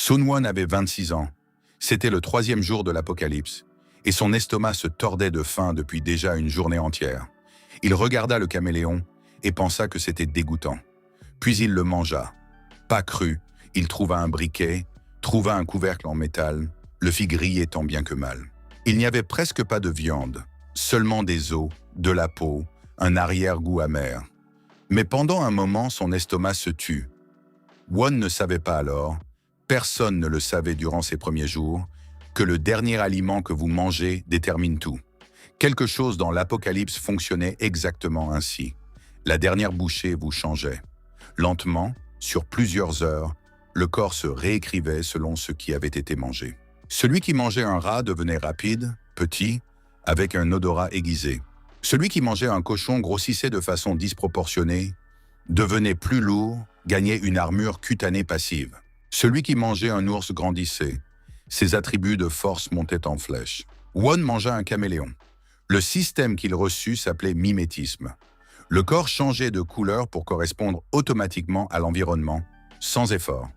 Sun-won avait 26 ans. C'était le 3e jour de l'apocalypse, et son estomac se tordait de faim depuis déjà une journée entière. Il regarda le caméléon et pensa que c'était dégoûtant. Puis il le mangea. Pas cru, il trouva un briquet, trouva un couvercle en métal, le fit griller tant bien que mal. Il n'y avait presque pas de viande, seulement des os, de la peau, un arrière-goût amer. Mais pendant un moment, son estomac se tut. Won ne savait pas alors, personne ne le savait durant ces premiers jours, que le dernier aliment que vous mangez détermine tout. Quelque chose dans l'apocalypse fonctionnait exactement ainsi. La dernière bouchée vous changeait. Lentement, sur plusieurs heures, le corps se réécrivait selon ce qui avait été mangé. Celui qui mangeait un rat devenait rapide, petit, avec un odorat aiguisé. Celui qui mangeait un cochon grossissait de façon disproportionnée, devenait plus lourd, gagnait une armure cutanée passive. Celui qui mangeait un ours grandissait. Ses attributs de force montaient en flèche. Won mangea un caméléon. Le système qu'il reçut s'appelait mimétisme. Le corps changeait de couleur pour correspondre automatiquement à l'environnement, sans effort.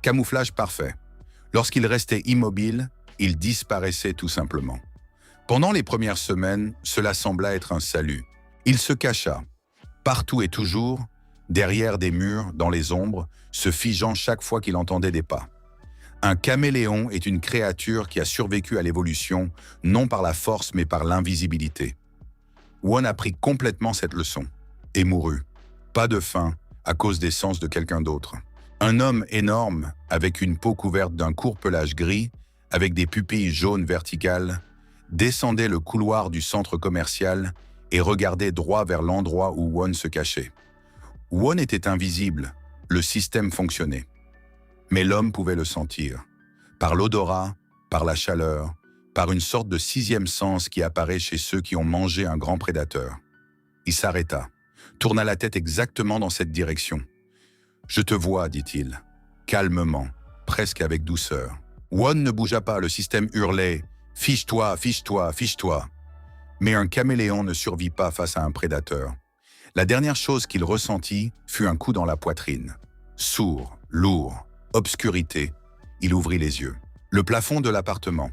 Camouflage parfait. Lorsqu'il restait immobile, il disparaissait tout simplement. Pendant les premières semaines, cela sembla être un salut. Il se cacha, partout et toujours, derrière des murs, dans les ombres, se figeant chaque fois qu'il entendait des pas. Un caméléon est une créature qui a survécu à l'évolution, non par la force mais par l'invisibilité. Won apprit complètement cette leçon, et mourut. Pas de faim, à cause des sens de quelqu'un d'autre. Un homme énorme, avec une peau couverte d'un court pelage gris, avec des pupilles jaunes verticales, descendait le couloir du centre commercial et regardait droit vers l'endroit où Won se cachait. Won était invisible, le système fonctionnait. Mais l'homme pouvait le sentir, par l'odorat, par la chaleur, par une sorte de 6e sens qui apparaît chez ceux qui ont mangé un grand prédateur. Il s'arrêta, tourna la tête exactement dans cette direction. « Je te vois », dit-il, calmement, presque avec douceur. Won ne bougea pas, le système hurlait « Fiche-toi, fiche-toi, fiche-toi ». Mais un caméléon ne survit pas face à un prédateur. La dernière chose qu'il ressentit fut un coup dans la poitrine. Sourd, lourd, obscurité, il ouvrit les yeux. Le plafond de l'appartement,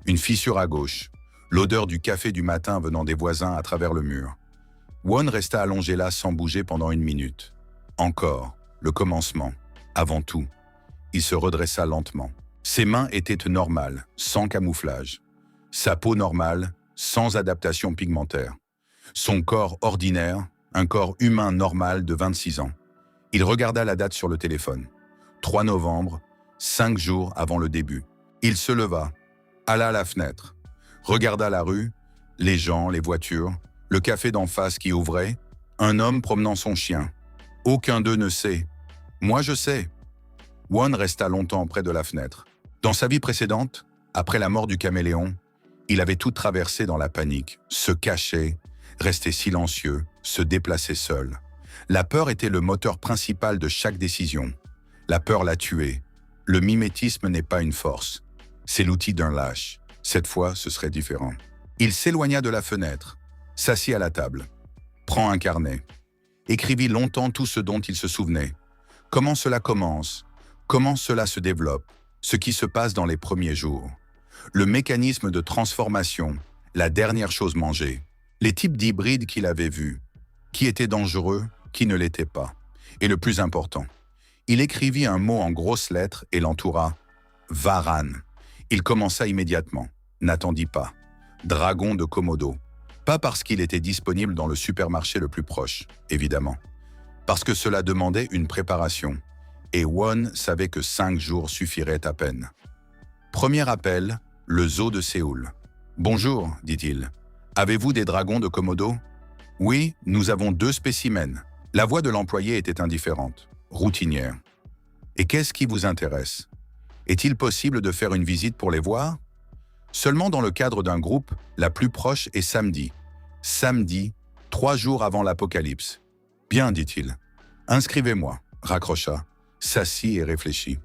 une fissure à gauche, l'odeur du café du matin venant des voisins à travers le mur. Won resta allongé là sans bouger pendant 1 minute. Encore, le commencement, avant tout. Il se redressa lentement. Ses mains étaient normales, sans camouflage. Sa peau normale, sans adaptation pigmentaire. Son corps ordinaire, un corps humain normal de 26 ans. Il regarda la date sur le téléphone. 3 novembre, 5 jours avant le début. Il se leva, alla à la fenêtre, regarda la rue, les gens, les voitures, le café d'en face qui ouvrait, un homme promenant son chien. Aucun d'eux ne sait. Moi, je sais. Won resta longtemps près de la fenêtre. Dans sa vie précédente, après la mort du caméléon, il avait tout traversé dans la panique, se cachait, restait silencieux, se déplaçait seul. La peur était le moteur principal de chaque décision. La peur l'a tué. Le mimétisme n'est pas une force. C'est l'outil d'un lâche. Cette fois, ce serait différent. Il s'éloigna de la fenêtre, s'assit à la table, prend un carnet, écrivit longtemps tout ce dont il se souvenait. Comment cela commence, comment cela se développe, ce qui se passe dans les premiers jours. Le mécanisme de transformation, la dernière chose mangée, les types d'hybrides qu'il avait vus, qui étaient dangereux, qui ne l'étaient pas. Et le plus important, il écrivit un mot en grosses lettres et l'entoura. Varan. Il commença immédiatement, n'attendit pas. Dragon de Komodo. Pas parce qu'il était disponible dans le supermarché le plus proche, évidemment. Parce que cela demandait une préparation. Et Won savait que 5 jours suffiraient à peine. Premier appel, le zoo de Séoul. « Bonjour », dit-il. « Avez-vous des dragons de Komodo ?»« Oui, nous avons 2 spécimens. » La voix de l'employé était indifférente, routinière. « Et qu'est-ce qui vous intéresse? Est-il possible de faire une visite pour les voir ? » Seulement dans le cadre d'un groupe, la plus proche est samedi. Samedi, 3 jours avant l'apocalypse. « Bien, dit-il. « Inscrivez-moi, » raccrocha, s'assit et réfléchit.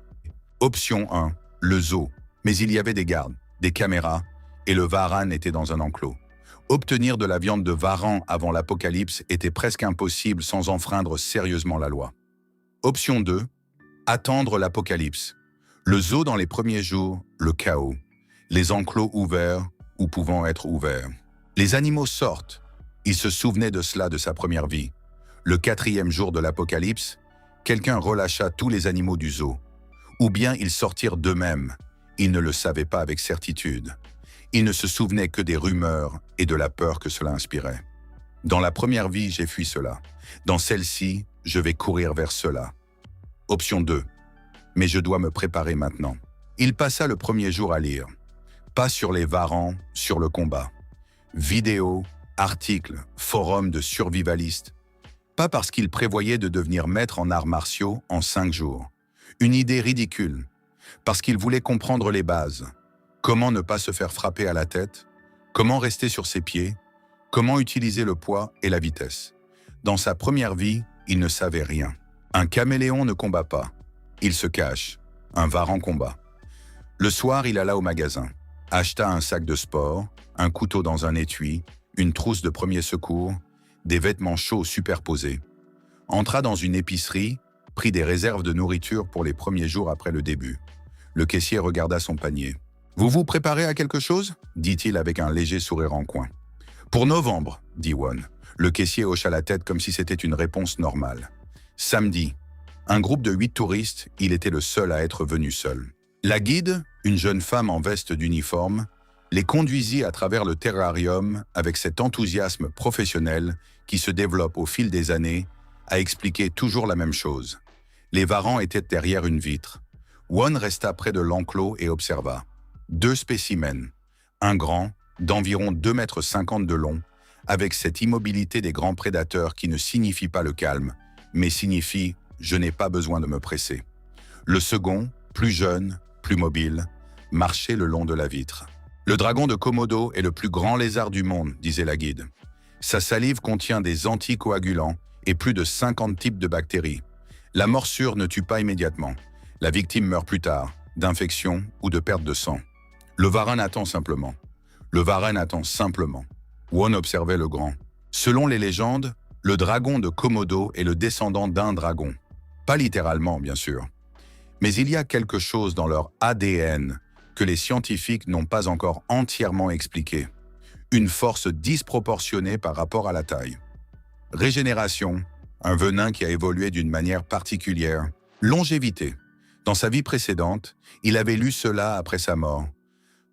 Option 1, le zoo. Mais il y avait des gardes, des caméras, et le varan était dans un enclos. Obtenir de la viande de varan avant l'apocalypse était presque impossible sans enfreindre sérieusement la loi. Option 2, attendre l'apocalypse. Le zoo dans les premiers jours, le chaos. Les enclos ouverts ou pouvant être ouverts. Les animaux sortent. Il se souvenait de cela de sa première vie. Le 4e jour de l'apocalypse, quelqu'un relâcha tous les animaux du zoo. Ou bien ils sortirent d'eux-mêmes. Il ne le savait pas avec certitude. Il ne se souvenait que des rumeurs et de la peur que cela inspirait. Dans la première vie, j'ai fui cela. Dans celle-ci, je vais courir vers cela. Option 2. Mais je dois me préparer maintenant. Il passa le premier jour à lire. Pas sur les varans, sur le combat. Vidéos, articles, forums de survivalistes. Pas parce qu'il prévoyait de devenir maître en arts martiaux en 5 jours. Une idée ridicule. Parce qu'il voulait comprendre les bases. Comment ne pas se faire frapper à la tête? Comment rester sur ses pieds? Comment utiliser le poids et la vitesse? Dans sa première vie, il ne savait rien. Un caméléon ne combat pas. Il se cache. Un varan combat. Le soir, il alla au magasin. Acheta un sac de sport, un couteau dans un étui, une trousse de premier secours, des vêtements chauds superposés. Entra dans une épicerie, prit des réserves de nourriture pour les premiers jours après le début. Le caissier regarda son panier. « Vous vous préparez à quelque chose ?» dit-il avec un léger sourire en coin. « Pour novembre, » dit Won. Le caissier hocha la tête comme si c'était une réponse normale. Samedi, un groupe de 8 touristes, il était le seul à être venu seul. La guide, une jeune femme en veste d'uniforme, les conduisit à travers le terrarium avec cet enthousiasme professionnel qui se développe au fil des années, à expliquer toujours la même chose. Les varans étaient derrière une vitre. Won resta près de l'enclos et observa. 2 spécimens. Un grand, d'environ 2,50 m de long, avec cette immobilité des grands prédateurs qui ne signifie pas le calme, mais signifie « je n'ai pas besoin de me presser ». Le second, plus jeune, plus mobile, marchait le long de la vitre. « Le dragon de Komodo est le plus grand lézard du monde », disait la guide. Sa salive contient des anticoagulants et plus de 50 types de bactéries. La morsure ne tue pas immédiatement. La victime meurt plus tard, d'infection ou de perte de sang. Le varan attend simplement. Le varan attend simplement. Won observait le grand. Selon les légendes, le dragon de Komodo est le descendant d'un dragon. Pas littéralement, bien sûr. Mais il y a quelque chose dans leur ADN que les scientifiques n'ont pas encore entièrement expliqué. Une force disproportionnée par rapport à la taille. Régénération, un venin qui a évolué d'une manière particulière. Longévité. Dans sa vie précédente, il avait lu cela après sa mort.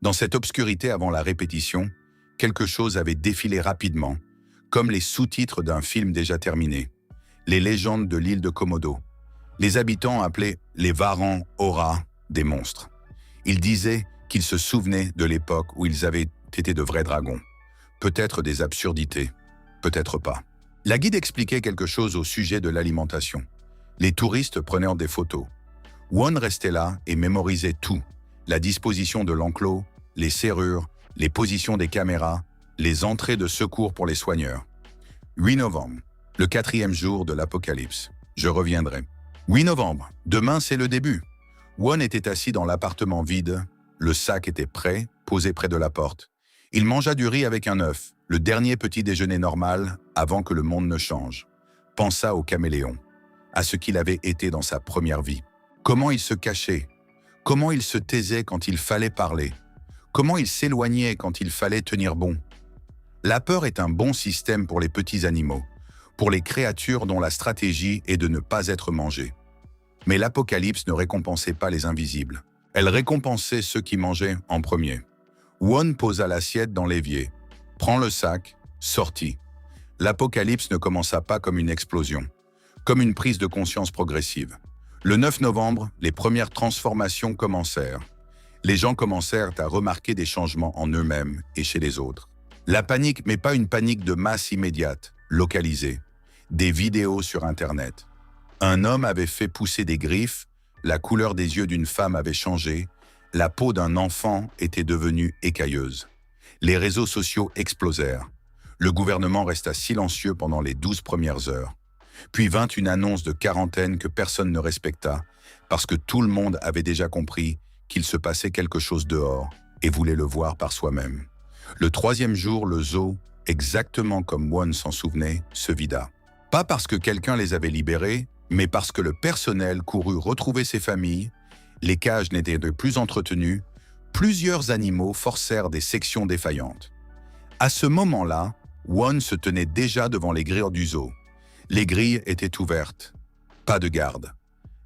Dans cette obscurité avant la répétition, quelque chose avait défilé rapidement, comme les sous-titres d'un film déjà terminé. Les légendes de l'île de Komodo. Les habitants appelaient les varans Aura des monstres. Ils disaient qu'ils se souvenaient de l'époque où ils avaient été de vrais dragons. Peut-être des absurdités, peut-être pas. La guide expliquait quelque chose au sujet de l'alimentation. Les touristes prenaient des photos. Won restait là et mémorisait tout. La disposition de l'enclos, les serrures, les positions des caméras, les entrées de secours pour les soigneurs. 8 novembre, le 4e jour de l'apocalypse. Je reviendrai. 8 novembre, demain c'est le début. Won était assis dans l'appartement vide. Le sac était prêt, posé près de la porte. Il mangea du riz avec un œuf, le dernier petit déjeuner normal avant que le monde ne change. Pensa au caméléon, à ce qu'il avait été dans sa première vie. Comment il se cachait, comment il se taisait quand il fallait parler, comment il s'éloignait quand il fallait tenir bon. La peur est un bon système pour les petits animaux, pour les créatures dont la stratégie est de ne pas être mangées. Mais l'apocalypse ne récompensait pas les invisibles. Elle récompensait ceux qui mangeaient en premier. Won posa l'assiette dans l'évier, prend le sac, sortit. L'apocalypse ne commença pas comme une explosion, comme une prise de conscience progressive. Le 9 novembre, les premières transformations commencèrent. Les gens commencèrent à remarquer des changements en eux-mêmes et chez les autres. La panique, mais pas une panique de masse immédiate, localisée. Des vidéos sur Internet. Un homme avait fait pousser des griffes, la couleur des yeux d'une femme avait changé, la peau d'un enfant était devenue écailleuse. Les réseaux sociaux explosèrent. Le gouvernement resta silencieux pendant les 12 premières heures. Puis vint une annonce de quarantaine que personne ne respecta, parce que tout le monde avait déjà compris qu'il se passait quelque chose dehors et voulait le voir par soi-même. Le 3e jour, le zoo, exactement comme Won s'en souvenait, se vida. Pas parce que quelqu'un les avait libérés, mais parce que le personnel courut retrouver ses familles Les cages n'étaient plus entretenues, plusieurs animaux forcèrent des sections défaillantes. À ce moment-là, Won se tenait déjà devant les grilles du zoo. Les grilles étaient ouvertes. Pas de garde.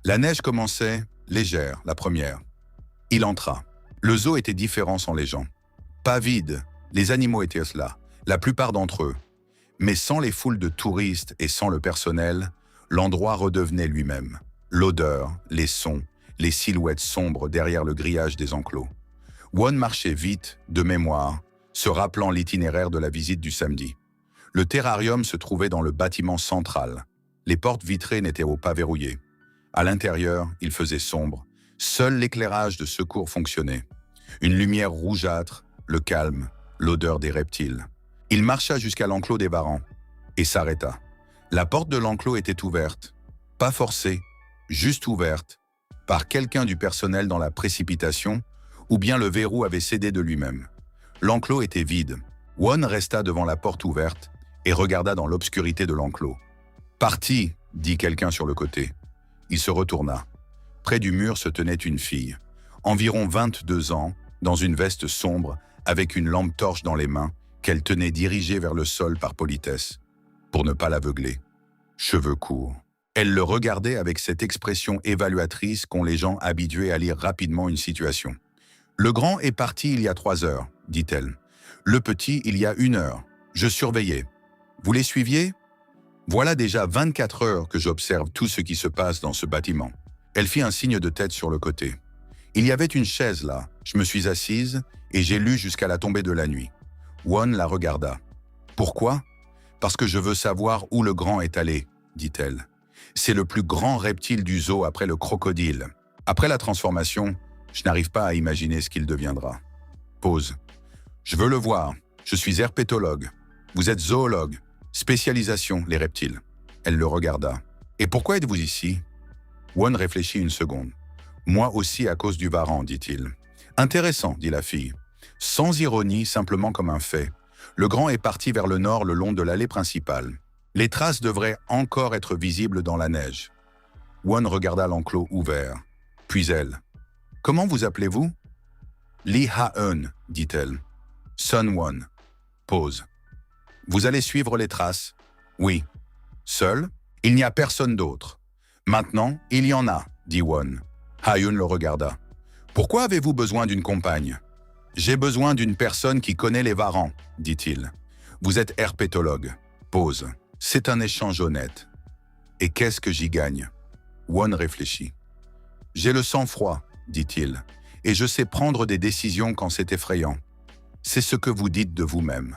La neige commençait, légère, la première. Il entra. Le zoo était différent sans les gens. Pas vide, les animaux étaient là, la plupart d'entre eux. Mais sans les foules de touristes et sans le personnel, l'endroit redevenait lui-même. L'odeur, les sons, les silhouettes sombres derrière le grillage des enclos. Won marchait vite, de mémoire, se rappelant l'itinéraire de la visite du samedi. Le terrarium se trouvait dans le bâtiment central. Les portes vitrées n'étaient pas verrouillées. À l'intérieur, il faisait sombre. Seul l'éclairage de secours fonctionnait. Une lumière rougeâtre, le calme, l'odeur des reptiles. Il marcha jusqu'à l'enclos des varans et s'arrêta. La porte de l'enclos était ouverte, pas forcée, juste ouverte, par quelqu'un du personnel dans la précipitation, ou bien le verrou avait cédé de lui-même. L'enclos était vide. Won resta devant la porte ouverte et regarda dans l'obscurité de l'enclos. « Parti !» dit quelqu'un sur le côté. Il se retourna. Près du mur se tenait une fille, environ 22 ans, dans une veste sombre, avec une lampe torche dans les mains, qu'elle tenait dirigée vers le sol par politesse, pour ne pas l'aveugler. Cheveux courts. Elle le regardait avec cette expression évaluatrice qu'ont les gens habitués à lire rapidement une situation. « Le grand est parti il y a 3 heures, dit-elle. Le petit il y a 1 heure. Je surveillais. Vous les suiviez ? Voilà déjà 24 heures que j'observe tout ce qui se passe dans ce bâtiment. » Elle fit un signe de tête sur le côté. « Il y avait une chaise là. Je me suis assise et j'ai lu jusqu'à la tombée de la nuit. » Won la regarda. « Pourquoi ? Parce que je veux savoir où le grand est allé, dit-elle. C'est le plus grand reptile du zoo après le crocodile. Après la transformation, je n'arrive pas à imaginer ce qu'il deviendra. » Pause. « Je veux le voir. Je suis herpétologue. Vous êtes zoologue. Spécialisation, les reptiles. » Elle le regarda. « Et pourquoi êtes-vous ici ?» Won réfléchit une seconde. « Moi aussi à cause du varan, dit-il. »« Intéressant, dit la fille. Sans ironie, simplement comme un fait. Le grand est parti vers le nord le long de l'allée principale. Les traces devraient encore être visibles dans la neige. » Won regarda l'enclos ouvert. Puis elle. « Comment vous appelez-vous ?»« Lee Ha-eun, dit-elle. »« Sun Won. » Pause. « Vous allez suivre les traces ?»« Oui. »« Seul ? » ?»« Il n'y a personne d'autre. »« Maintenant, il y en a, dit Won. » Ha-eun le regarda. « Pourquoi avez-vous besoin d'une compagne ?»« J'ai besoin d'une personne qui connaît les varans, dit-il. Vous êtes herpétologue. » Pause. « C'est un échange honnête. »« Et qu'est-ce que j'y gagne ?» Won réfléchit. « J'ai le sang-froid, dit-il, et je sais prendre des décisions quand c'est effrayant. C'est ce que vous dites de vous-même. »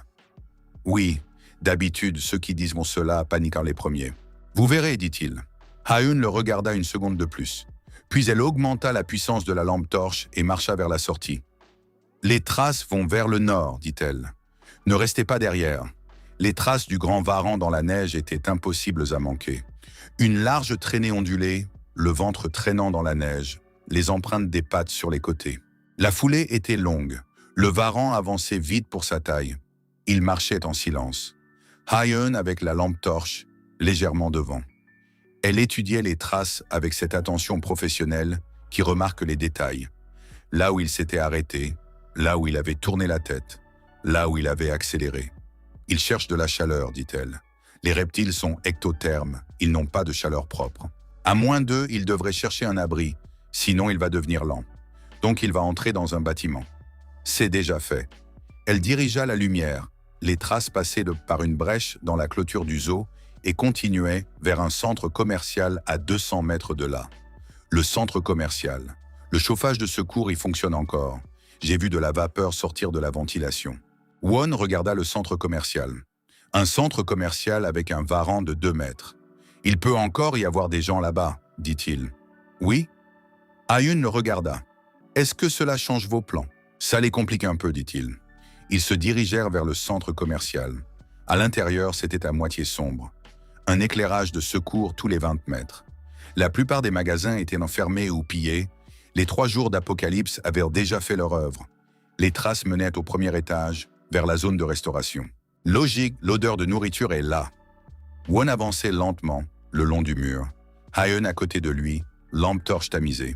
Oui, d'habitude, ceux qui disent cela paniquent les premiers. « Vous verrez, dit-il. » Ha-eun le regarda une seconde de plus. Puis elle augmenta la puissance de la lampe torche et marcha vers la sortie. « Les traces vont vers le nord, dit-elle. Ne restez pas derrière. » Les traces du grand varan dans la neige étaient impossibles à manquer. Une large traînée ondulée, le ventre traînant dans la neige, les empreintes des pattes sur les côtés. La foulée était longue. Le varan avançait vite pour sa taille. Il marchait en silence. Ha-eun avec la lampe torche, légèrement devant. Elle étudiait les traces avec cette attention professionnelle qui remarque les détails. Là où il s'était arrêté, là où il avait tourné la tête, là où il avait accéléré. « Il cherche de la chaleur, dit-elle. Les reptiles sont ectothermes, ils n'ont pas de chaleur propre. À moins d'eux, il devrait chercher un abri, sinon il va devenir lent. Donc il va entrer dans un bâtiment. C'est déjà fait. » Elle dirigea la lumière. Les traces passaient par une brèche dans la clôture du zoo et continuaient vers un centre commercial à 200 mètres de là. Le centre commercial. Le chauffage de secours y fonctionne encore. J'ai vu de la vapeur sortir de la ventilation. Won regarda le centre commercial. Un centre commercial avec un varan de 2 mètres. « Il peut encore y avoir des gens là-bas, dit-il. »« Oui ?» Ha-eun le regarda. « Est-ce que cela change vos plans ?»« Ça les complique un peu, dit-il. » Ils se dirigèrent vers le centre commercial. À l'intérieur, c'était à moitié sombre. Un éclairage de secours tous les 20 mètres. La plupart des magasins étaient enfermés ou pillés. Les 3 jours d'apocalypse avaient déjà fait leur œuvre. Les traces menaient au premier étage, vers la zone de restauration. Logique, l'odeur de nourriture est là. Won avançait lentement, le long du mur. Ha-eun à côté de lui, lampe torche tamisée.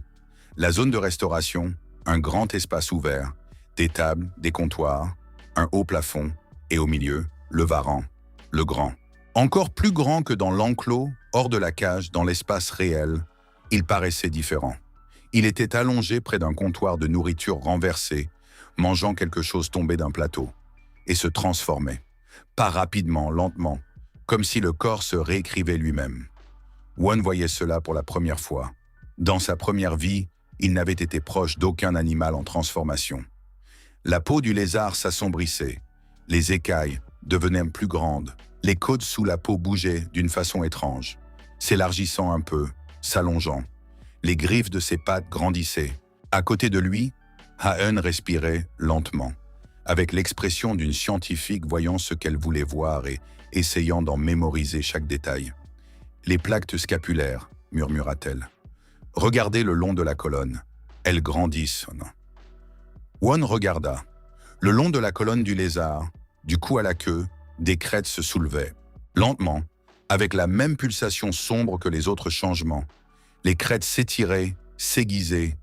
La zone de restauration, un grand espace ouvert, des tables, des comptoirs, un haut plafond, et au milieu, le varan, le grand. Encore plus grand que dans l'enclos, hors de la cage, dans l'espace réel, il paraissait différent. Il était allongé près d'un comptoir de nourriture renversé, mangeant quelque chose tombé d'un plateau, et se transformait. Pas rapidement, lentement, comme si le corps se réécrivait lui-même. Won voyait cela pour la première fois. Dans sa première vie, il n'avait été proche d'aucun animal en transformation. La peau du lézard s'assombrissait, les écailles devenaient plus grandes, les côtes sous la peau bougeaient d'une façon étrange, s'élargissant un peu, s'allongeant. Les griffes de ses pattes grandissaient. À côté de lui, Ha-eun respirait lentement, avec l'expression d'une scientifique voyant ce qu'elle voulait voir et essayant d'en mémoriser chaque détail. « Les plaques scapulaires », murmura-t-elle. « Regardez le long de la colonne. Elles grandissent. » Won regarda. Le long de la colonne du lézard, du cou à la queue, des crêtes se soulevaient. Lentement, avec la même pulsation sombre que les autres changements, les crêtes s'étiraient, s'aiguisaient,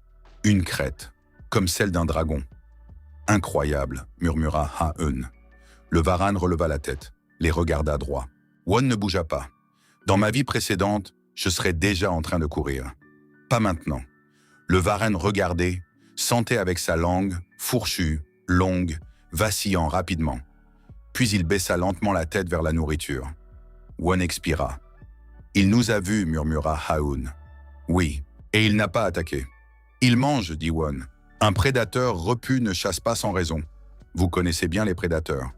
une crête, comme celle d'un dragon. « Incroyable », murmura Ha-eun. Le varan releva la tête, les regarda droit. Won ne bougea pas. « Dans ma vie précédente, je serais déjà en train de courir. Pas maintenant. » Le varan regardait, sentait avec sa langue, fourchue, longue, vacillant rapidement. Puis il baissa lentement la tête vers la nourriture. Won expira. « Il nous a vus », murmura Ha-eun. « Oui, et il n'a pas attaqué. »« Il mange », dit Won. « Un prédateur repu ne chasse pas sans raison. Vous connaissez bien les prédateurs. »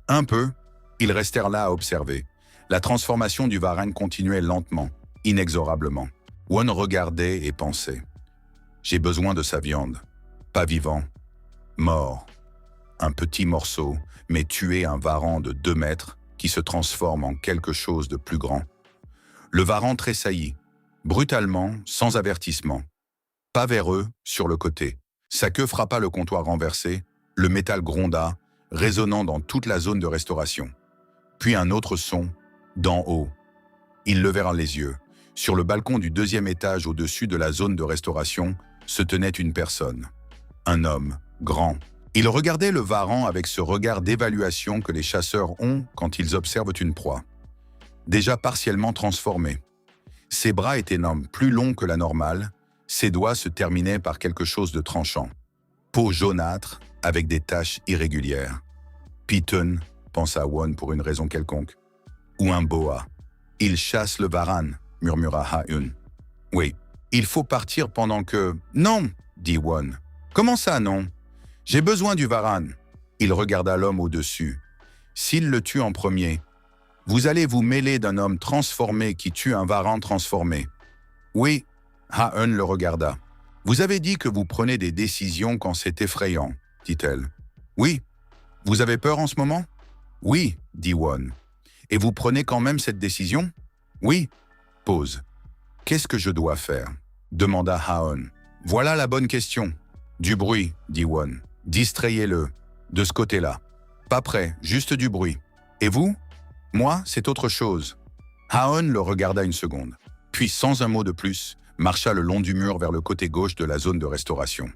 Un peu, ils restèrent là à observer. La transformation du varan continuait lentement, inexorablement. Won regardait et pensait. « J'ai besoin de sa viande. Pas vivant. Mort. Un petit morceau, mais tuer un varan de 2 mètres qui se transforme en quelque chose de plus grand. » Le varan tressaillit, brutalement, sans avertissement. Pas vers eux, sur le côté. Sa queue frappa le comptoir renversé, le métal gronda, résonnant dans toute la zone de restauration. Puis un autre son, d'en haut. Ils levèrent les yeux. Sur le balcon du 2e étage au-dessus de la zone de restauration, se tenait une personne. Un homme, grand. Il regardait le varan avec ce regard d'évaluation que les chasseurs ont quand ils observent une proie. Déjà partiellement transformé. Ses bras étaient plus longs que la normale, ses doigts se terminaient par quelque chose de tranchant. Peau jaunâtre, avec des taches irrégulières. Piton, pensa Won pour une raison quelconque. Ou un boa. Il chasse le varan, murmura Ha-eun. Oui, il faut partir pendant que... Non, dit Won. Comment ça, non? J'ai besoin du varan. Il regarda l'homme au-dessus. S'il le tue en premier, vous allez vous mêler d'un homme transformé qui tue un varan transformé. Oui, Ha-eun le regarda. Vous avez dit que vous prenez des décisions quand c'est effrayant, dit-elle. Oui. Vous avez peur en ce moment? Oui, dit Won. Et vous prenez quand même cette décision? Oui. Pause. Qu'est-ce que je dois faire? Demanda Ha-eun. Voilà la bonne question. Du bruit, dit Won. Distrayez-le. De ce côté-là. Pas près, juste du bruit. Et vous? Moi, c'est autre chose. Ha-eun le regarda une seconde. Puis, sans un mot de plus, marcha le long du mur vers le côté gauche de la zone de restauration.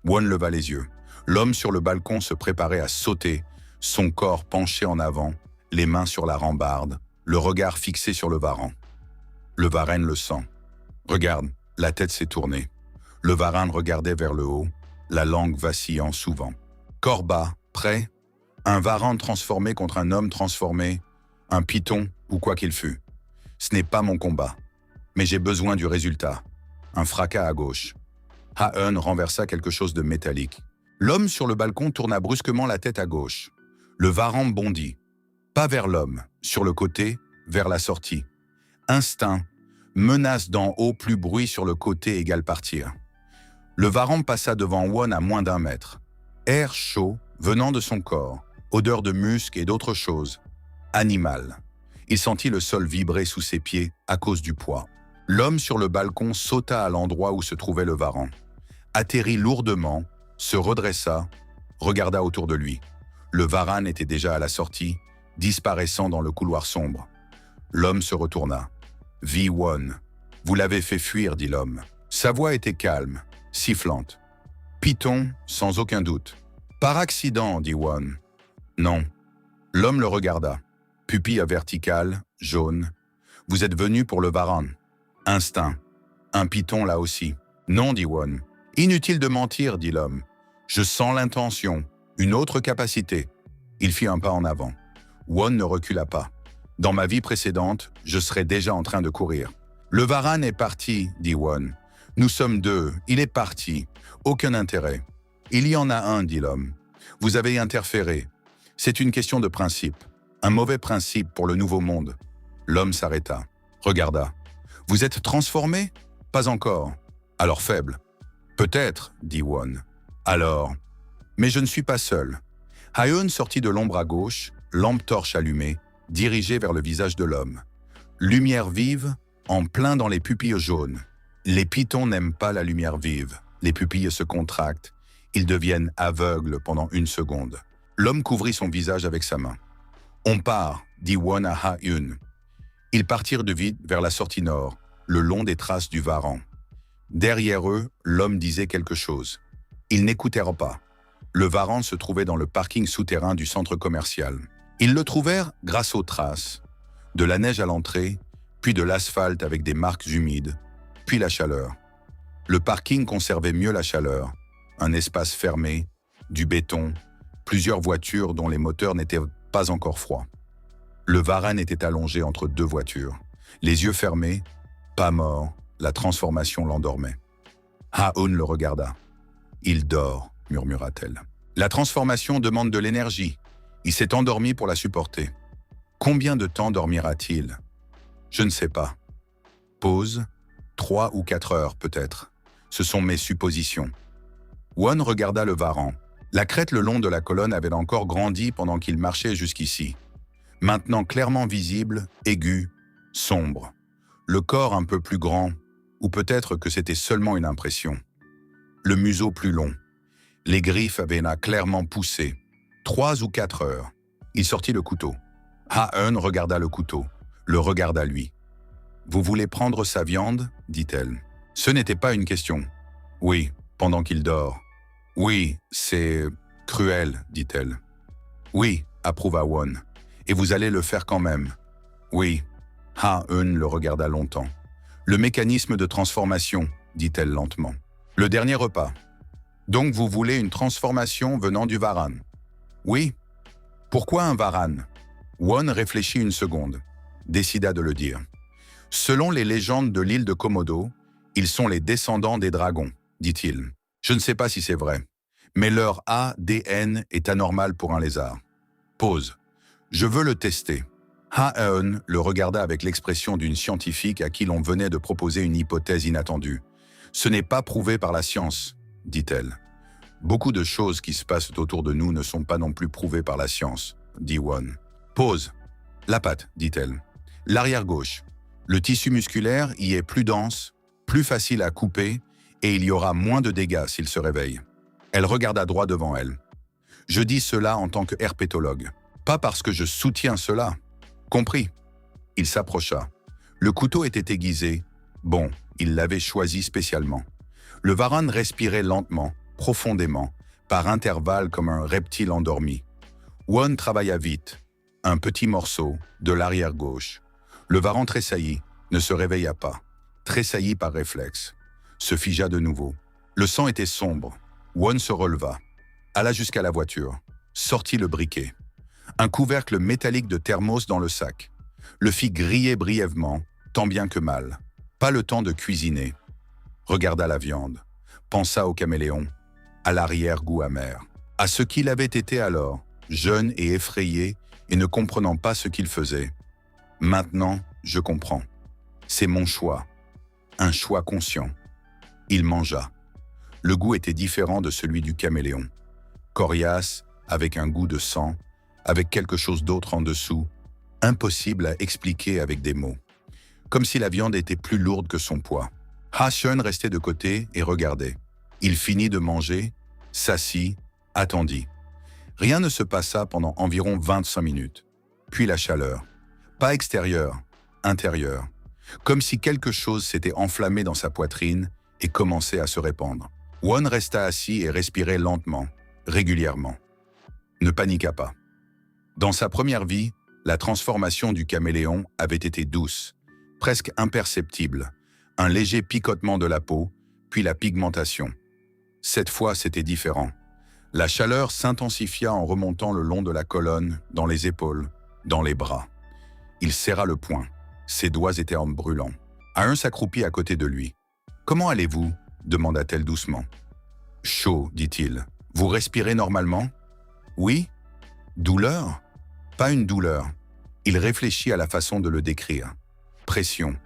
Won leva les yeux. L'homme sur le balcon se préparait à sauter, son corps penché en avant, les mains sur la rambarde, le regard fixé sur le varan. Le varan le sent. Regarde, la tête s'est tournée. Le varan regardait vers le haut, la langue vacillant souvent. Corps bas, prêt, un varan transformé contre un homme transformé, un python ou quoi qu'il fût. Ce n'est pas mon combat, mais j'ai besoin du résultat. Un fracas à gauche. Ha-eun renversa quelque chose de métallique. L'homme sur le balcon tourna brusquement la tête à gauche. Le varan bondit. Pas vers l'homme, sur le côté, vers la sortie. Instinct, menace d'en haut plus bruit sur le côté égale partir. Le varan passa devant Won à moins d'1 mètre. Air chaud venant de son corps, odeur de musc et d'autres choses. Animal. Il sentit le sol vibrer sous ses pieds à cause du poids. L'homme sur le balcon sauta à l'endroit où se trouvait le varan. Atterrit lourdement, se redressa, regarda autour de lui. Le varan était déjà à la sortie, disparaissant dans le couloir sombre. L'homme se retourna. « Vit Won. Vous l'avez fait fuir, dit l'homme. Sa voix était calme, sifflante. Python, sans aucun doute. Par accident, dit Won. Non. L'homme le regarda. Pupille verticale, jaune. Vous êtes venu pour le varan. Instinct. Un python là aussi. Non, dit Won. Inutile de mentir, dit l'homme. Je sens l'intention, une autre capacité. Il fit un pas en avant. Won ne recula pas. Dans ma vie précédente, je serais déjà en train de courir. Le varan est parti, dit Won. Nous sommes deux, il est parti. Aucun intérêt. Il y en a un, dit l'homme. Vous avez interféré. C'est une question de principe. Un mauvais principe pour le nouveau monde. L'homme s'arrêta. Regarda. Vous êtes transformé? Pas encore. Alors faible. Peut-être, dit Won. Alors. Mais je ne suis pas seul. Haeun sortit de l'ombre à gauche, lampe torche allumée, dirigée vers le visage de l'homme. Lumière vive, en plein dans les pupilles jaunes. Les pythons n'aiment pas la lumière vive. Les pupilles se contractent. Ils deviennent aveugles pendant une seconde. L'homme couvrit son visage avec sa main. On part, dit Won à Ha-eun. Ils partirent de vite vers la sortie nord, le long des traces du varan. Derrière eux, l'homme disait quelque chose. Ils n'écoutèrent pas. Le varan se trouvait dans le parking souterrain du centre commercial. Ils le trouvèrent grâce aux traces. De la neige à l'entrée, puis de l'asphalte avec des marques humides, puis la chaleur. Le parking conservait mieux la chaleur. Un espace fermé, du béton, plusieurs voitures dont les moteurs n'étaient pas encore froids. Le varan était allongé entre deux voitures. Les yeux fermés, pas mort, la transformation l'endormait. Ha-eun le regarda. « Il dort », murmura-t-elle. « La transformation demande de l'énergie. Il s'est endormi pour la supporter. Combien de temps dormira-t-il? Je ne sais pas. Pause. 3 ou 4 heures, peut-être. Ce sont mes suppositions. » Won regarda le varan. La crête le long de la colonne avait encore grandi pendant qu'il marchait jusqu'ici. Maintenant clairement visible, aigu, sombre. Le corps un peu plus grand, ou peut-être que c'était seulement une impression. Le museau plus long. Les griffes avaient clairement poussé. 3 ou 4 heures. Il sortit le couteau. Ha-eun regarda le couteau, le regarda lui. « Vous voulez prendre sa viande ?» dit-elle. Ce n'était pas une question. « Oui, pendant qu'il dort. »« Oui, c'est cruel, dit-elle. »« Oui, approuva Won. Et vous allez le faire quand même. »« Oui. » Ha-eun le regarda longtemps. « Le mécanisme de transformation, dit-elle lentement. « Le dernier repas. Donc vous voulez une transformation venant du varan. »« Oui. »« Pourquoi un varan ?» Won réfléchit une seconde, décida de le dire. « Selon les légendes de l'île de Komodo, ils sont les descendants des dragons, dit-il. Je ne sais pas si c'est vrai, mais leur ADN est anormal pour un lézard. Pause. Je veux le tester. » Ha-eun le regarda avec l'expression d'une scientifique à qui l'on venait de proposer une hypothèse inattendue. « Ce n'est pas prouvé par la science, dit-elle. Beaucoup de choses qui se passent autour de nous ne sont pas non plus prouvées par la science, dit Won. Pause. La patte, dit-elle. L'arrière gauche. Le tissu musculaire y est plus dense, plus facile à couper, et il y aura moins de dégâts s'il se réveille. Elle regarda droit devant elle. Je dis cela en tant que herpétologue, pas parce que je soutiens cela. Compris. Il s'approcha. Le couteau était aiguisé. Bon, il l'avait choisi spécialement. Le varan respirait lentement, profondément, par intervalles comme un reptile endormi. Won travailla vite. Un petit morceau, de l'arrière gauche. Le varan tressaillit, ne se réveilla pas. Tressaillit par réflexe. Se figea de nouveau. Le sang était sombre. Won se releva. Alla jusqu'à la voiture. Sortit le briquet. Un couvercle métallique de thermos dans le sac. Le fit griller brièvement, tant bien que mal. Pas le temps de cuisiner. Regarda la viande. Pensa au caméléon. À l'arrière-goût amer. À ce qu'il avait été alors, jeune et effrayé, et ne comprenant pas ce qu'il faisait. Maintenant, je comprends. C'est mon choix. Un choix conscient. Il mangea. Le goût était différent de celui du caméléon. Coriace, avec un goût de sang, avec quelque chose d'autre en dessous, impossible à expliquer avec des mots. Comme si la viande était plus lourde que son poids. Ha-eun restait de côté et regardait. Il finit de manger, s'assit, attendit. Rien ne se passa pendant environ 25 minutes. Puis la chaleur. Pas extérieure, intérieure. Comme si quelque chose s'était enflammé dans sa poitrine et commençait à se répandre. Won resta assis et respirait lentement, régulièrement. Ne paniqua pas. Dans sa première vie, la transformation du caméléon avait été douce, presque imperceptible, un léger picotement de la peau, puis la pigmentation. Cette fois, c'était différent. La chaleur s'intensifia en remontant le long de la colonne, dans les épaules, dans les bras. Il serra le poing. Ses doigts étaent brûlants. Ha-eun s'accroupit à côté de lui. « Comment allez-vous » demanda-t-elle doucement. « Chaud, dit-il. Vous respirez normalement ?»« Oui. »« Douleur ?»« Pas une douleur. » Il réfléchit à la façon de le décrire. « Pression. »«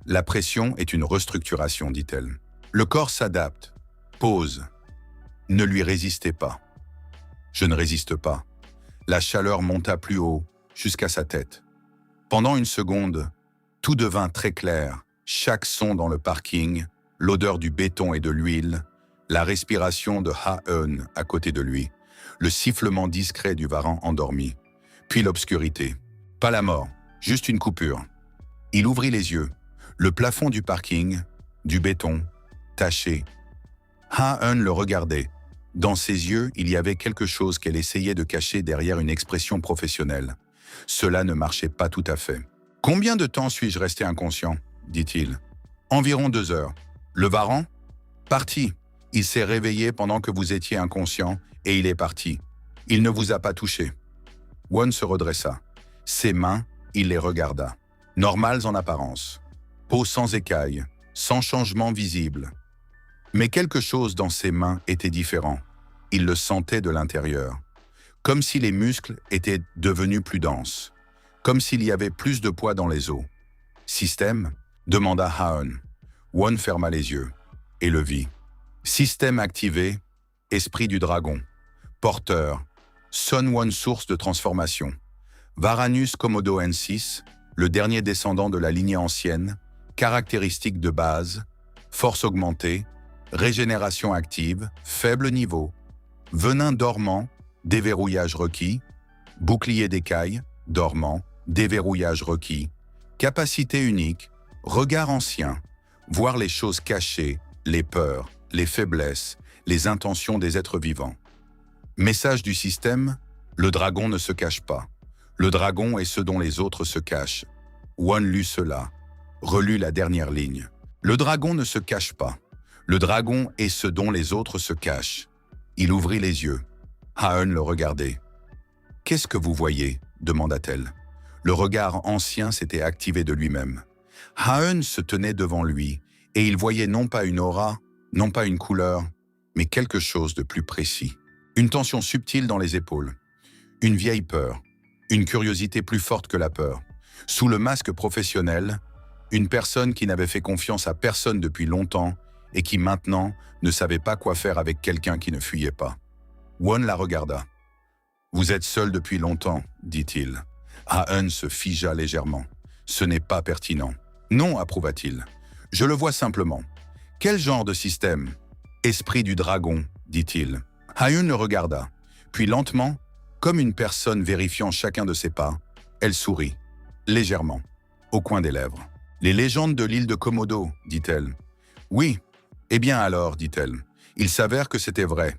La pression est une restructuration, dit-elle. Le corps s'adapte. Pause. » Ne lui résistez pas. Je ne résiste pas. La chaleur monta plus haut, jusqu'à sa tête. Pendant une seconde, tout devint très clair. Chaque son dans le parking, l'odeur du béton et de l'huile, la respiration de Ha-eun à côté de lui, le sifflement discret du varan endormi, puis l'obscurité. Pas la mort, juste une coupure. Il ouvrit les yeux. Le plafond du parking, du béton, taché. Ha-eun le regardait. Dans ses yeux, il y avait quelque chose qu'elle essayait de cacher derrière une expression professionnelle. Cela ne marchait pas tout à fait. « Combien de temps suis-je resté inconscient ?» dit-il. « Environ 2 heures. Le varan ?»« Parti. Il s'est réveillé pendant que vous étiez inconscient et il est parti. Il ne vous a pas touché. » Won se redressa. Ses mains, il les regarda. Normales en apparence. Peau sans écailles, sans changement visible. Mais quelque chose dans ses mains était différent. Il le sentait de l'intérieur. Comme si les muscles étaient devenus plus denses. Comme s'il y avait plus de poids dans les os. « Système ?» demanda Ha-eun. Won ferma les yeux et le vit. Système activé, esprit du dragon. Porteur, Sun Won source de transformation. Varanus Komodo N6, le dernier descendant de la lignée ancienne, caractéristiques de base, force augmentée, régénération active, faible niveau, venin dormant, déverrouillage requis, bouclier d'écaille, dormant, déverrouillage requis, capacité unique, regard ancien, voir les choses cachées, les peurs, les faiblesses, les intentions des êtres vivants. Message du système, le dragon ne se cache pas. Le dragon est ce dont les autres se cachent. Won lut cela, relut la dernière ligne. Le dragon ne se cache pas. Le dragon est ce dont les autres se cachent. Il ouvrit les yeux. Ha-eun le regardait. « Qu'est-ce que vous voyez ?» demanda-t-elle. Le regard ancien s'était activé de lui-même. Ha-eun se tenait devant lui, et il voyait non pas une aura, non pas une couleur, mais quelque chose de plus précis. Une tension subtile dans les épaules. Une vieille peur. Une curiosité plus forte que la peur. Sous le masque professionnel, une personne qui n'avait fait confiance à personne depuis longtemps et qui maintenant ne savait pas quoi faire avec quelqu'un qui ne fuyait pas. Won la regarda. « Vous êtes seul depuis longtemps, dit-il. » Ha-eun se figea légèrement. « Ce n'est pas pertinent. »« Non, approuva-t-il. Je le vois simplement. »« Quel genre de système ?»« Esprit du dragon, dit-il. » Ha-eun le regarda. Puis lentement, comme une personne vérifiant chacun de ses pas, elle sourit, légèrement, au coin des lèvres. « Les légendes de l'île de Komodo, dit-elle. »« Oui. Eh bien alors, dit-elle. Il s'avère que c'était vrai. »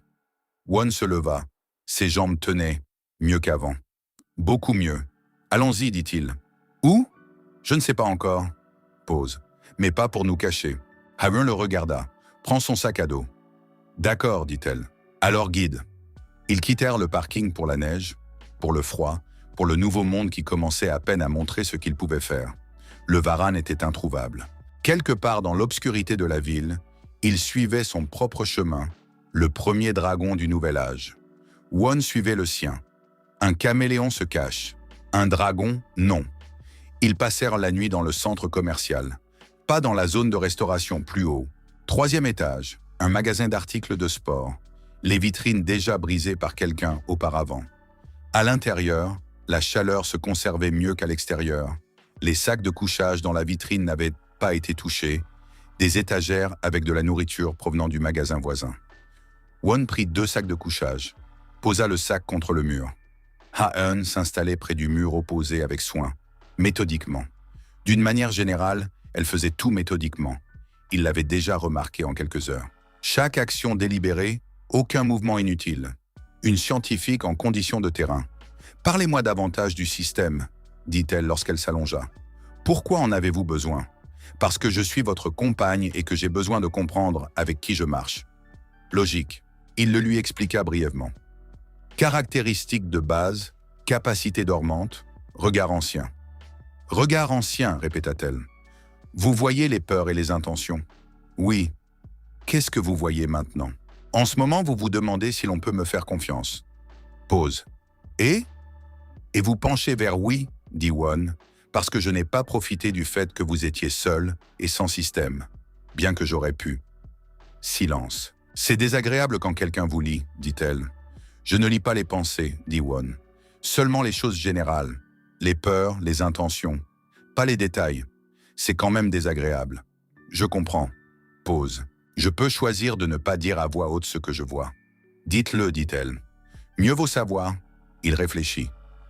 Won se leva. Ses jambes tenaient, mieux qu'avant. « Beaucoup mieux. Allons-y, dit-il. »« Où ? Je ne sais pas encore. » Pause. « Mais pas pour nous cacher. » Ha-eun le regarda. « Prends son sac à dos. »« D'accord, dit-elle. Alors guide. » Ils quittèrent le parking pour la neige, pour le froid, pour le nouveau monde qui commençait à peine à montrer ce qu'il pouvait faire. Le varan était introuvable. Quelque part dans l'obscurité de la ville, il suivait son propre chemin, le premier dragon du nouvel âge. Won suivait le sien. Un caméléon se cache. Un dragon, non. Ils passèrent la nuit dans le centre commercial. Pas dans la zone de restauration, plus haut. 3e étage, un magasin d'articles de sport. Les vitrines déjà brisées par quelqu'un auparavant. À l'intérieur, la chaleur se conservait mieux qu'à l'extérieur. Les sacs de couchage dans la vitrine n'avaient pas été touchés. Des étagères avec de la nourriture provenant du magasin voisin. Won prit 2 sacs de couchage, posa le sac contre le mur. Ha-eun s'installait près du mur opposé avec soin, méthodiquement. D'une manière générale, elle faisait tout méthodiquement. Il l'avait déjà remarqué en quelques heures. Chaque action délibérée, aucun mouvement inutile. Une scientifique en condition de terrain. Parlez-moi davantage du système, dit-elle lorsqu'elle s'allongea. Pourquoi en avez-vous besoin? Parce que je suis votre compagne et que j'ai besoin de comprendre avec qui je marche. Logique. Il le lui expliqua brièvement. Caractéristiques de base, capacité dormante, regard ancien. Regard ancien, répéta-t-elle. Vous voyez les peurs et les intentions? Oui. Qu'est-ce que vous voyez maintenant? En ce moment, vous vous demandez si l'on peut me faire confiance. Pause. Et vous penchez vers oui, dit Won, parce que je n'ai pas profité du fait que vous étiez seul et sans système, bien que j'aurais pu. Silence. C'est désagréable quand quelqu'un vous lit, dit-elle. Je ne lis pas les pensées, dit Won. Seulement les choses générales, les peurs, les intentions, pas les détails. C'est quand même désagréable. Je comprends. Pause. Je peux choisir de ne pas dire à voix haute ce que je vois. Dites-le, dit-elle. Mieux vaut savoir. Il réfléchit.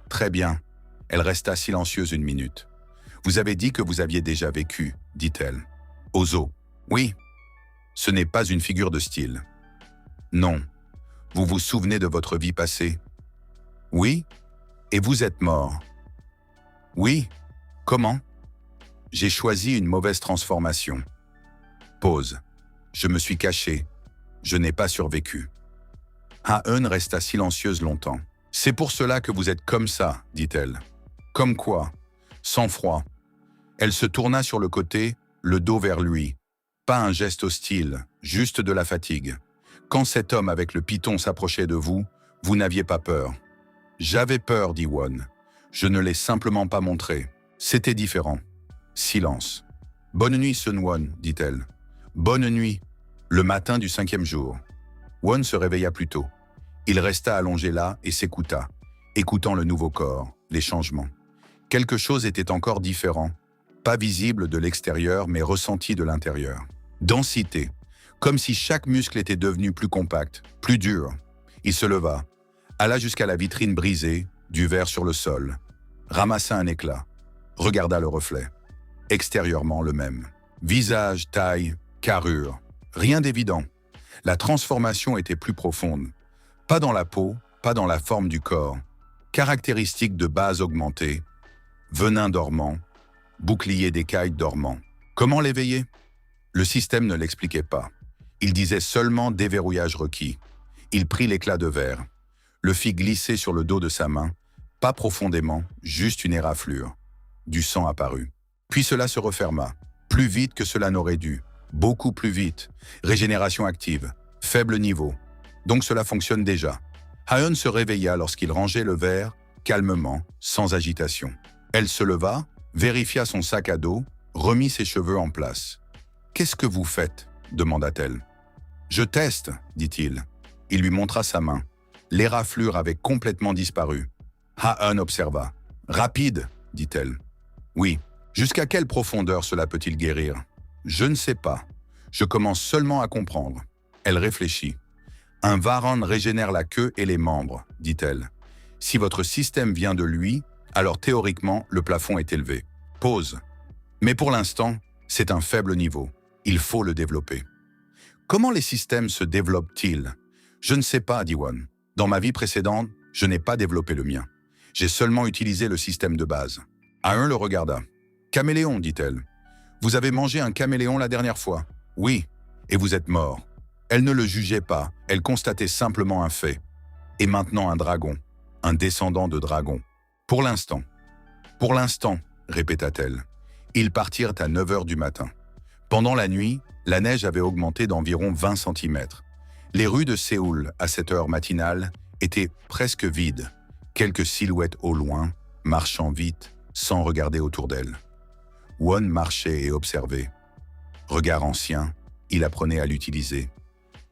Très bien. Elle resta silencieuse une minute. Vous avez dit que vous aviez déjà vécu, dit-elle. Ozo. Oui. Ce n'est pas une figure de style. Non. Vous vous souvenez de votre vie passée? Oui. Et vous êtes mort? Oui. Comment? J'ai choisi une mauvaise transformation. Pause. Je me suis caché. Je n'ai pas survécu. Ha-eun resta silencieuse longtemps. C'est pour cela que vous êtes comme ça, dit-elle. Comme quoi? Sans froid. Elle se tourna sur le côté, le dos vers lui. Pas un geste hostile, juste de la fatigue. Quand cet homme avec le python s'approchait de vous, vous n'aviez pas peur. J'avais peur, dit Won. Je ne l'ai simplement pas montré. C'était différent. Silence. Bonne nuit, Sun-won, dit-elle. Bonne nuit. Le matin du 5e jour. Won se réveilla plus tôt. Il resta allongé là et s'écouta, écoutant le nouveau corps, les changements. Quelque chose était encore différent, pas visible de l'extérieur mais ressenti de l'intérieur. Densité, comme si chaque muscle était devenu plus compact, plus dur. Il se leva, alla jusqu'à la vitrine brisée, du verre sur le sol, ramassa un éclat, regarda le reflet. Extérieurement le même. Visage, taille, carrure, rien d'évident. La transformation était plus profonde. Pas dans la peau, pas dans la forme du corps. Caractéristiques de base augmentées, venin dormant, bouclier d'écailles dormant. Comment l'éveiller? Le système ne l'expliquait pas. Il disait seulement déverrouillage requis. Il prit l'éclat de verre, le fit glisser sur le dos de sa main, pas profondément, juste une éraflure. Du sang apparut. Puis cela se referma, plus vite que cela n'aurait dû, beaucoup plus vite. Régénération active, faible niveau. Donc cela fonctionne déjà. Ha-eun se réveilla lorsqu'il rangeait le verre, calmement, sans agitation. Elle se leva, vérifia son sac à dos, remit ses cheveux en place. « Qu'est-ce que vous faites » demanda-t-elle. « Je teste » dit-il. Il lui montra sa main. L'éraflure avait complètement disparu. Ha-eun observa. « Rapide » dit-elle. « Oui. Jusqu'à quelle profondeur cela peut-il guérir ?»« Je ne sais pas. Je commence seulement à comprendre. » Elle réfléchit. Un Varan régénère la queue et les membres, dit-elle. Si votre système vient de lui, alors théoriquement, le plafond est élevé. Pause. Mais pour l'instant, c'est un faible niveau. Il faut le développer. Comment les systèmes se développent-ils? Je ne sais pas, dit Won. Dans ma vie précédente, je n'ai pas développé le mien. J'ai seulement utilisé le système de base. Ha-eun le regarda. Caméléon, dit-elle. Vous avez mangé un caméléon la dernière fois? Oui. Et vous êtes mort. Elle ne le jugeait pas, elle constatait simplement un fait. Et maintenant un dragon, un descendant de dragon. Pour l'instant, répéta-t-elle. Ils partirent à 9 heures du matin. Pendant la nuit, la neige avait augmenté d'environ 20 cm. Les rues de Séoul, à cette heure matinale, étaient presque vides. Quelques silhouettes au loin, marchant vite, sans regarder autour d'elle. Won marchait et observait. Regard ancien, il apprenait à l'utiliser.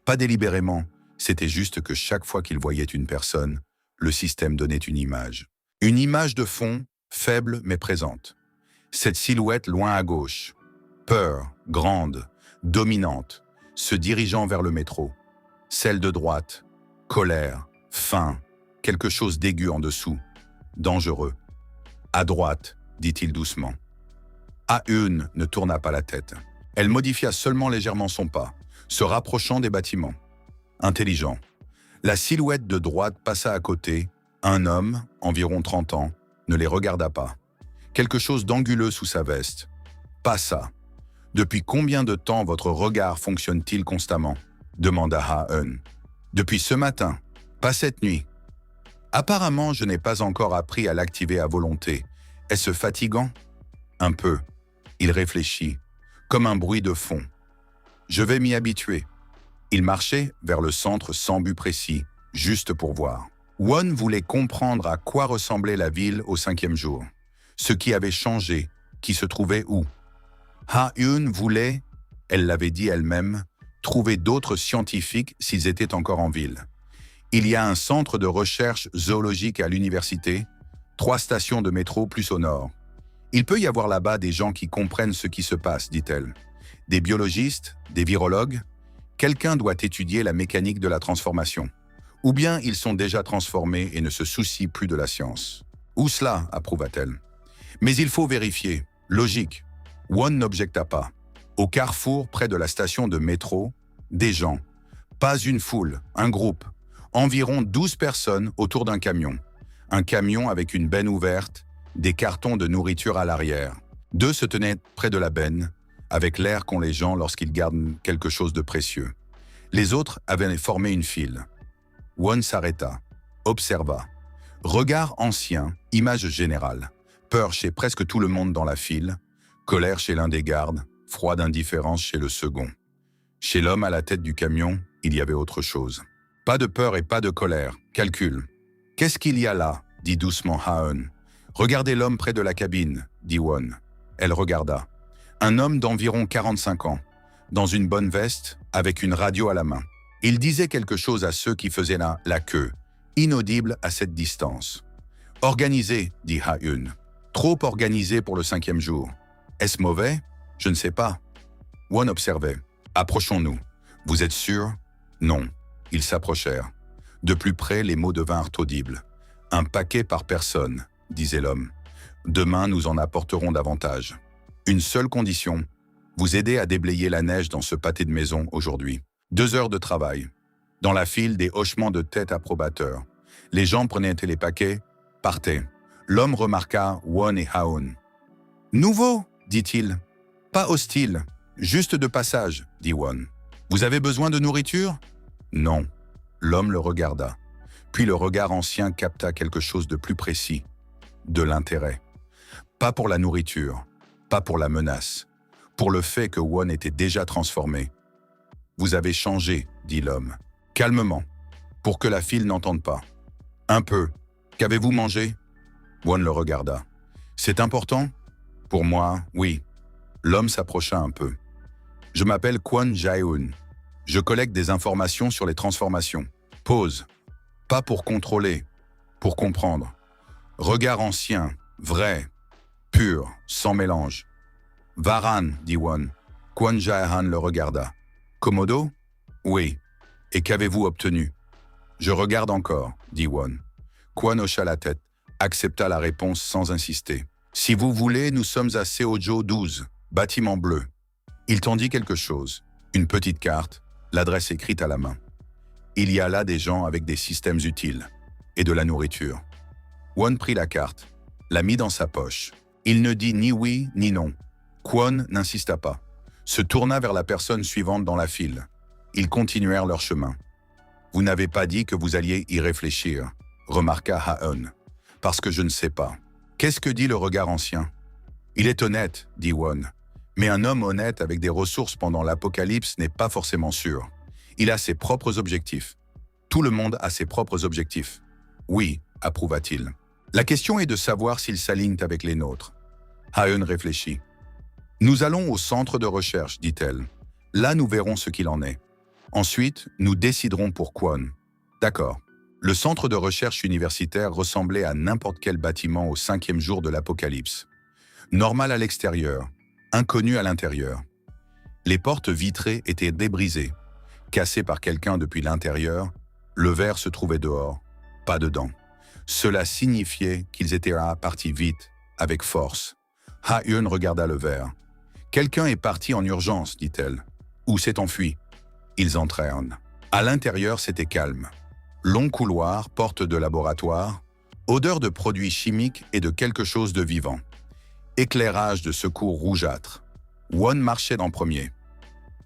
Pas délibérément, c'était juste que chaque fois qu'il voyait une personne, le système donnait une image. Une image de fond, faible mais présente. Cette silhouette loin à gauche, peur, grande, dominante, se dirigeant vers le métro. Celle de droite, colère, faim, quelque chose d'aigu en dessous, dangereux. À droite, dit-il doucement. Ha-eun ne tourna pas la tête. Elle modifia seulement légèrement son pas. se rapprochant des bâtiments. Intelligent. La silhouette de droite passa à côté. Un homme, environ 30 ans, ne les regarda pas. Quelque chose d'anguleux sous sa veste. Passa. « Depuis combien de temps votre regard fonctionne-t-il constamment » demanda Ha-eun. « Depuis ce matin, pas cette nuit. » « Apparemment, je n'ai pas encore appris à l'activer à volonté. Est-ce fatigant ?»« Un peu. » Il réfléchit, comme un bruit de fond. « Je vais m'y habituer. » Il marchait vers le centre sans but précis, juste pour voir. Won voulait comprendre à quoi ressemblait la ville au 5e jour. Ce qui avait changé, qui se trouvait où. Ha-eun voulait, elle l'avait dit elle-même, trouver d'autres scientifiques s'ils étaient encore en ville. Il y a un centre de recherche zoologique à l'université, 3 stations de métro plus au nord. Il peut y avoir là-bas des gens qui comprennent ce qui se passe, dit-elle. Des biologistes, des virologues. Quelqu'un doit étudier la mécanique de la transformation. Ou bien ils sont déjà transformés et ne se soucient plus de la science. Ou cela, approuva-t-elle. Mais il faut vérifier. Logique. Won n'objecta pas. Au carrefour, près de la station de métro, des gens. Pas une foule, un groupe. Environ 12 personnes autour d'un camion. Un camion avec une benne ouverte, des cartons de nourriture à l'arrière. 2 se tenaient près de la benne, avec l'air qu'ont les gens lorsqu'ils gardent quelque chose de précieux. Les autres avaient formé une file. Won s'arrêta, observa. Regard ancien, image générale. Peur chez presque tout le monde dans la file. Colère chez l'un des gardes, froide indifférence chez le second. Chez l'homme à la tête du camion, il y avait autre chose. Pas de peur et pas de colère, calcul. « Qu'est-ce qu'il y a là ?» dit doucement Ha-eun. « Regardez l'homme près de la cabine, » dit Won. Elle regarda. Un homme d'environ 45 ans, dans une bonne veste, avec une radio à la main. Il disait quelque chose à ceux qui faisaient la queue, inaudible à cette distance. « Organisé, » dit Ha-eun. « Trop organisé pour le 5e jour. » Est-ce mauvais? Je ne sais pas. Won observait. Approchons-nous. Vous êtes sûr? Non. Ils s'approchèrent. De plus près, les mots devinrent audibles. Un paquet par personne, disait l'homme. Demain, nous en apporterons davantage. Une seule condition. Vous aider à déblayer la neige dans ce pâté de maison aujourd'hui. 2 heures de travail. Dans la file, des hochements de tête approbateurs. Les gens prenaient les paquets, partaient. L'homme remarqua Won et Ha-eun. Nouveau, dit-il. Pas hostile, juste de passage, dit Won. Vous avez besoin de nourriture? Non. L'homme le regarda. Puis le regard ancien capta quelque chose de plus précis. De l'intérêt. Pas pour la nourriture, pas pour la menace. Pour le fait que Won était déjà transformé. Vous avez changé, dit l'homme. Calmement, pour que la file n'entende pas. Un peu. Qu'avez-vous mangé? Won le regarda. C'est important? Pour moi, oui. L'homme s'approcha un peu. Je m'appelle Kwon Jae-eun. Je collecte des informations sur les transformations. Pause. Pas pour contrôler, pour comprendre. Regard ancien, vrai, pur, sans mélange. Varan, dit Won. Kwon Jae-han le regarda. Komodo? Oui. Et qu'avez-vous obtenu? Je regarde encore, dit Won. Kwon hocha la tête, accepta la réponse sans insister. Si vous voulez, nous sommes à Seojo 12, bâtiment bleu. Il tendit quelque chose, une petite carte, l'adresse écrite à la main. Il y a là des gens avec des systèmes utiles et de la nourriture. Won prit la carte, la mit dans sa poche. Il ne dit ni oui ni non. Kwon n'insista pas, se tourna vers la personne suivante dans la file. Ils continuèrent leur chemin. Vous n'avez pas dit que vous alliez y réfléchir, remarqua Ha-eun. Parce que je ne sais pas. Qu'est-ce que dit le regard ancien? Il est honnête, dit Won. Mais un homme honnête avec des ressources pendant l'apocalypse n'est pas forcément sûr. Il a ses propres objectifs. Tout le monde a ses propres objectifs. Oui, approuva-t-il. La question est de savoir s'ils s'alignent avec les nôtres. Ha-eun réfléchit. Nous allons au centre de recherche, dit-elle. Là, nous verrons ce qu'il en est. Ensuite, nous déciderons pour Kwon. D'accord. Le centre de recherche universitaire ressemblait à n'importe quel bâtiment au 5e jour de l'apocalypse. Normal à l'extérieur, inconnu à l'intérieur. Les portes vitrées étaient débrisées, cassées par quelqu'un depuis l'intérieur. Le verre se trouvait dehors, pas dedans. Cela signifiait qu'ils étaient partis vite, avec force. Ha-eun regarda le verre. « Quelqu'un est parti en urgence, dit-elle. Ou s'est enfui. » Ils entrèrent. À l'intérieur, c'était calme. Long couloir, porte de laboratoire, odeur de produits chimiques et de quelque chose de vivant. Éclairage de secours rougeâtre. Won marchait en premier.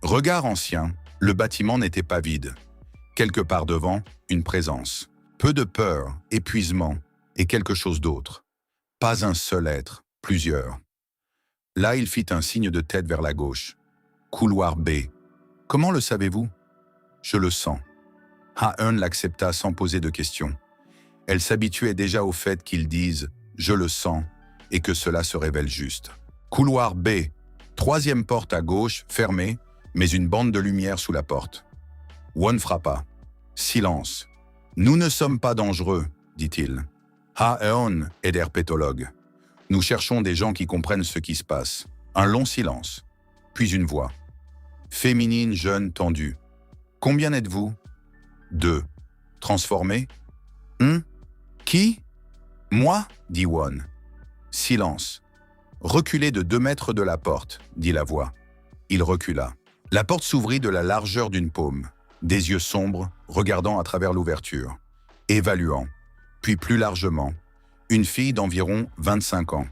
Regard ancien, le bâtiment n'était pas vide. Quelque part devant, une présence. Peu de peur, épuisement et quelque chose d'autre. Pas un seul être, plusieurs. Là, il fit un signe de tête vers la gauche. Couloir B. Comment le savez-vous? Je le sens. Ha-eun l'accepta sans poser de questions. Elle s'habituait déjà au fait qu'ils disent « je le sens » et que cela se révèle juste. Couloir B. Troisième porte à gauche, fermée, mais une bande de lumière sous la porte. Won frappa. Silence. « Nous ne sommes pas dangereux, dit-il. Ha-eun est d'herpétologue. Nous cherchons des gens qui comprennent ce qui se passe. Un long silence. Puis une voix. Féminine, jeune, tendue. Combien êtes-vous? 2. Transformé? Qui? Moi, dit Won. Silence. Reculez de 2 mètres de la porte, dit la voix. Il recula. La porte s'ouvrit de la largeur d'une paume. Des yeux sombres, regardant à travers l'ouverture. Évaluant. Puis plus largement, une fille d'environ 25 ans.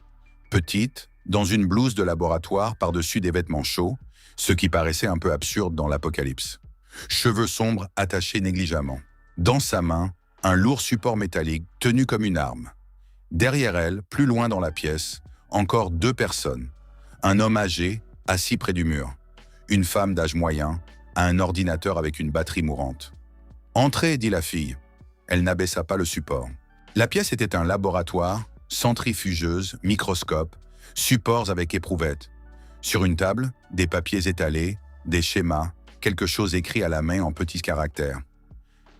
Petite, dans une blouse de laboratoire par-dessus des vêtements chauds, ce qui paraissait un peu absurde dans l'apocalypse. Cheveux sombres attachés négligemment. Dans sa main, un lourd support métallique tenu comme une arme. Derrière elle, plus loin dans la pièce, encore 2 personnes. Un homme âgé, assis près du mur. Une femme d'âge moyen, à un ordinateur avec une batterie mourante. « Entrez », dit la fille. Elle n'abaissa pas le support. La pièce était un laboratoire, centrifugeuse, microscope, supports avec éprouvettes. Sur une table, des papiers étalés, des schémas, quelque chose écrit à la main en petits caractères.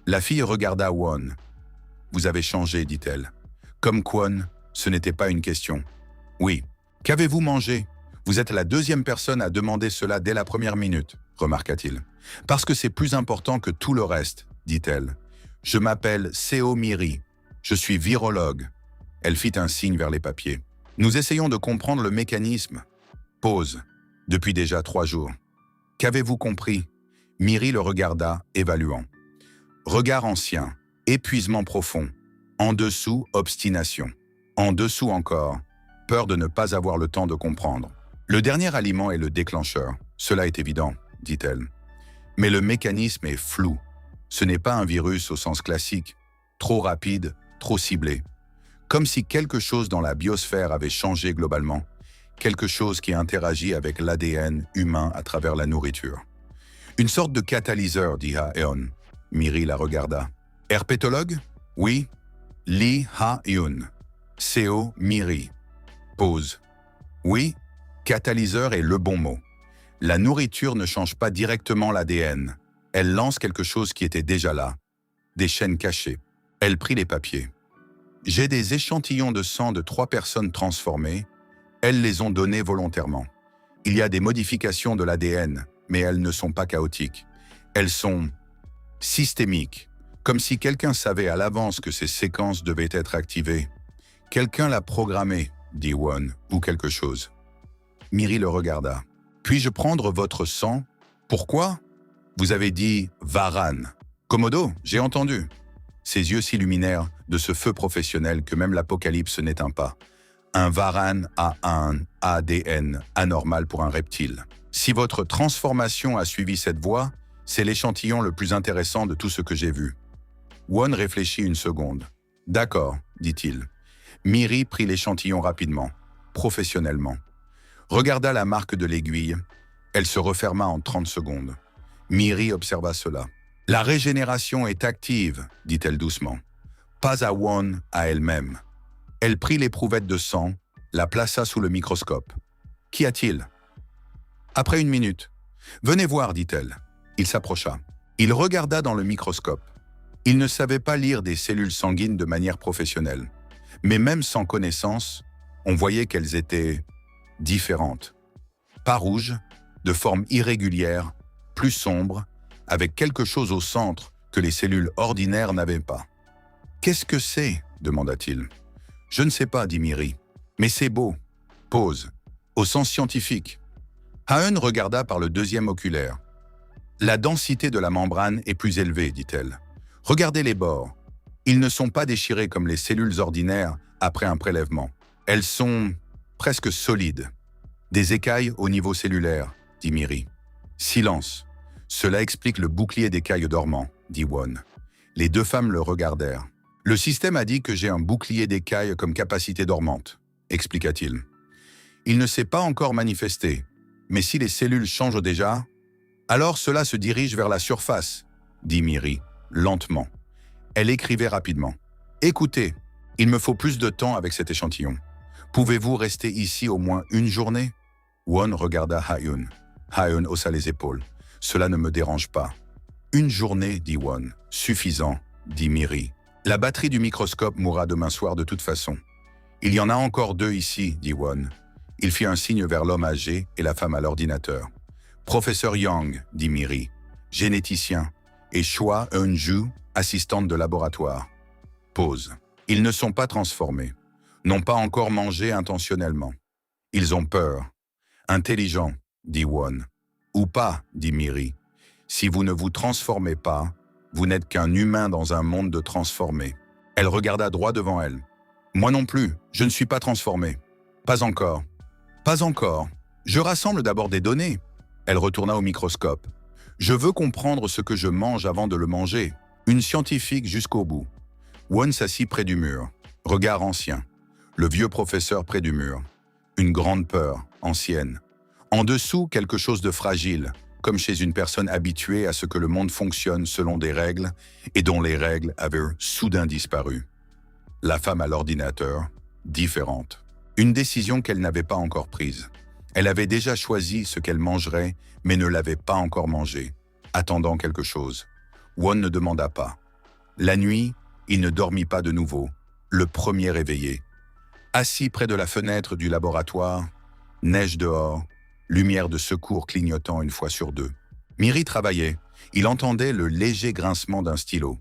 La fille regarda Won. « Vous avez changé, dit-elle. Comme Kwon, ce n'était pas une question. Oui. Qu'avez-vous mangé? Vous êtes la 2e personne à demander cela dès la première minute, remarqua-t-il. Parce que c'est plus important que tout le reste, dit-elle. Je m'appelle Seo Miri. Je suis virologue. Elle fit un signe vers les papiers. Nous essayons de comprendre le mécanisme. Pause. Depuis déjà 3 jours. Qu'avez-vous compris? Miri le regarda, évaluant. Regard ancien, épuisement profond. En dessous, obstination. En dessous encore, peur de ne pas avoir le temps de comprendre. Le dernier aliment est le déclencheur. Cela est évident, dit-elle. Mais le mécanisme est flou. Ce n'est pas un virus au sens classique. Trop rapide, trop ciblé. Comme si quelque chose dans la biosphère avait changé globalement. Quelque chose qui interagit avec l'ADN humain à travers la nourriture. Une sorte de catalyseur, dit Ha-eun. Miri la regarda. Herpétologue? Oui. Lee Ha-eun. Seo Miri. Pause. Oui, catalyseur est le bon mot. La nourriture ne change pas directement l'ADN. Elle lance quelque chose qui était déjà là. Des chaînes cachées. Elle prit les papiers. J'ai des échantillons de sang de 3 personnes transformées. Elles les ont donnés volontairement. Il y a des modifications de l'ADN, mais elles ne sont pas chaotiques. Elles sont systémiques, comme si quelqu'un savait à l'avance que ces séquences devaient être activées. Quelqu'un l'a programmé, dit Won, ou quelque chose. Miri le regarda. Puis-je prendre votre sang? Pourquoi? Vous avez dit Varan. Komodo, j'ai entendu. Ses yeux s'illuminèrent de ce feu professionnel que même l'apocalypse n'éteint pas. Un Varan a un ADN anormal pour un reptile. Si votre transformation a suivi cette voie, c'est l'échantillon le plus intéressant de tout ce que j'ai vu. Won réfléchit une seconde. D'accord, dit-il. Miri prit l'échantillon rapidement, professionnellement. Regarda la marque de l'aiguille. Elle se referma en 30 secondes. Miri observa cela. La régénération est active, dit-elle doucement. Pas à Won, à elle-même. Elle prit l'éprouvette de sang, la plaça sous le microscope. Qu'y a-t-il? Après 1 minute. Venez voir, dit-elle. Il s'approcha. Il regarda dans le microscope. Il ne savait pas lire des cellules sanguines de manière professionnelle. Mais même sans connaissance, on voyait qu'elles étaient différentes. Pas rouges, de forme irrégulière, plus sombre, avec quelque chose au centre que les cellules ordinaires n'avaient pas. « Qu'est-ce que c'est » demanda-t-il. « Je ne sais pas, dit Miri. Mais c'est beau. » Pause. Au sens scientifique. Ha-eun regarda par le 2e oculaire. La densité de la membrane est plus élevée, dit-elle. Regardez les bords. Ils ne sont pas déchirés comme les cellules ordinaires après un prélèvement. Elles sont presque solides. Des écailles au niveau cellulaire, dit Miri. Silence. Cela explique le bouclier d'écailles dormant, dit Won. Les deux femmes le regardèrent. Le système a dit que j'ai un bouclier d'écailles comme capacité dormante, expliqua-t-il. Il ne s'est pas encore manifesté, mais si les cellules changent déjà, alors cela se dirige vers la surface, dit Miri, lentement. Elle écrivait rapidement. Écoutez, il me faut plus de temps avec cet échantillon. Pouvez-vous rester ici au moins une journée? Won regarda Ha-eun. Ha-eun haussa les épaules. Cela ne me dérange pas. Une journée, dit Won. Suffisant, dit Miri. La batterie du microscope mourra demain soir de toute façon. Il y en a encore 2 ici, dit Won. Il fit un signe vers l'homme âgé et la femme à l'ordinateur. Professeur Yang, dit Miri, généticien, et Choi Eun-ju, assistante de laboratoire. Pause. Ils ne sont pas transformés, n'ont pas encore mangé intentionnellement. Ils ont peur. Intelligent, dit Won. Ou pas, dit Miri. Si vous ne vous transformez pas, vous n'êtes qu'un humain dans un monde de transformés. Elle regarda droit devant elle. Moi non plus, je ne suis pas transformé. Pas encore. Pas encore. Je rassemble d'abord des données. Elle retourna au microscope. Je veux comprendre ce que je mange avant de le manger. Une scientifique jusqu'au bout. Won s'assit près du mur. Regard ancien. Le vieux professeur près du mur. Une grande peur, ancienne. En dessous, quelque chose de fragile, comme chez une personne habituée à ce que le monde fonctionne selon des règles et dont les règles avaient soudain disparu. La femme à l'ordinateur, différente. Une décision qu'elle n'avait pas encore prise. Elle avait déjà choisi ce qu'elle mangerait, mais ne l'avait pas encore mangé, attendant quelque chose. Won ne demanda pas. La nuit, il ne dormit pas de nouveau, le premier réveillé. Assis près de la fenêtre du laboratoire, neige dehors, lumière de secours clignotant une fois sur 2. Miri travaillait. Il entendait le léger grincement d'un stylo.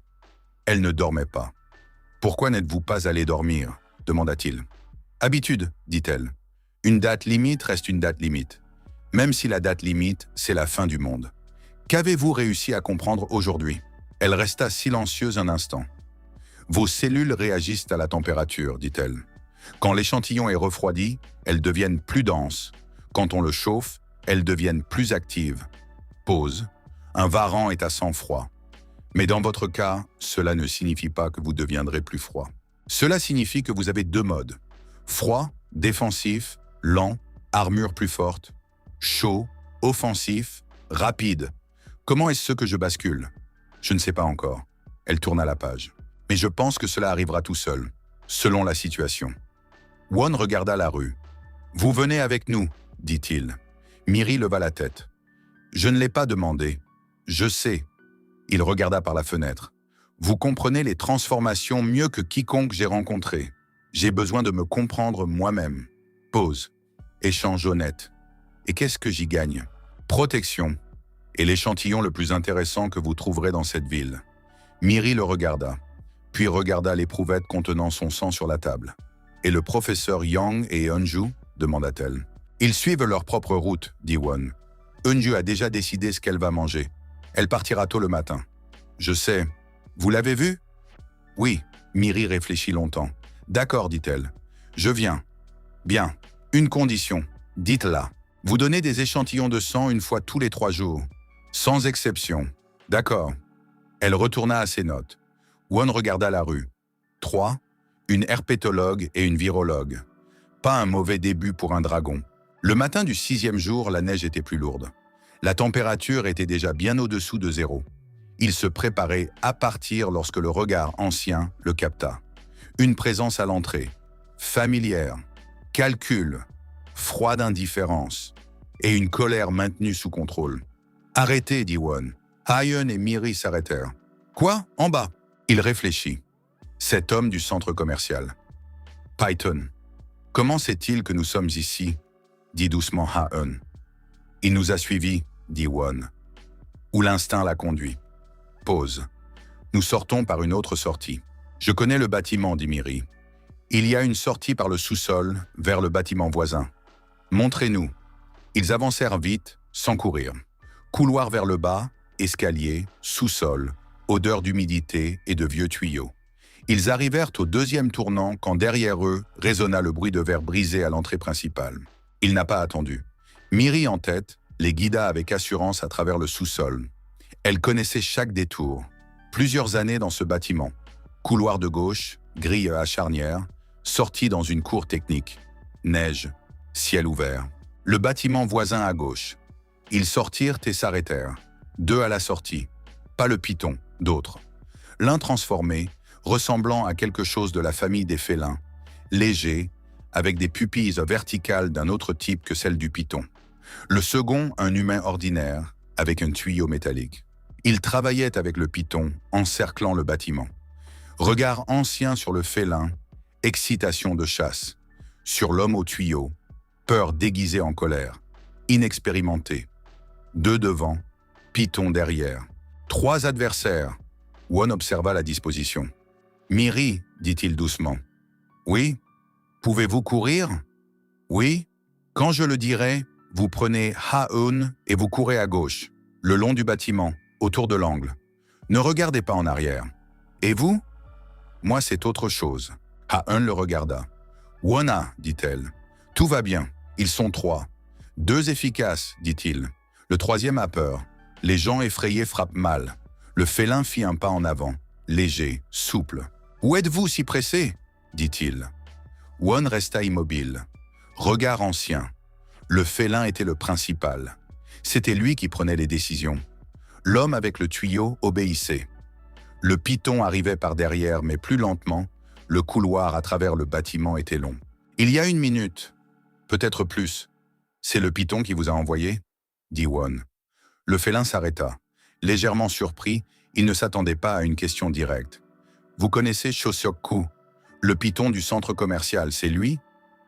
Elle ne dormait pas. « Pourquoi n'êtes-vous pas allé dormir ?» demanda-t-il. « Habitude, dit-elle. Une date limite reste une date limite. Même si la date limite, c'est la fin du monde. Qu'avez-vous réussi à comprendre aujourd'hui ?» Elle resta silencieuse un instant. « Vos cellules réagissent à la température, dit-elle. Quand l'échantillon est refroidi, elles deviennent plus denses. Quand on le chauffe, elles deviennent plus actives. Pause. Un varan est à sang froid. Mais dans votre cas, cela ne signifie pas que vous deviendrez plus froid. Cela signifie que vous avez 2 modes. Froid, défensif, lent, armure plus forte. Chaud, offensif, rapide. Comment est-ce que je bascule? Je ne sais pas encore. Elle tourna la page. Mais je pense que cela arrivera tout seul, selon la situation. Won regarda la rue. « Vous venez avec nous », dit-il. Miri leva la tête. « Je ne l'ai pas demandé. Je sais. » Il regarda par la fenêtre. « Vous comprenez les transformations mieux que quiconque j'ai rencontré. J'ai besoin de me comprendre moi-même. » Pause. Échange honnête. Et qu'est-ce que j'y gagne? Protection. Et l'échantillon le plus intéressant que vous trouverez dans cette ville. Miri le regarda, puis regarda l'éprouvette contenant son sang sur la table. « Et le professeur Yang et Eun-ju » demanda-t-elle. « Ils suivent leur propre route, dit Won. Eun-ju a déjà décidé ce qu'elle va manger. Elle partira tôt le matin. Je sais. Vous l'avez vue? Oui, Miri réfléchit longtemps. D'accord, dit-elle. Je viens. Bien. Une condition. Dites-la. Vous donnez des échantillons de sang une fois tous les 3 jours. Sans exception. D'accord. Elle retourna à ses notes. Won regarda la rue. 3. Une herpétologue et une virologue. Pas un mauvais début pour un dragon. Le matin du 6e jour, la neige était plus lourde. La température était déjà bien au-dessous de 0. Il se préparait à partir lorsque le regard ancien le capta. Une présence à l'entrée. Familière. Calcul. Froide indifférence. Et une colère maintenue sous contrôle. « Arrêtez, dit Won. Ha-eun et Miri s'arrêtèrent. « Quoi? En bas ?» Il réfléchit. Cet homme du centre commercial. « Python. Comment sait-il que nous sommes ici ?» dit doucement Ha-eun. « Il nous a suivis, dit Won. Ou l'instinct l'a conduit. Pause. Nous sortons par une autre sortie. Je connais le bâtiment, dit Miri. Il y a une sortie par le sous-sol vers le bâtiment voisin. Montrez-nous. Ils avancèrent vite, sans courir. Couloir vers le bas, escalier, sous-sol, odeur d'humidité et de vieux tuyaux. Ils arrivèrent au deuxième tournant quand derrière eux résonna le bruit de verre brisé à l'entrée principale. Il n'a pas attendu. Miri en tête les guida avec assurance à travers le sous-sol. Elle connaissait chaque détour. Plusieurs années dans ce bâtiment. Couloir de gauche, grille à charnière, sortie dans une cour technique. Neige, ciel ouvert. Le bâtiment voisin à gauche. Ils sortirent et s'arrêtèrent. 2 à la sortie. Pas le python, d'autres. L'un transformé, ressemblant à quelque chose de la famille des félins, léger, avec des pupilles verticales d'un autre type que celle du python. Le second, un humain ordinaire, avec un tuyau métallique. Il travaillait avec le python, encerclant le bâtiment. Regard ancien sur le félin, excitation de chasse. Sur l'homme au tuyau, peur déguisée en colère. Inexpérimenté. 2 devant, python derrière. 3 adversaires. Won observa la disposition. « Miri, dit-il doucement. « Oui. Pouvez-vous courir? Oui. Quand je le dirai, vous prenez Ha-un et vous courez à gauche, le long du bâtiment, autour de l'angle. Ne regardez pas en arrière. Et vous? Moi, c'est autre chose. » Ha-un le regarda. « Wona, dit-elle. Tout va bien. Ils sont 3. 2 efficaces, dit-il. Le 3e a peur. Les gens effrayés frappent mal. Le félin fit un pas en avant, léger, souple. « Où êtes-vous si pressé ?» dit-il. Won resta immobile. Regard ancien. Le félin était le principal. C'était lui qui prenait les décisions. L'homme avec le tuyau obéissait. Le python arrivait par derrière, mais plus lentement. Le couloir à travers le bâtiment était long. « Il y a 1 minute. Peut-être plus. C'est le python qui vous a envoyé ?» dit Won. Le félin s'arrêta. Légèrement surpris, il ne s'attendait pas à une question directe. « Vous connaissez Shoseok-ku, le python du centre commercial, c'est lui ?»«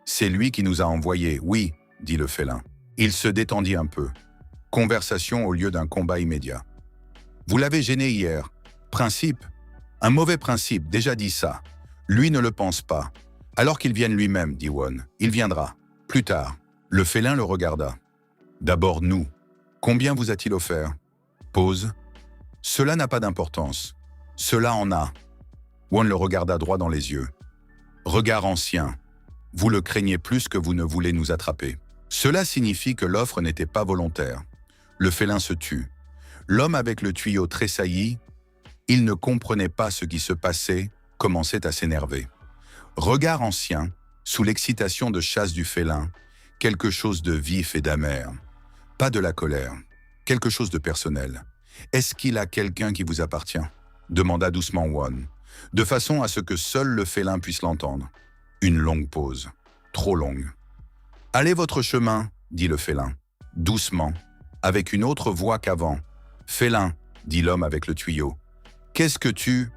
C'est lui qui nous a envoyés, oui, » dit le félin. Il se détendit un peu. Conversation au lieu d'un combat immédiat. « Vous l'avez gêné hier. Principe? Un mauvais principe, déjà dit ça. Lui ne le pense pas. Alors qu'il vienne lui-même, dit Won. Il viendra. Plus tard. » Le félin le regarda. « D'abord nous. Combien vous a-t-il offert ?» Pause. « Cela n'a pas d'importance. Cela en a. » Won le regarda droit dans les yeux. Regard ancien. Vous le craignez plus que vous ne voulez nous attraper. Cela signifie que l'offre n'était pas volontaire. Le félin se tut. L'homme avec le tuyau tressaillit. Il ne comprenait pas ce qui se passait, commençait à s'énerver. Regard ancien, sous l'excitation de chasse du félin, quelque chose de vif et d'amer. Pas de la colère, quelque chose de personnel. « Est-ce qu'il a quelqu'un qui vous appartient ?» demanda doucement Won, de façon à ce que seul le félin puisse l'entendre. Une longue pause, trop longue. « Allez votre chemin, » dit le félin, doucement, avec une autre voix qu'avant. « Félin, » dit l'homme avec le tuyau. « Qu'est-ce que tu… »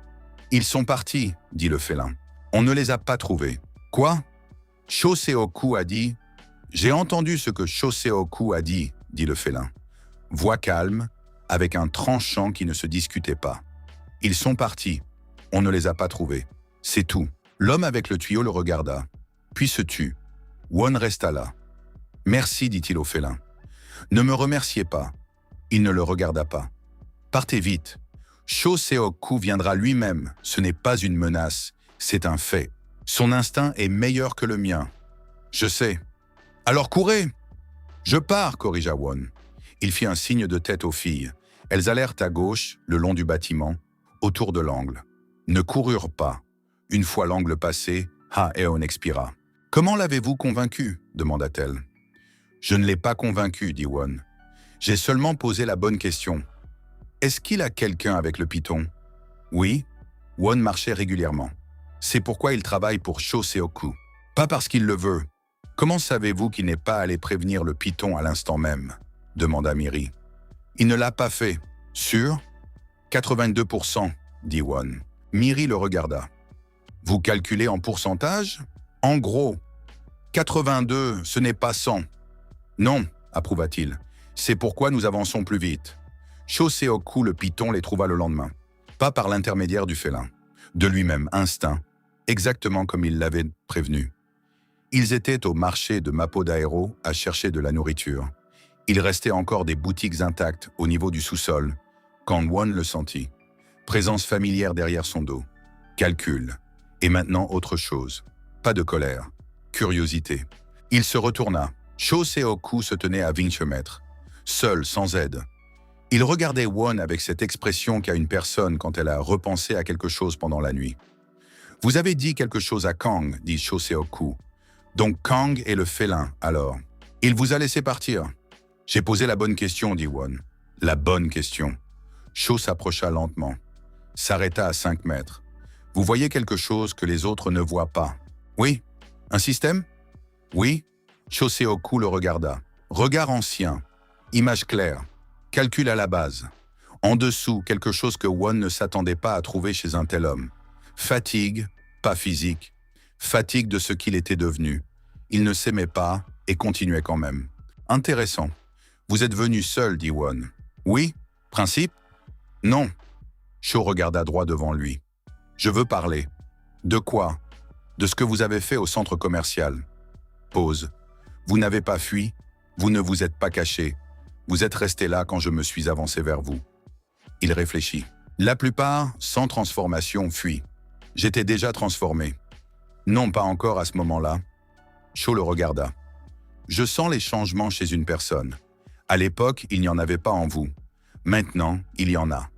« Ils sont partis, » dit le félin. « On ne les a pas trouvés. »« Quoi ?» Shoseok-ku a dit. « J'ai entendu ce que Shoseok-ku a dit, » dit le félin. Voix calme, avec un tranchant qui ne se discutait pas. « Ils sont partis. On ne les a pas trouvés. C'est tout. » L'homme avec le tuyau le regarda, puis se tut. Won resta là. « Merci, dit-il au félin. Ne me remerciez pas. » Il ne le regarda pas. « Partez vite. Shoseok-ku viendra lui-même. Ce n'est pas une menace, c'est un fait. Son instinct est meilleur que le mien. Je sais. Alors courez !»« Je pars, corrigea Won. Il fit un signe de tête aux filles. Elles allèrent à gauche, le long du bâtiment, autour de l'angle. Ne coururent pas. Une fois l'angle passé, Ha-eon expira. « Comment l'avez-vous convaincu ?» demanda-t-elle. « Je ne l'ai pas convaincu, dit Won. J'ai seulement posé la bonne question. Est-ce qu'il a quelqu'un avec le python ? Oui. Won marchait régulièrement. C'est pourquoi il travaille pour Shoseok-ku. Pas parce qu'il le veut. Comment savez-vous qu'il n'est pas allé prévenir le python à l'instant même ? Demanda Miri. Il ne l'a pas fait. Sûr ? 82%, dit Won. Miri le regarda. Vous calculez en pourcentage ? En gros. 82, ce n'est pas 100. Non, approuva-t-il. C'est pourquoi nous avançons plus vite. Shoseok-ku le python les trouva le lendemain. Pas par l'intermédiaire du félin. De lui-même, instinct. Exactement comme il l'avait prévenu. Ils étaient au marché de Mapodahero à chercher de la nourriture. Il restait encore des boutiques intactes au niveau du sous-sol, quand Won le sentit. Présence familière derrière son dos. Calcul. Et maintenant autre chose. Pas de colère. Curiosité. Il se retourna. Cho Seok-Koo se tenait à 20 mètres. Seul, sans aide. Il regardait Won avec cette expression qu'a une personne quand elle a repensé à quelque chose pendant la nuit. « Vous avez dit quelque chose à Kang, dit Cho Seok-Koo. Donc Kang est le félin, alors. Il vous a laissé partir. J'ai posé la bonne question, dit Won. La bonne question. Cho s'approcha lentement. S'arrêta à 5 mètres. Vous voyez quelque chose que les autres ne voient pas. Oui. Un système? Oui. Cho Seok-Koo le regarda. Regard ancien. Image claire. Calcul à la base. En dessous, quelque chose que Won ne s'attendait pas à trouver chez un tel homme. Fatigue, pas physique. Fatigue de ce qu'il était devenu. Il ne s'aimait pas et continuait quand même. Intéressant. Vous êtes venu seul, dit Won. Oui. Principe? Non. Cho regarda droit devant lui. Je veux parler. De quoi? De ce que vous avez fait au centre commercial. Pause. Vous n'avez pas fui. Vous ne vous êtes pas caché. Vous êtes resté là quand je me suis avancé vers vous. Il réfléchit. La plupart, sans transformation, fuient. J'étais déjà transformé. Non, pas encore à ce moment-là. Cho le regarda. Je sens les changements chez une personne. À l'époque, il n'y en avait pas en vous. Maintenant, il y en a.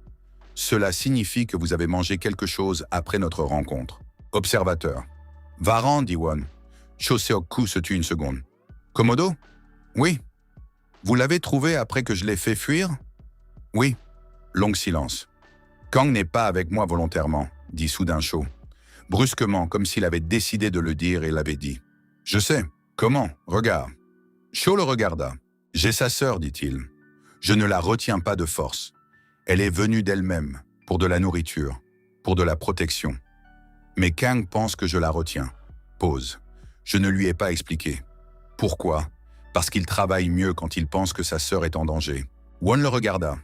Cela signifie que vous avez mangé quelque chose après notre rencontre. Observateur. Varan, dit Won. Cho Seok-Koo se tut une seconde. Komodo? Oui. Vous l'avez trouvé après que je l'ai fait fuir? Oui. Long silence. Kang n'est pas avec moi volontairement, dit soudain Cho. Brusquement, comme s'il avait décidé de le dire et l'avait dit. Je sais. Comment? Regarde. Cho le regarda. J'ai sa sœur, dit-il. Je ne la retiens pas de force. Elle est venue d'elle-même, pour de la nourriture, pour de la protection. Mais Kang pense que je la retiens. Pause. Je ne lui ai pas expliqué. Pourquoi? Parce qu'il travaille mieux quand il pense que sa sœur est en danger. Won le regarda.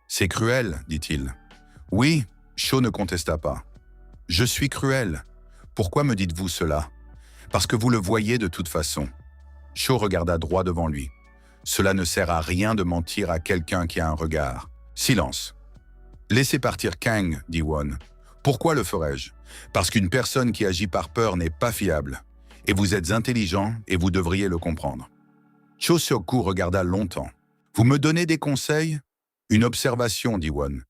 C'est cruel, dit-il. Oui, Cho ne contesta pas. Je suis cruel. Pourquoi me dites-vous cela? Parce que vous le voyez de toute façon. Cho regarda droit devant lui. Cela ne sert à rien de mentir à quelqu'un qui a un regard. Silence. Laissez partir Kang, dit Won. Pourquoi le ferais-je? Parce qu'une personne qui agit par peur n'est pas fiable. Et vous êtes intelligent et vous devriez le comprendre. Cho Seok-Koo regarda longtemps. Vous me donnez des conseils? Une observation, dit Won.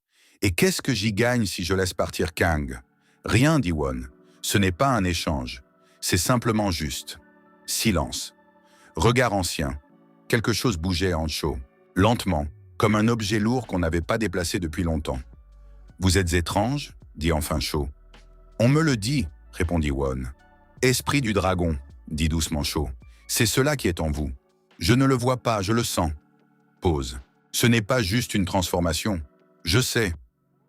Et qu'est-ce que j'y gagne si je laisse partir Kang? Rien, dit Won. Ce n'est pas un échange. C'est simplement juste. Silence. Regard ancien. Quelque chose bougeait en Cho. Lentement, comme un objet lourd qu'on n'avait pas déplacé depuis longtemps. Vous êtes étrange, dit enfin Cho. On me le dit, répondit Won. Esprit du dragon, dit doucement Cho. C'est cela qui est en vous. Je ne le vois pas, je le sens. Pause. Ce n'est pas juste une transformation. Je sais.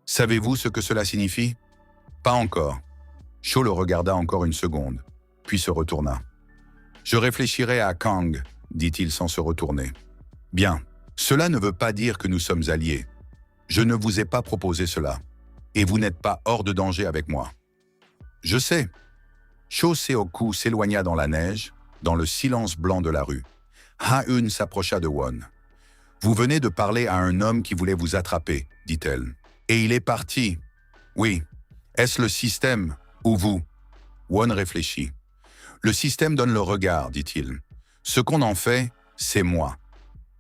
Savez-vous ce que cela signifie? Pas encore. Cho le regarda encore une seconde, puis se retourna. Je réfléchirai à Kang, dit-il sans se retourner. Bien. Cela ne veut pas dire que nous sommes alliés. Je ne vous ai pas proposé cela. Et vous n'êtes pas hors de danger avec moi. Je sais. Cho Seok-Koo s'éloigna dans la neige, dans le silence blanc de la rue. Ha-eun s'approcha de Won. Vous venez de parler à un homme qui voulait vous attraper, dit-elle. Et il est parti. Oui. Est-ce le système ou vous? Won réfléchit. Le système donne le regard, dit-il. Ce qu'on en fait, c'est moi.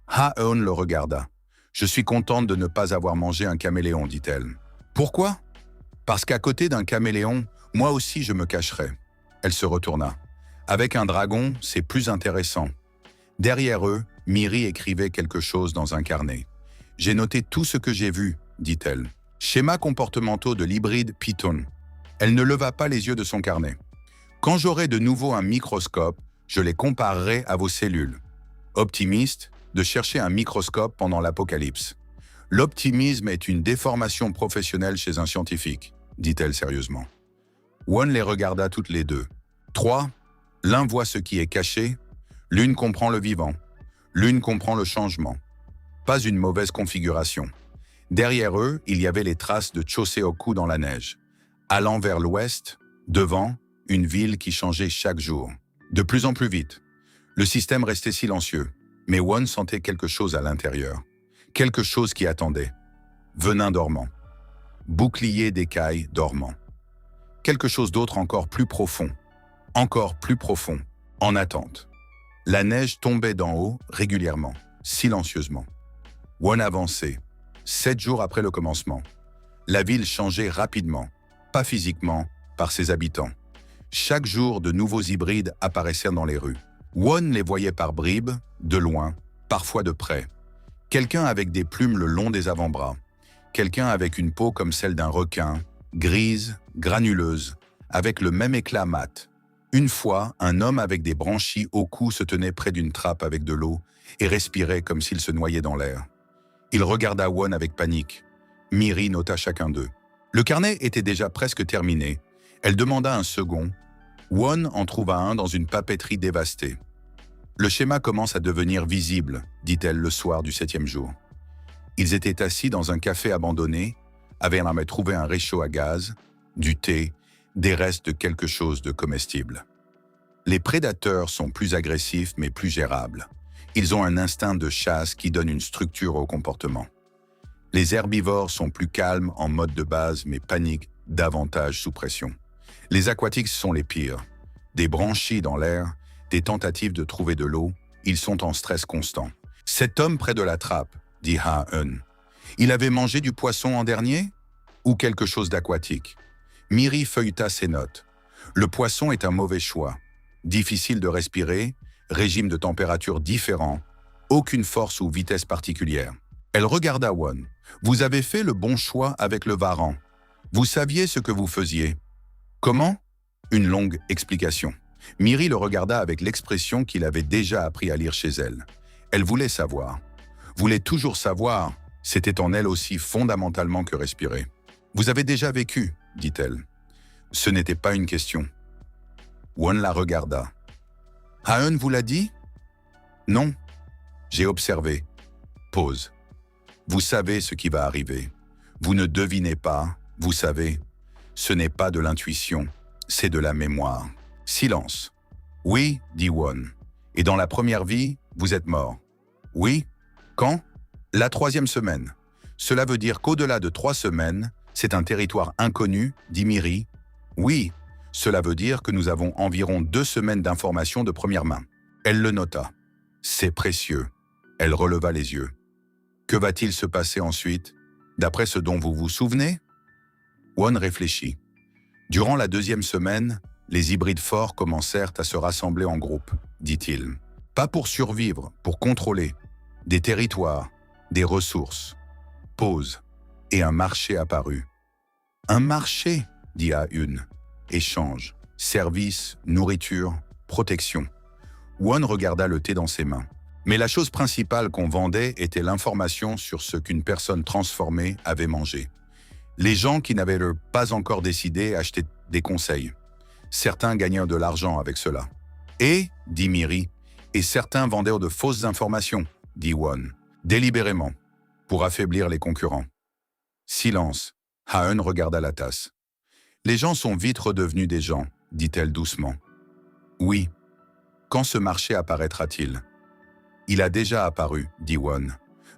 Ha-eun le regarda. Je suis contente de ne pas avoir mangé un caméléon, dit-elle. Pourquoi? Parce qu'à côté d'un caméléon, moi aussi je me cacherais. Elle se retourna. Avec un dragon, c'est plus intéressant. Derrière eux, Miri écrivait quelque chose dans un carnet. J'ai noté tout ce que j'ai vu, dit-elle. Schémas comportementaux de l'hybride Python. Elle ne leva pas les yeux de son carnet. Quand j'aurai de nouveau un microscope, je les comparerai à vos cellules. Optimiste, de chercher un microscope pendant l'apocalypse. L'optimisme est une déformation professionnelle chez un scientifique, dit-elle sérieusement. Won les regarda toutes les deux. 3. L'un voit ce qui est caché, l'une comprend le vivant, l'une comprend le changement. Pas une mauvaise configuration. Derrière eux, il y avait les traces de Cho Seok-Koo dans la neige. Allant vers l'ouest, devant, une ville qui changeait chaque jour. De plus en plus vite. Le système restait silencieux, mais Won sentait quelque chose à l'intérieur. Quelque chose qui attendait. venin dormant, bouclier d'écailles dormant. Quelque chose d'autre encore plus profond, en attente. La neige tombait d'en haut régulièrement, silencieusement. Won avançait, 7 jours après le commencement. La ville changeait rapidement, pas physiquement, par ses habitants. Chaque jour, de nouveaux hybrides apparaissaient dans les rues. Won les voyait par bribes, de loin, parfois de près. Quelqu'un avec des plumes le long des avant-bras. Quelqu'un avec une peau comme celle d'un requin, grise, granuleuse, avec le même éclat mat. Une fois, un homme avec des branchies au cou se tenait près d'une trappe avec de l'eau et respirait comme s'il se noyait dans l'air. Il regarda Won avec panique. Miri nota chacun d'eux. Le carnet était déjà presque terminé. Elle demanda un second. Won en trouva un dans une papeterie dévastée. Le schéma commence à devenir visible, dit-elle le soir du 7e jour. Ils étaient assis dans un café abandonné, avaient trouvé un réchaud à gaz, du thé, des restes de quelque chose de comestible. Les prédateurs sont plus agressifs mais plus gérables. Ils ont un instinct de chasse qui donne une structure au comportement. Les herbivores sont plus calmes en mode de base mais paniquent davantage sous pression. Les aquatiques sont les pires. Des branchies dans l'air, des tentatives de trouver de l'eau, ils sont en stress constant. Cet homme près de la trappe, dit Ha-eun. Il avait mangé du poisson en dernier? Ou quelque chose d'aquatique? Miri feuilleta ses notes. Le poisson est un mauvais choix. Difficile de respirer, régime de température différent, aucune force ou vitesse particulière. Elle regarda Won. Vous avez fait le bon choix avec le varan. Vous saviez ce que vous faisiez. Comment? Une longue explication. Miri le regarda avec l'expression qu'il avait déjà appris à lire chez elle. Elle voulait savoir. Voulait toujours savoir. C'était en elle aussi fondamentalement que respirer. Vous avez déjà vécu, dit-elle. Ce n'était pas une question. Won la regarda. Ha-eun vous l'a dit? Non. J'ai observé. Pause. Vous savez ce qui va arriver. Vous ne devinez pas, vous savez. Ce n'est pas de l'intuition, c'est de la mémoire. Silence. Oui, dit Won. Et dans la première vie, vous êtes mort. Oui. Quand? La 3e semaine. Cela veut dire qu'au-delà de 3 semaines, c'est un territoire inconnu, dit Miri. Oui. Cela veut dire que nous avons environ 2 semaines d'informations de première main. Elle le nota. C'est précieux. Elle releva les yeux. Que va-t-il se passer ensuite, d'après ce dont vous vous souvenez? Won réfléchit. Durant la 2e semaine, les hybrides forts commencèrent à se rassembler en groupe, dit-il. Pas pour survivre, pour contrôler. Des territoires, des ressources. Pause. Et un marché apparut. Un marché, dit Ha-eun. Échange, service, nourriture, protection. Won regarda le thé dans ses mains. Mais la chose principale qu'on vendait était l'information sur ce qu'une personne transformée avait mangé. Les gens qui n'avaient pas encore décidé achetaient des conseils. Certains gagnèrent de l'argent avec cela. Et, dit Miri, et certains vendaient de fausses informations, dit Won, délibérément, pour affaiblir les concurrents. Silence. Ha-eun regarda la tasse. Les gens sont vite redevenus des gens, dit-elle doucement. Oui. Quand ce marché apparaîtra-t-il? Il a déjà apparu, dit Won.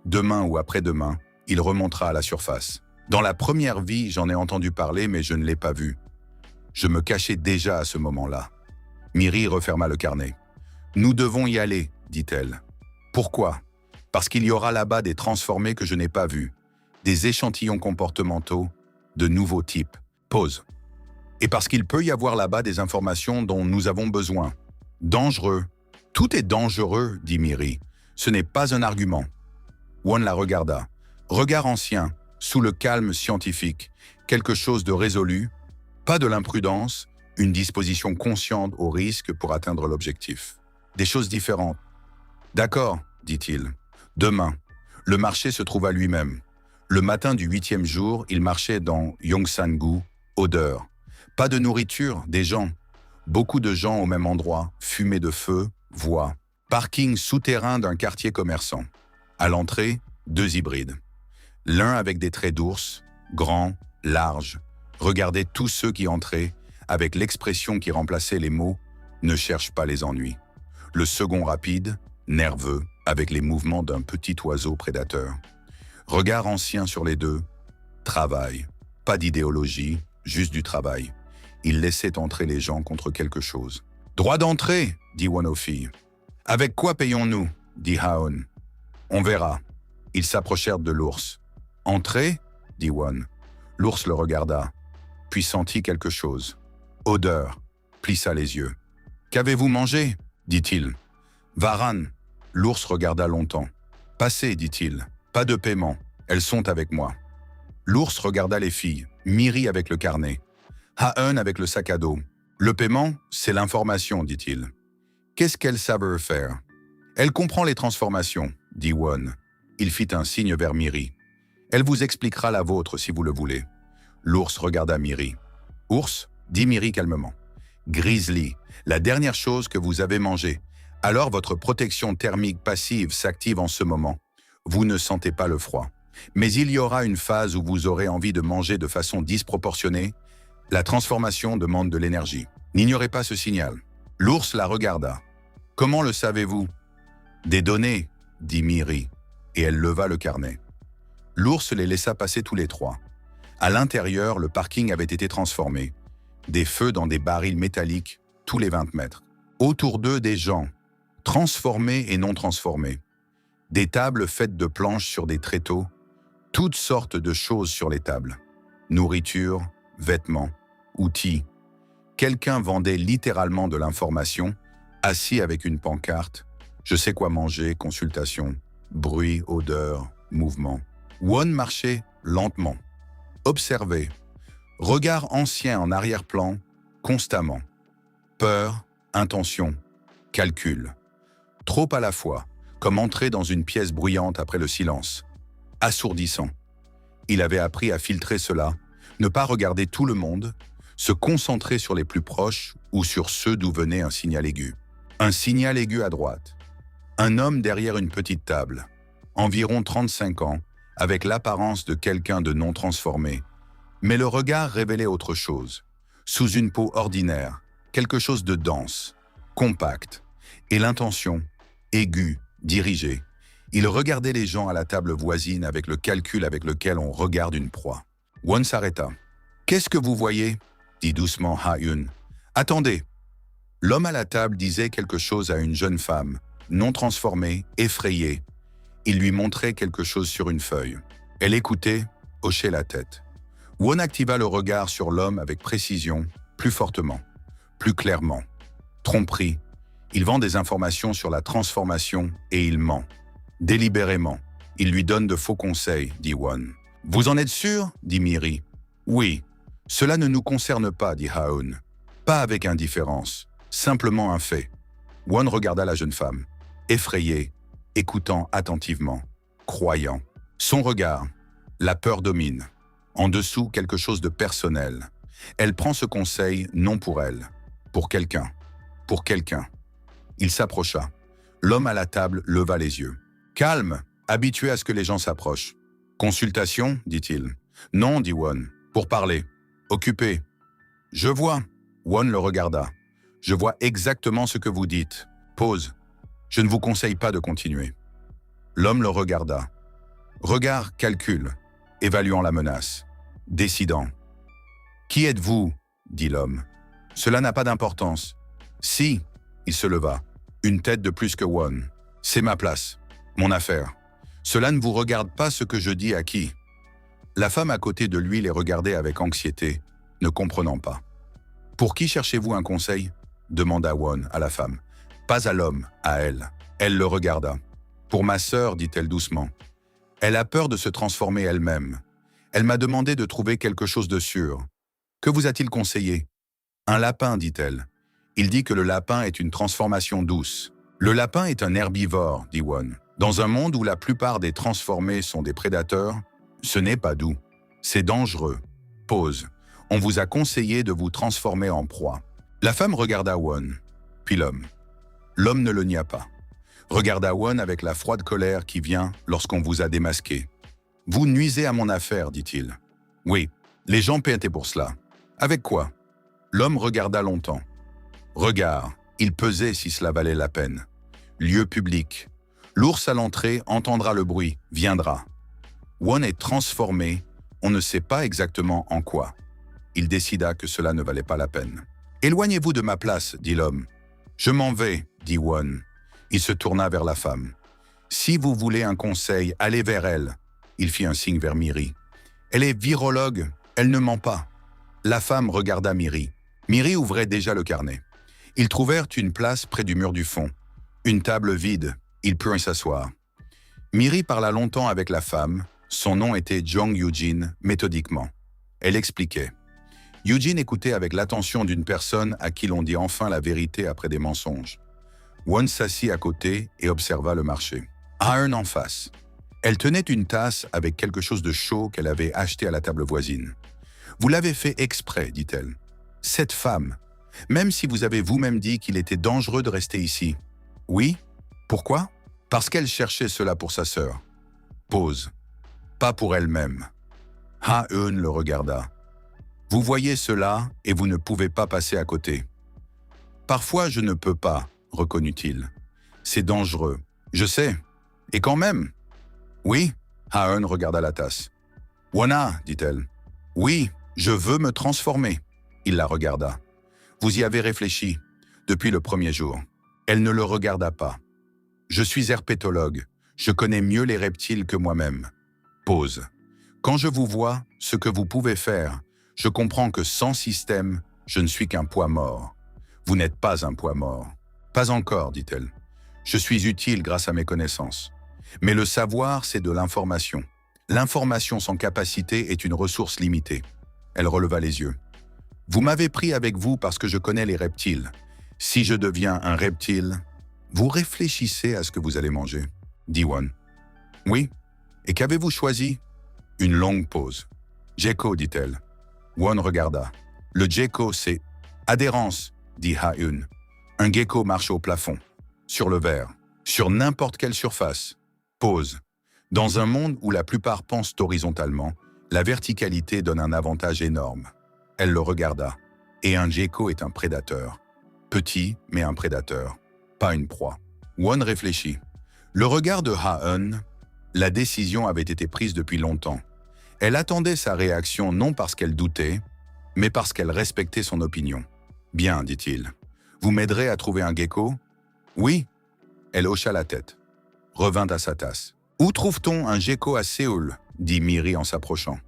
Demain ou après-demain, il remontera à la surface. Dans la première vie, j'en ai entendu parler, mais je ne l'ai pas vu. Je me cachais déjà à ce moment-là. Miri referma le carnet. Nous devons y aller, dit-elle. Pourquoi? Parce qu'il y aura là-bas des transformés que je n'ai pas vus, des échantillons comportementaux, de nouveaux types. Pause. Et parce qu'il peut y avoir là-bas des informations dont nous avons besoin. Dangereux. Tout est dangereux, dit Miri. Ce n'est pas un argument. Won la regarda. Regard ancien, sous le calme scientifique, quelque chose de résolu, pas de l'imprudence, une disposition consciente au risque pour atteindre l'objectif. Des choses différentes. D'accord, dit-il. Demain, le marché se trouve à lui-même. Le matin du 8e jour, il marchait dans Yongsan-gu, odeur. Pas de nourriture, des gens. Beaucoup de gens au même endroit, fumée de feu, voix. Parking souterrain d'un quartier commerçant. À l'entrée, 2 hybrides. L'un avec des traits d'ours, grand, large, regardait tous ceux qui entraient, avec l'expression qui remplaçait les mots « ne cherche pas les ennuis ». Le second rapide, nerveux, avec les mouvements d'un petit oiseau prédateur. Regard ancien sur les deux. Travail. Pas d'idéologie, juste du travail. Il laissait entrer les gens contre quelque chose. Droit d'entrée, dit Won aux filles. Avec quoi payons-nous, dit Haon. On verra. Ils s'approchèrent de l'ours. Entrée, dit Won. L'ours le regarda, puis sentit quelque chose. Odeur, plissa les yeux. Qu'avez-vous mangé, dit-il. Varan. L'ours regarda longtemps. Passez, dit-il. Pas de paiement. Elles sont avec moi. L'ours regarda les filles. Miri avec le carnet. Haon avec le sac à dos. Le paiement, c'est l'information, dit-il. Qu'est-ce qu'elle savent faire? Elle comprend les transformations, dit Won. Il fit un signe vers Miri. Elle vous expliquera la vôtre si vous le voulez. L'ours regarda Miri. Ours, dit Miri calmement. Grizzly, la dernière chose que vous avez mangée. Alors votre protection thermique passive s'active en ce moment. Vous ne sentez pas le froid. Mais il y aura une phase où vous aurez envie de manger de façon disproportionnée. La transformation demande de l'énergie. N'ignorez pas ce signal. L'ours la regarda. Comment le savez-vous? Des données, dit Miri, et elle leva le carnet. L'ours les laissa passer tous les trois. À l'intérieur, le parking avait été transformé. Des feux dans des barils métalliques, tous les 20 mètres. Autour d'eux, des gens, transformés et non transformés. Des tables faites de planches sur des tréteaux, toutes sortes de choses sur les tables. Nourriture, vêtements, outils. Quelqu'un vendait littéralement de l'information, assis avec une pancarte. Je sais quoi manger, consultation, bruit, odeur, mouvement. Won marchait lentement. Observait. Regard ancien en arrière-plan, constamment. Peur, intention, calcul. Trop à la fois, comme entrer dans une pièce bruyante après le silence. Assourdissant. Il avait appris à filtrer cela, ne pas regarder tout le monde, se concentrer sur les plus proches ou sur ceux d'où venait un signal aigu. Un signal aigu à droite. Un homme derrière une petite table, environ 35 ans, avec l'apparence de quelqu'un de non transformé. Mais le regard révélait autre chose. Sous une peau ordinaire, quelque chose de dense, compact, et l'intention, aiguë, dirigée. Il regardait les gens à la table voisine avec le calcul avec lequel on regarde une proie. Won s'arrêta. « Qu'est-ce que vous voyez ?» dit doucement Ha-Yun. « Attendez !» L'homme à la table disait quelque chose à une jeune femme, non transformée, effrayée. Il lui montrait quelque chose sur une feuille. Elle écoutait, hochait la tête. Won activa le regard sur l'homme avec précision, plus fortement, plus clairement. Tromperie. Il vend des informations sur la transformation et il ment. Délibérément. Il lui donne de faux conseils, dit Won. « Vous en êtes sûr ?» dit Miri. « Oui. Cela ne nous concerne pas, dit Haon. Pas avec indifférence. Simplement un fait. » Won regarda la jeune femme, effrayée, écoutant attentivement, croyant. Son regard, la peur domine. En dessous, quelque chose de personnel. Elle prend ce conseil non pour elle, pour quelqu'un. Pour quelqu'un. Il s'approcha. L'homme à la table leva les yeux. « Calme, habitué à ce que les gens s'approchent. »« Consultation » dit-il. « Non » dit Won. « Pour parler. Occupé. »« Je vois. » Won le regarda. « Je vois exactement ce que vous dites. Pause. Je ne vous conseille pas de continuer. » L'homme le regarda. Regard, calcul, évaluant la menace, décidant. « Qui êtes-vous » dit l'homme. « Cela n'a pas d'importance. »« Si » il se leva. Une tête de plus que Won. « C'est ma place. Mon affaire. Cela ne vous regarde pas ce que je dis à qui. » La femme à côté de lui les regardait avec anxiété, ne comprenant pas. « Pour qui cherchez-vous un conseil ?» demanda Won à la femme. Pas à l'homme, à elle. Elle le regarda. « Pour ma sœur, dit-elle doucement. Elle a peur de se transformer elle-même. Elle m'a demandé de trouver quelque chose de sûr. Que vous a-t-il conseillé ? Un lapin, dit-elle. Il dit que le lapin est une transformation douce. Le lapin est un herbivore, dit Won. Dans un monde où la plupart des transformés sont des prédateurs, ce n'est pas doux. C'est dangereux. Pause. On vous a conseillé de vous transformer en proie. La femme regarda Won, puis l'homme. L'homme ne le nia pas. Regarda Won avec la froide colère qui vient lorsqu'on vous a démasqué. « Vous nuisez à mon affaire, dit-il. »« Oui, les gens paient pour cela. Avec quoi ?» L'homme regarda longtemps. Regard, il pesait si cela valait la peine. Lieu public. L'ours à l'entrée entendra le bruit, viendra. Won est transformé, on ne sait pas exactement en quoi. Il décida que cela ne valait pas la peine. « Éloignez-vous de ma place, dit l'homme. « Je m'en vais, dit Won. Il se tourna vers la femme. « Si vous voulez un conseil, allez vers elle. » Il fit un signe vers Miri. « Elle est virologue, elle ne ment pas. » La femme regarda Miri. Miri ouvrait déjà le carnet. Ils trouvèrent une place près du mur du fond. Une table vide, ils purent s'asseoir. Miri parla longtemps avec la femme. Son nom était Jong Eugene, méthodiquement. Elle expliquait. Eugene écoutait avec l'attention d'une personne à qui l'on dit enfin la vérité après des mensonges. Won s'assit à côté et observa le marché. Ha-eun en face. Elle tenait une tasse avec quelque chose de chaud qu'elle avait acheté à la table voisine. « Vous l'avez fait exprès, dit-elle. Cette femme, même si vous avez vous-même dit qu'il était dangereux de rester ici. Oui? Pourquoi? Parce qu'elle cherchait cela pour sa sœur. Pause. Pas pour elle-même. Ha-eun le regarda. Vous voyez cela et vous ne pouvez pas passer à côté. Parfois je ne peux pas, reconnut-il. C'est dangereux. Je sais. Et quand même. Oui? Ha-eun regarda la tasse. Wona, dit-elle. Oui, je veux me transformer. Il la regarda. Vous y avez réfléchi, depuis le premier jour. Elle ne le regarda pas. Je suis herpétologue. Je connais mieux les reptiles que moi-même. Pause. Quand je vous vois, ce que vous pouvez faire, je comprends que sans système, je ne suis qu'un poids mort. Vous n'êtes pas un poids mort. Pas encore, dit-elle. Je suis utile grâce à mes connaissances. Mais le savoir, c'est de l'information. L'information sans capacité est une ressource limitée. Elle releva les yeux. Vous m'avez pris avec vous parce que je connais les reptiles. Si je deviens un reptile, vous réfléchissez à ce que vous allez manger, dit Won. Oui. Et qu'avez-vous choisi? Une longue pause. Gecko, dit-elle. Won regarda. Le gecko, c'est adhérence, dit Ha-eun. Un gecko marche au plafond, sur le verre, sur n'importe quelle surface. Pause. Dans un monde où la plupart pensent horizontalement, la verticalité donne un avantage énorme. Elle le regarda. Et un gecko est un prédateur. Petit, mais un prédateur. Pas une proie. Won réfléchit. Le regard de Ha-eun, la décision avait été prise depuis longtemps. Elle attendait sa réaction non parce qu'elle doutait, mais parce qu'elle respectait son opinion. Bien, dit-il. Vous m'aiderez à trouver un gecko? Oui. Elle hocha la tête. Revint à sa tasse. Où trouve-t-on un gecko à Séoul? Dit Miri en s'approchant.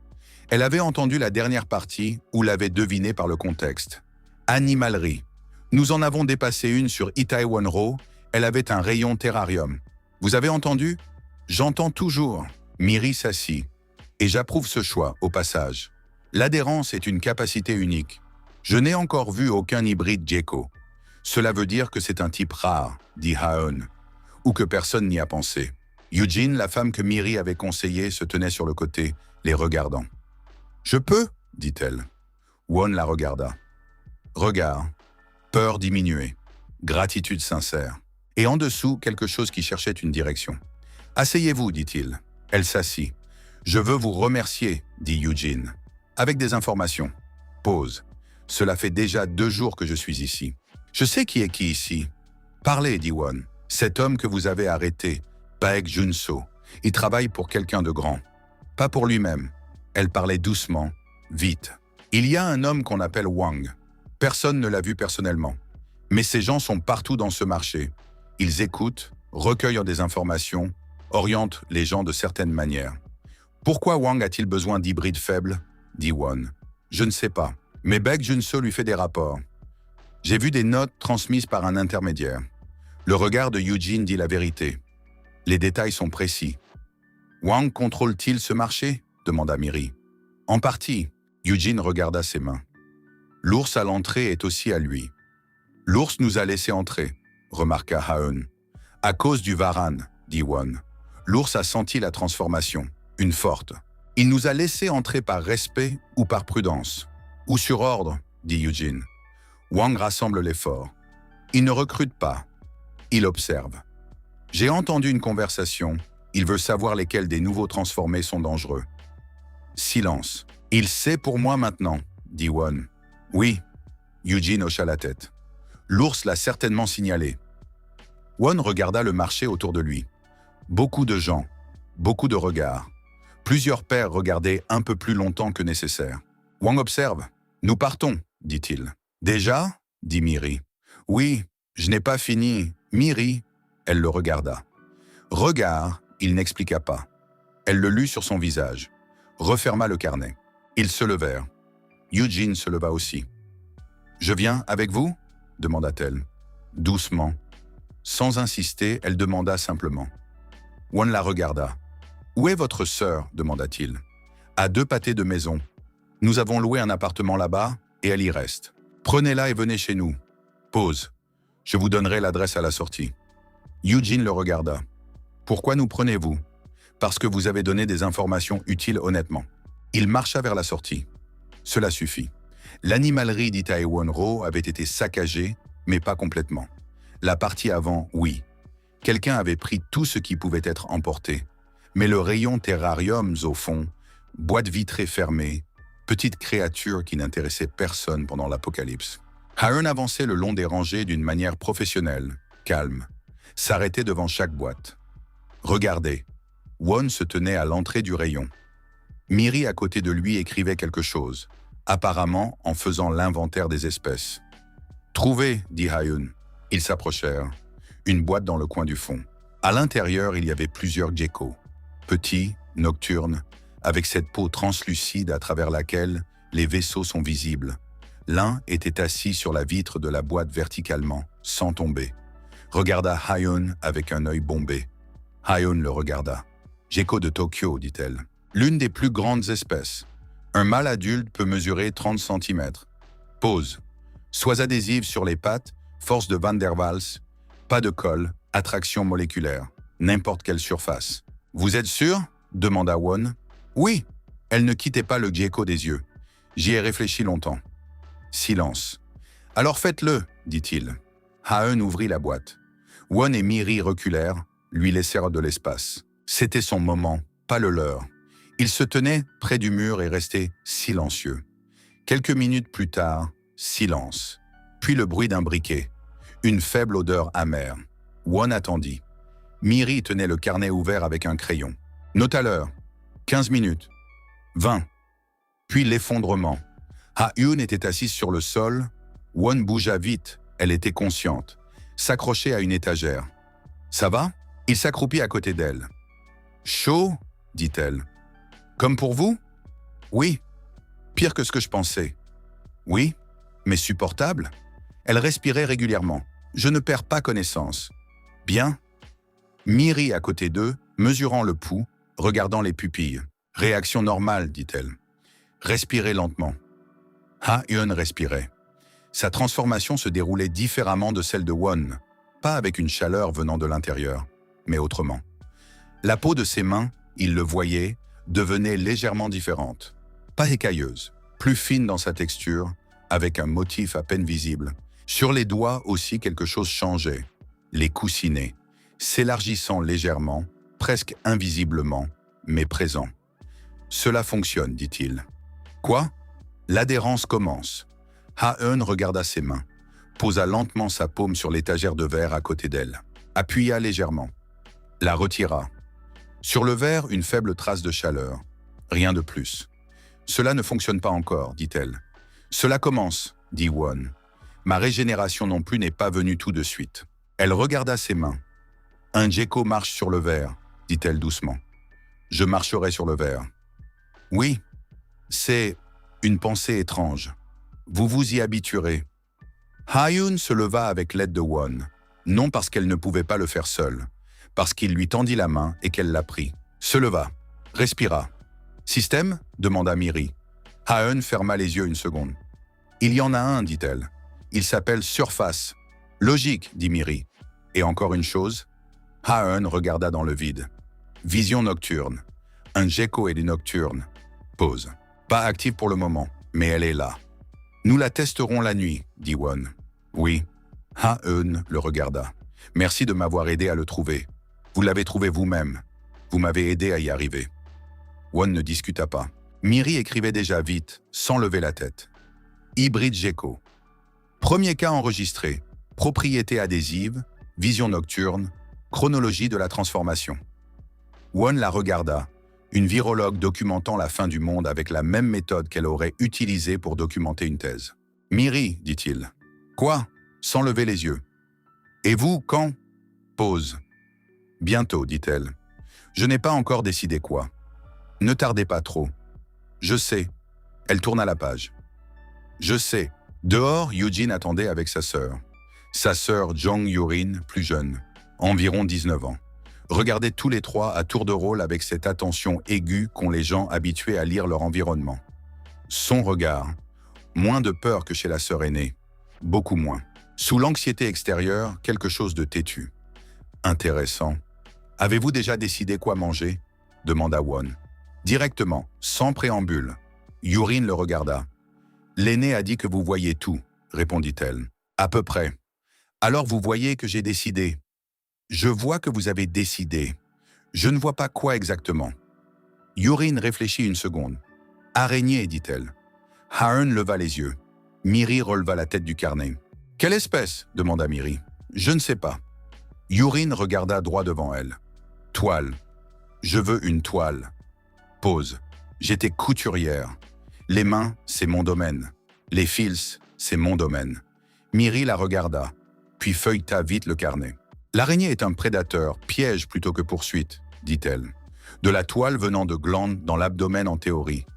Elle avait entendu la dernière partie ou l'avait deviné par le contexte. Animalerie. Nous en avons dépassé une sur Itaewon-ro. Elle avait un rayon terrarium. Vous avez entendu? J'entends toujours. Miri s'assit. Et j'approuve ce choix, au passage. L'adhérence est une capacité unique. Je n'ai encore vu aucun hybride gecko. Cela veut dire que c'est un type rare, dit Ha-eun, ou que personne n'y a pensé. Eugene, la femme que Miri avait conseillée, se tenait sur le côté, les regardant. « Je peux » dit-elle. Won la regarda. Regard, peur diminuée, gratitude sincère. Et en dessous, quelque chose qui cherchait une direction. « Asseyez-vous » dit-il. Elle s'assit. « Je veux vous remercier » dit Eugene. « Avec des informations. » Pause. « Cela fait déjà 2 jours que je suis ici. Je sais qui est qui ici. »« Parlez » dit Won. « Cet homme que vous avez arrêté, Baek Junso, il travaille pour quelqu'un de grand. Pas pour lui-même. » Elle parlait doucement, vite. « Il y a un homme qu'on appelle Wang. Personne ne l'a vu personnellement. Mais ces gens sont partout dans ce marché. Ils écoutent, recueillent des informations, orientent les gens de certaines manières. Pourquoi Wang a-t-il besoin d'hybrides faibles? Dit Won. Je ne sais pas. Mais Baek Junso lui fait des rapports. J'ai vu des notes transmises par un intermédiaire. Le regard de Eugene dit la vérité. Les détails sont précis. Wang contrôle-t-il ce marché? Demanda Miri. En partie. Eugene regarda ses mains. L'ours à l'entrée est aussi à lui. L'ours nous a laissé entrer, remarqua Ha-eun. À cause du varan, dit Won. L'ours a senti la transformation, une forte. Il nous a laissé entrer par respect ou par prudence. Ou sur ordre, dit Eugene. Wang rassemble l'effort. Il ne recrute pas. Il observe. J'ai entendu une conversation. Il veut savoir lesquels des nouveaux transformés sont dangereux. Silence. Il sait pour moi maintenant, dit Won. Oui. Eugene hocha la tête. L'ours l'a certainement signalé. Won regarda le marché autour de lui. Beaucoup de gens, beaucoup de regards. Plusieurs pères regardaient un peu plus longtemps que nécessaire. Wang observe. « Nous partons, dit-il. »« Déjà » dit Miri. « Oui, je n'ai pas fini. Miri » Elle le regarda. Regard, il n'expliqua pas. Elle le lut sur son visage. Referma le carnet. Ils se levèrent. Eugene se leva aussi. « Je viens avec vous » demanda-t-elle. Doucement. Sans insister, elle demanda simplement. Won la regarda. « Où est votre sœur » demanda-t-il. « À 2 pâtés de maison. Nous avons loué un appartement là-bas et elle y reste. Prenez-la et venez chez nous. Pause. Je vous donnerai l'adresse à la sortie. » Eugene le regarda. « Pourquoi nous prenez-vous » ? « Parce que vous avez donné des informations utiles honnêtement. » Il marcha vers la sortie. Cela suffit. L'animalerie d'Itaewon-ro avait été saccagée, mais pas complètement. La partie avant, oui. Quelqu'un avait pris tout ce qui pouvait être emporté. Mais le rayon terrariums au fond, boîte vitrée fermée, petite créature qui n'intéressait personne pendant l'apocalypse. Haeun avançait le long des rangées d'une manière professionnelle, calme, s'arrêtait devant chaque boîte. Regardez. Won se tenait à l'entrée du rayon. Miri à côté de lui écrivait quelque chose, apparemment en faisant l'inventaire des espèces. « Trouvé » dit Haeun. Ils s'approchèrent. Une boîte dans le coin du fond. À l'intérieur, il y avait plusieurs geckos. Petits, nocturnes, avec cette peau translucide à travers laquelle les vaisseaux sont visibles. L'un était assis sur la vitre de la boîte verticalement, sans tomber. Regarda Haeun avec un œil bombé. Haeun le regarda. « Gecko de Tokyo » dit-elle. « L'une des plus grandes espèces. Un mâle adulte peut mesurer 30 cm. Pause. Soies adhésives sur les pattes, force de Van der Waals, pas de colle, attraction moléculaire. N'importe quelle surface. « Vous êtes sûr » demanda Won. « Oui. » Elle ne quittait pas le gecko des yeux. J'y ai réfléchi longtemps. Silence. « Alors faites-le » dit-il. Haeun ouvrit la boîte. Won et Miri reculèrent, lui laissèrent de l'espace. C'était son moment, pas le leur. Il se tenait près du mur et restait silencieux. Quelques minutes plus tard, silence. Puis le bruit d'un briquet. Une faible odeur amère. Won attendit. Miri tenait le carnet ouvert avec un crayon. Note à l'heure. 15 minutes. 20. Puis l'effondrement. Haeun était assise sur le sol. Won bougea vite. Elle était consciente. S'accrochait à une étagère. « Ça va ?» Il s'accroupit à côté d'elle. « Chaud ?» dit-elle. « Comme pour vous ?»« Oui. Pire que ce que je pensais. »« Oui. Mais supportable ?» Elle respirait régulièrement. « Je ne perds pas connaissance. »« Bien. » Miri à côté d'eux, mesurant le pouls, regardant les pupilles. « Réaction normale, dit-elle. »« Respirez lentement. » Haeun respirait. Sa transformation se déroulait différemment de celle de Won, pas avec une chaleur venant de l'intérieur, mais autrement. La peau de ses mains, il le voyait, devenait légèrement différente. Pas écailleuse, plus fine dans sa texture, avec un motif à peine visible. Sur les doigts aussi quelque chose changeait, les coussinets, s'élargissant légèrement, presque invisiblement, mais présent. « Cela fonctionne, dit-il. »« Quoi ?» L'adhérence commence. Haeun regarda ses mains, posa lentement sa paume sur l'étagère de verre à côté d'elle, appuya légèrement, la retira. Sur le verre, une faible trace de chaleur. Rien de plus. « Cela ne fonctionne pas encore, dit-elle. »« Cela commence, dit Won. Ma régénération non plus n'est pas venue tout de suite. » Elle regarda ses mains. « Un gecko marche sur le verre, dit-elle doucement. Je marcherai sur le verre. »« Oui, c'est une pensée étrange. Vous vous y habituerez. » Haeun se leva avec l'aide de Won, non parce qu'elle ne pouvait pas le faire seule, parce qu'il lui tendit la main et qu'elle la prit. Se leva, respira. « Système » demanda Miri. Haeun ferma les yeux une seconde. « Il y en a un, dit-elle. Il s'appelle Surface. »« Logique, dit Miri. Et encore une chose. » Haeun regarda dans le vide. « Vision nocturne. Un gecko et des nocturnes. Pause. Pas active pour le moment, mais elle est là. »« Nous la testerons la nuit, dit Won. »« Oui. » Haeun le regarda. « Merci de m'avoir aidé à le trouver. Vous l'avez trouvé vous-même. Vous m'avez aidé à y arriver. » Won ne discuta pas. Miri écrivait déjà vite, sans lever la tête. Hybride gecko. Premier cas enregistré. Propriété adhésive, vision nocturne, chronologie de la transformation. Won la regarda. une virologue documentant la fin du monde avec la même méthode qu'elle aurait utilisée pour documenter une thèse. « Miri, dit-il. « Quoi ?» Sans lever les yeux. « Et vous, quand ?» Pause. « Bientôt, dit-elle. Je n'ai pas encore décidé quoi. Ne tardez pas trop. Je sais. » Elle tourna la page. « Je sais. » Dehors, Eugene attendait avec sa sœur. Sa sœur Jong Yurin, plus jeune, environ 19 ans. Regardaient tous les trois à tour de rôle avec cette attention aiguë qu'ont les gens habitués à lire leur environnement. Son regard, moins de peur que chez la sœur aînée, beaucoup moins. Sous l'anxiété extérieure, quelque chose de têtu. Intéressant. « Avez-vous déjà décidé quoi manger ?» demanda Won. Directement, sans préambule. Yurin le regarda. « L'aînée a dit que vous voyez tout, » répondit-elle. « À peu près. Alors vous voyez que j'ai décidé. » « Je vois que vous avez décidé. Je ne vois pas quoi exactement. » Yurin réfléchit une seconde. « Araignée, dit-elle. » Haeun leva les yeux. Miri releva la tête du carnet. « Quelle espèce ?» demanda Miri. « Je ne sais pas. » Yurin regarda droit devant elle. « Toile. Je veux une toile. » Pause. « J'étais couturière. Les mains, c'est mon domaine. Les fils, c'est mon domaine. » Miri la regarda, puis feuilleta vite le carnet. « L'araignée est un prédateur, piège plutôt que poursuite, dit-elle. De la toile venant de glandes dans l'abdomen en théorie.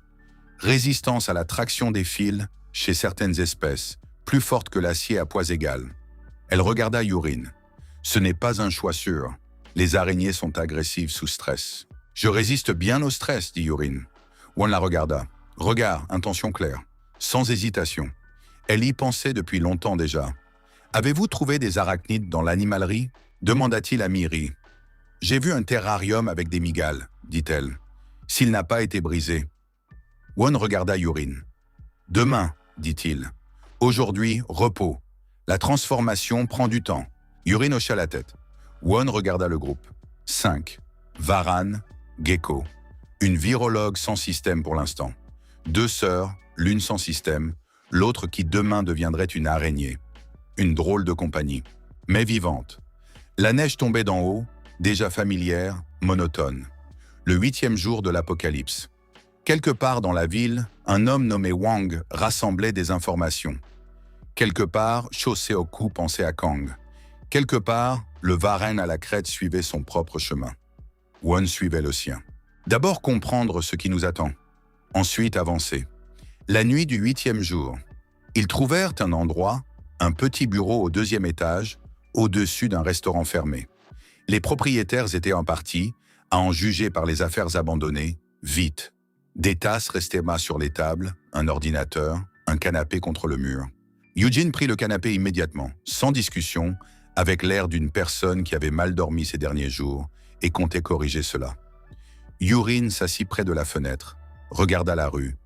Résistance à la traction des fils chez certaines espèces, plus forte que l'acier à poids égal. » Elle regarda Yurin. « Ce n'est pas un choix sûr. Les araignées sont agressives sous stress. »« Je résiste bien au stress, dit Yurin. » Won la regarda. Regard, intention claire. Sans hésitation. Elle y pensait depuis longtemps déjà. « Avez-vous trouvé des arachnides dans l'animalerie ?» demanda-t-il à Miri. « J'ai vu un terrarium avec des mygales, dit-elle. S'il n'a pas été brisé. » Won regarda Yurin. « Demain, dit-il. Aujourd'hui, repos. La transformation prend du temps. » Yurin hocha la tête. Won regarda le groupe. 5. Varan, Gecko. Une virologue sans système pour l'instant. 2 sœurs, l'une sans système, l'autre qui demain deviendrait une araignée. Une drôle de compagnie, mais vivante. La neige tombait d'en haut, déjà familière, monotone. Le 8e jour de l'apocalypse. Quelque part dans la ville, un homme nommé Wang rassemblait des informations. Quelque part, Cho Seok-Ku pensait à Kang. Quelque part, le Varenne à la crête suivait son propre chemin. Won suivait le sien. D'abord comprendre ce qui nous attend. Ensuite avancer. La nuit du 8e jour, ils trouvèrent un endroit, un petit bureau au 2e étage, au-dessus d'un restaurant fermé. Les propriétaires étaient en partie, à en juger par les affaires abandonnées, vite. Des tasses restaient mas sur les tables, un ordinateur, un canapé contre le mur. Eugene prit le canapé immédiatement, sans discussion, avec l'air d'une personne qui avait mal dormi ces derniers jours et comptait corriger cela. Yurin s'assit près de la fenêtre, regarda la rue.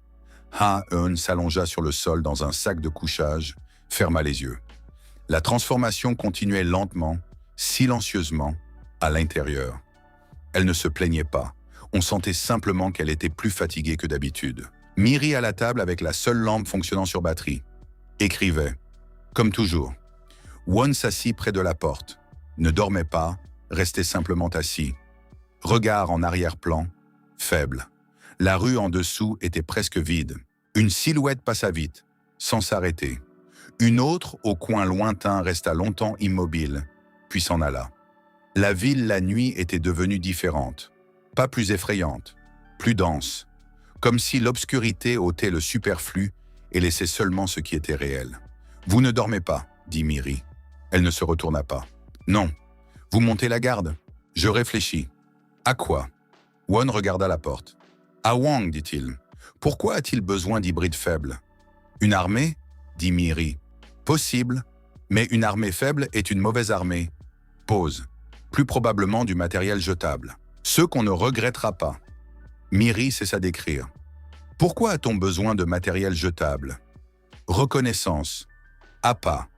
Ha-eun s'allongea sur le sol dans un sac de couchage, ferma les yeux. La transformation continuait lentement, silencieusement, à l'intérieur. Elle ne se plaignait pas. On sentait simplement qu'elle était plus fatiguée que d'habitude. Miri à la table avec la seule lampe fonctionnant sur batterie. Écrivait. Comme toujours. Won s'assit près de la porte. Ne dormait pas, restait simplement assis. Regard en arrière-plan, faible. La rue en dessous était presque vide. Une silhouette passa vite, sans s'arrêter. Une autre, au coin lointain, resta longtemps immobile, puis s'en alla. La ville, la nuit, était devenue différente. Pas plus effrayante, plus dense. Comme si l'obscurité ôtait le superflu et laissait seulement ce qui était réel. « Vous ne dormez pas, » dit Miri. Elle ne se retourna pas. « Non. Vous montez la garde ?» Je réfléchis. « À quoi ?» Won regarda la porte. « À Wang, dit-il. Pourquoi a-t-il besoin d'hybrides faibles ?»« Une armée ?» dit Miri. « Possible, mais une armée faible est une mauvaise armée. » Pause. Plus probablement du matériel jetable. Ceux qu'on ne regrettera pas. Miri cessa d'écrire. « Pourquoi a-t-on besoin de matériel jetable ?»« Reconnaissance. Appât. »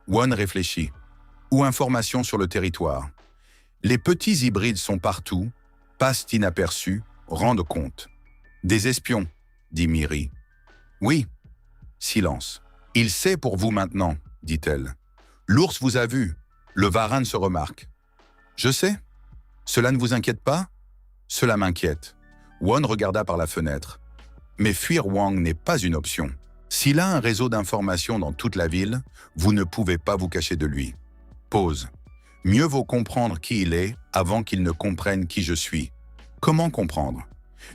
Won réfléchit. « Ou information sur le territoire. » Les petits hybrides sont partout, passent inaperçus, rendent compte. « Des espions, » dit Miri. « Oui. » Silence. « Il sait pour vous maintenant, » dit-elle. « L'ours vous a vu. Le Varan se remarque. »« Je sais. Cela ne vous inquiète pas ?»« Cela m'inquiète. » Won regarda par la fenêtre. Mais fuir Wang n'est pas une option. S'il a un réseau d'informations dans toute la ville, vous ne pouvez pas vous cacher de lui. Pause. Mieux vaut comprendre qui il est avant qu'il ne comprenne qui je suis. Comment comprendre?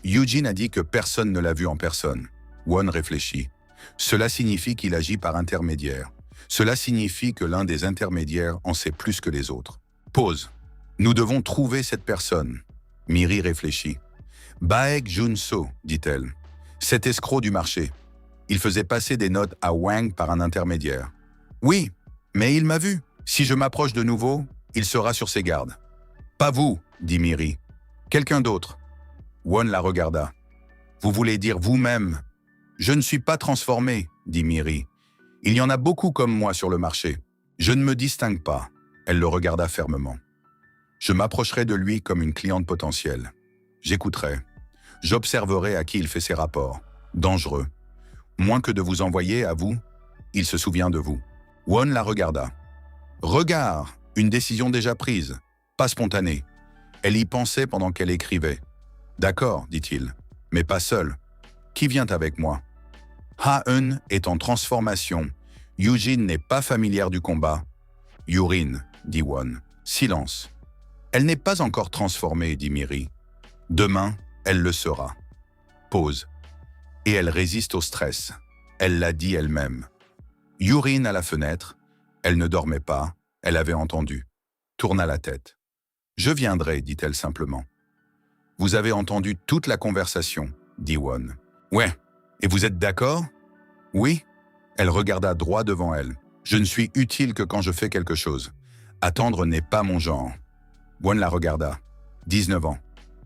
Eugene a dit que personne ne l'a vu en personne. Won réfléchit. Cela signifie qu'il agit par intermédiaire. Cela signifie que l'un des intermédiaires en sait plus que les autres. Pause. Nous devons trouver cette personne. Miri réfléchit. Baek Jun-so, dit-elle. Cet escroc du marché. Il faisait passer des notes à Wang par un intermédiaire. Oui, mais il m'a vu. Si je m'approche de nouveau, il sera sur ses gardes. Pas vous, dit Miri. Quelqu'un d'autre. Won la regarda. Vous voulez dire vous-même? Je ne suis pas transformé, dit Miri. Il y en a beaucoup comme moi sur le marché. Je ne me distingue pas. Elle le regarda fermement. Je m'approcherai de lui comme une cliente potentielle. J'écouterai. J'observerai à qui il fait ses rapports. Dangereux. Moins que de vous envoyer à vous, il se souvient de vous. Won la regarda. Regard, une décision déjà prise, pas spontanée. Elle y pensait pendant qu'elle écrivait. D'accord, dit-il, mais pas seul. Qui vient avec moi? Ha-eun est en transformation. Eugene n'est pas familière du combat. Yurin, dit Won. Silence. Elle n'est pas encore transformée, dit Miri. Demain, elle le sera. Pause. Et elle résiste au stress. Elle l'a dit elle-même. Yurin à la fenêtre. Elle ne dormait pas. Elle avait entendu. Tourna la tête. Je viendrai, dit-elle simplement. Vous avez entendu toute la conversation, dit Won. Ouais. Et vous êtes d'accord? Oui. Elle regarda droit devant elle. Je ne suis utile que quand je fais quelque chose. Attendre n'est pas mon genre. Won la regarda. 19 ans.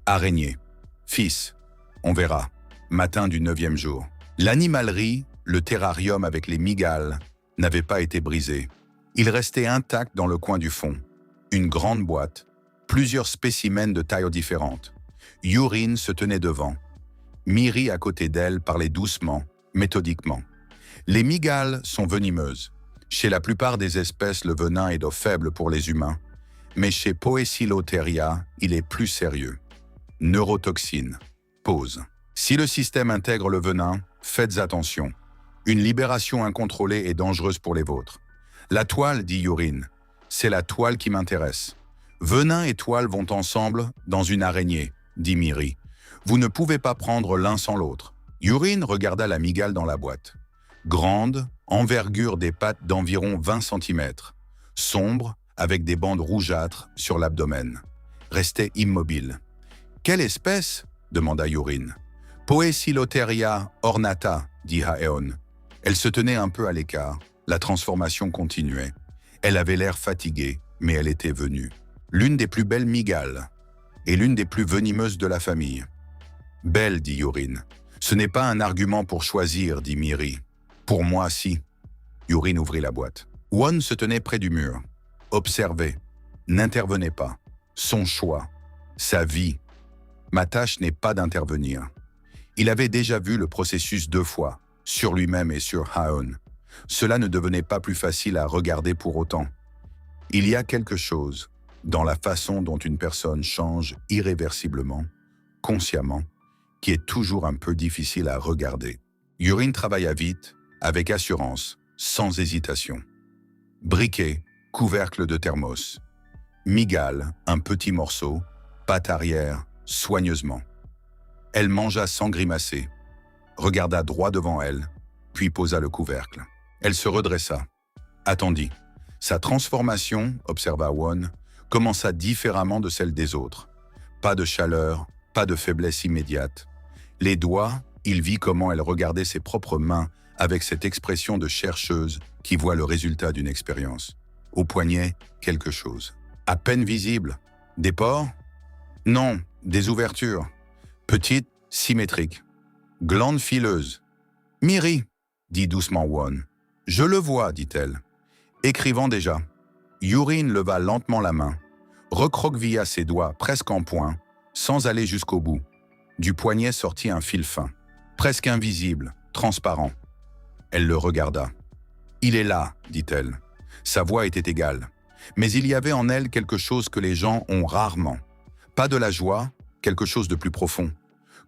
Araignée. Fils. On verra. Matin du 9e jour. L'animalerie, le terrarium avec les mygales, n'avait pas été brisé. Il restait intact dans le coin du fond. Une grande boîte, plusieurs spécimens de tailles différentes. Yurin se tenait devant. Miri à côté d'elle parlait doucement, méthodiquement. Les mygales sont venimeuses. Chez la plupart des espèces, le venin est d'eau faible pour les humains, mais chez Poecilotheria, il est plus sérieux. Neurotoxine. Pause. Si le système intègre le venin, faites attention. Une libération incontrôlée est dangereuse pour les vôtres. La toile, dit Yurin, c'est la toile qui m'intéresse. Venin et toile vont ensemble dans une araignée, dit Miri. Vous ne pouvez pas prendre l'un sans l'autre. Yurin regarda la mygale dans la boîte. Grande, envergure des pattes d'environ 20 cm. Sombre, avec des bandes rougeâtres sur l'abdomen. Restait immobile. Quelle espèce? Demanda Yurin. Poecilotheria ornata, dit Haeon. Elle se tenait un peu à l'écart. La transformation continuait. Elle avait l'air fatiguée, mais elle était venue. L'une des plus belles mygales, et l'une des plus venimeuses de la famille. Belle, dit Yurin. Ce n'est pas un argument pour choisir, dit Miri. Pour moi, si. Yurin ouvrit la boîte. Won se tenait près du mur. Observait. N'intervenait pas. Son choix. Sa vie. Ma tâche n'est pas d'intervenir. Il avait déjà vu le processus 2 fois, sur lui-même et sur Haeon. Cela ne devenait pas plus facile à regarder pour autant. Il y a quelque chose dans la façon dont une personne change irréversiblement, consciemment, qui est toujours un peu difficile à regarder. Yurin travailla vite, avec assurance, sans hésitation. Briquet, couvercle de thermos. Mygale, un petit morceau, patte arrière, soigneusement. Elle mangea sans grimacer, regarda droit devant elle, puis posa le couvercle. Elle se redressa, attendit. Sa transformation, observa Won, commença différemment de celle des autres. Pas de chaleur, pas de faiblesse immédiate. Les doigts, il vit comment elle regardait ses propres mains avec cette expression de chercheuse qui voit le résultat d'une expérience. Au poignet, quelque chose. À peine visible. Des pores? Non, des ouvertures. Petites, symétriques. Glandes fileuses. Miri, dit doucement Won. Je le vois, dit-elle. Écrivant déjà. Yurin leva lentement la main, recroquevilla ses doigts presque en poing, sans aller jusqu'au bout. Du poignet sortit un fil fin, presque invisible, transparent. Elle le regarda. Il est là, dit-elle. Sa voix était égale. Mais il y avait en elle quelque chose que les gens ont rarement. Pas de la joie, quelque chose de plus profond.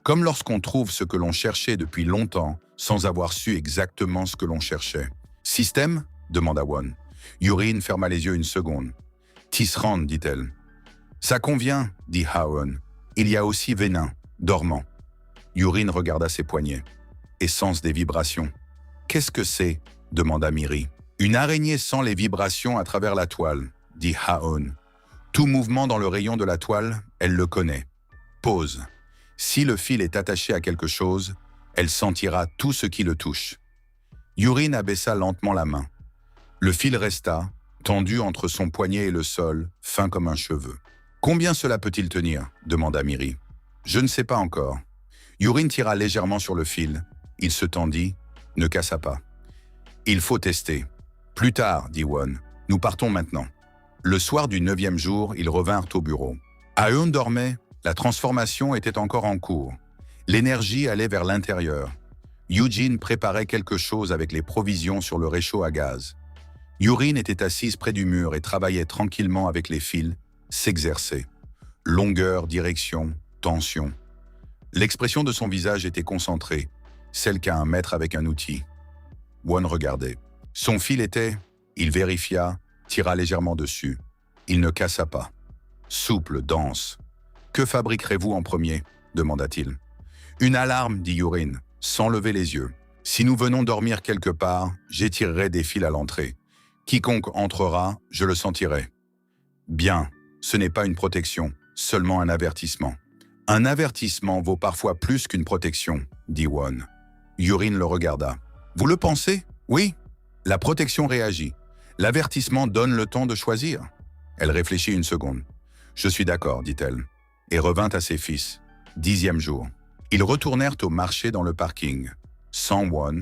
Comme lorsqu'on trouve ce que l'on cherchait depuis longtemps sans avoir su exactement ce que l'on cherchait. « Système » demanda Won. Yurin ferma les yeux une seconde. « Tisserand » dit-elle. « Ça convient » dit Ha-eun. « Il y a aussi Venin, dormant. » Yurin regarda ses poignets. « Essence des vibrations. »« Qu'est-ce que c'est » demanda Miri. « Une araignée sent les vibrations à travers la toile » dit Ha-eun. « Tout mouvement dans le rayon de la toile, elle le connaît. Pause. Si le fil est attaché à quelque chose, elle sentira tout ce qui le touche. » Yurin abaissa lentement la main. Le fil resta, tendu entre son poignet et le sol, fin comme un cheveu. « Combien cela peut-il tenir » demanda Miri. « Je ne sais pas encore. » Yurin tira légèrement sur le fil. Il se tendit, ne cassa pas. « Il faut tester. »« Plus tard, » dit Won. « Nous partons maintenant. » Le soir du 9e jour, ils revinrent au bureau. Ha-eun dormait, la transformation était encore en cours. L'énergie allait vers l'intérieur. Yoo-jin préparait quelque chose avec les provisions sur le réchaud à gaz. Yurin était assise près du mur et travaillait tranquillement avec les fils, s'exerçait. Longueur, direction, tension. L'expression de son visage était concentrée, celle qu'a un maître avec un outil. Won regardait. Son fil était, il vérifia, tira légèrement dessus. Il ne cassa pas. Souple, dense. « Que fabriquerez-vous en premier » demanda-t-il. « Une alarme, dit Yurin, sans lever les yeux. Si nous venons dormir quelque part, j'étirerai des fils à l'entrée. Quiconque entrera, je le sentirai. » Bien, ce n'est pas une protection, seulement un avertissement. Un avertissement vaut parfois plus qu'une protection, dit Won. Yurin le regarda. Vous le pensez? Oui. La protection réagit. L'avertissement donne le temps de choisir. Elle réfléchit une seconde. Je suis d'accord, dit-elle, et revint à ses fils. 10e jour. Ils retournèrent au marché dans le parking. Sans Won,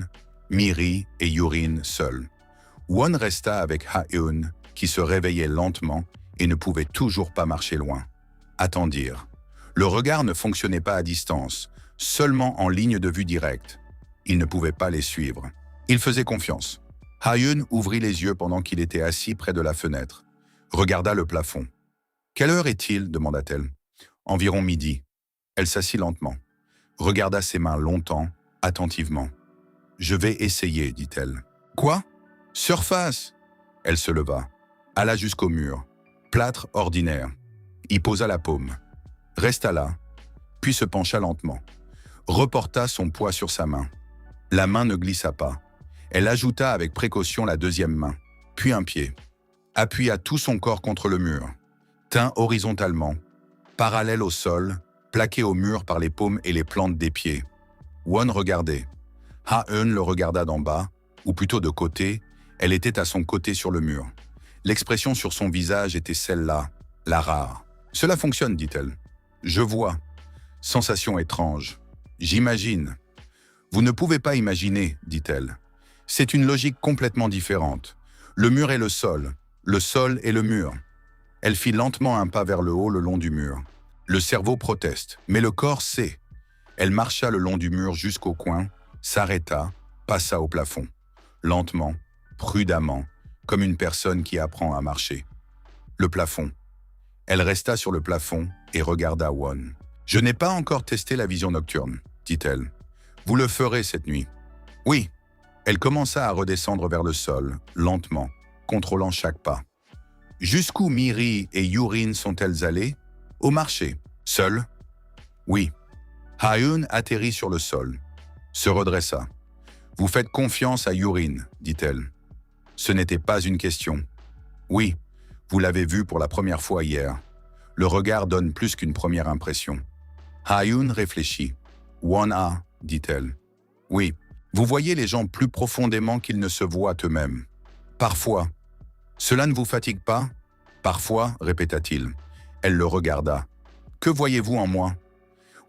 Miri et Yurin seuls. Won resta avec Ha-eun, qui se réveillait lentement et ne pouvait toujours pas marcher loin. Attendirent. Le regard ne fonctionnait pas à distance, seulement en ligne de vue directe. Il ne pouvait pas les suivre. Il faisait confiance. Ha-eun ouvrit les yeux pendant qu'il était assis près de la fenêtre. Regarda le plafond. « Quelle heure est-il » demanda-t-elle. « Environ midi. » Elle s'assit lentement. Regarda ses mains longtemps, attentivement. « Je vais essayer, dit-elle. »« Quoi ?»« Surface !» Elle se leva, alla jusqu'au mur. Plâtre ordinaire. Y posa la paume. Resta là, puis se pencha lentement. Reporta son poids sur sa main. La main ne glissa pas. Elle ajouta avec précaution la deuxième main, puis un pied. Appuya tout son corps contre le mur. Tint horizontalement, parallèle au sol, plaqué au mur par les paumes et les plantes des pieds. Won regardait. Ha-eun le regarda d'en bas, ou plutôt de côté. Elle était à son côté sur le mur. L'expression sur son visage était celle-là, la rare. « Cela fonctionne, dit-elle. »« Je vois. Sensation étrange. J'imagine. »« Vous ne pouvez pas imaginer, dit-elle. C'est une logique complètement différente. Le mur est le sol est le mur. » Elle fit lentement un pas vers le haut le long du mur. Le cerveau proteste, mais le corps sait. Elle marcha le long du mur jusqu'au coin, s'arrêta, passa au plafond. Lentement, prudemment, comme une personne qui apprend à marcher. Le plafond. Elle resta sur le plafond et regarda Won. « Je n'ai pas encore testé la vision nocturne, dit-elle. Vous le ferez cette nuit. »« Oui. » Elle commença à redescendre vers le sol, lentement, contrôlant chaque pas. « Jusqu'où Miri et Yurin sont-elles allées ?»« Au marché. Seules ?»« Oui. » Ha-eun atterrit sur le sol, se redressa. « Vous faites confiance à Yurin, dit-elle. » Ce n'était pas une question. « Oui, vous l'avez vu pour la première fois hier. Le regard donne plus qu'une première impression. » Ha-eun réfléchit. « Won a, dit-elle. »« Oui, vous voyez les gens plus profondément qu'ils ne se voient eux-mêmes. Parfois. »« Cela ne vous fatigue pas ?»« Parfois, répéta-t-il. » Elle le regarda. « Que voyez-vous en moi ?»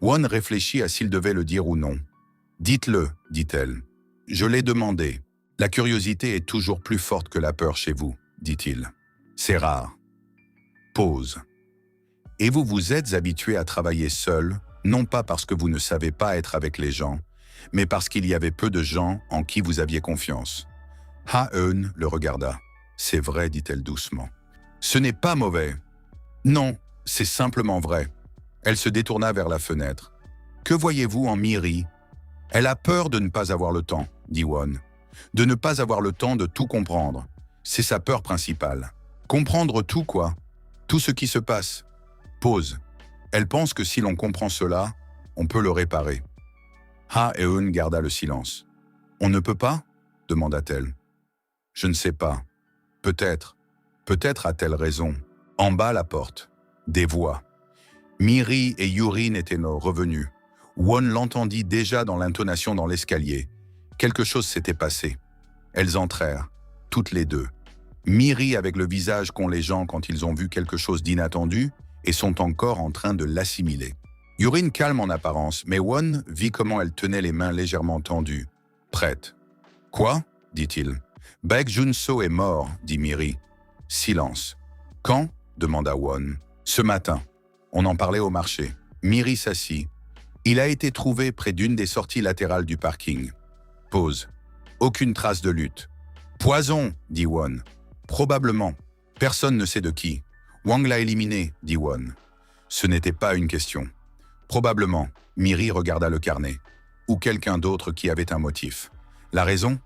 Won réfléchit à s'il devait le dire ou non. « Dites-le, dit-elle. »« Je l'ai demandé. La curiosité est toujours plus forte que la peur chez vous, dit-il. C'est rare. » Pause. « Et vous vous êtes habitué à travailler seul, non pas parce que vous ne savez pas être avec les gens, mais parce qu'il y avait peu de gens en qui vous aviez confiance. » Ha-eun le regarda. « C'est vrai, dit-elle doucement. »« Ce n'est pas mauvais. »« Non, c'est simplement vrai. » Elle se détourna vers la fenêtre. « Que voyez-vous en Miri? Elle a peur de ne pas avoir le temps, dit Won. De ne pas avoir le temps de tout comprendre. C'est sa peur principale. Comprendre tout quoi? Tout ce qui se passe. Pause. Elle pense que si l'on comprend cela, on peut le réparer. Ha-eun garda le silence. On ne peut pas? Demanda-t-elle. Je ne sais pas. Peut-être. Peut-être a-t-elle raison. En bas la porte. Des voix. Miri et Yurin étaient revenus. Won l'entendit déjà dans l'intonation dans l'escalier. Quelque chose s'était passé. Elles entrèrent, toutes les deux. Miri avec le visage qu'ont les gens quand ils ont vu quelque chose d'inattendu et sont encore en train de l'assimiler. Yurin calme en apparence, mais Won vit comment elle tenait les mains légèrement tendues. Prête. Quoi? Dit-il. Baek Jun-so est mort, dit Miri. Silence. Quand? Demanda Won. Ce matin. On en parlait au marché. Miri s'assit. Il a été trouvé près d'une des sorties latérales du parking. Pause. Aucune trace de lutte. Poison, dit Won. Probablement. Personne ne sait de qui. Wang l'a éliminé, dit Won. Ce n'était pas une question. Probablement. Miri regarda le carnet. Ou quelqu'un d'autre qui avait un motif. La raison?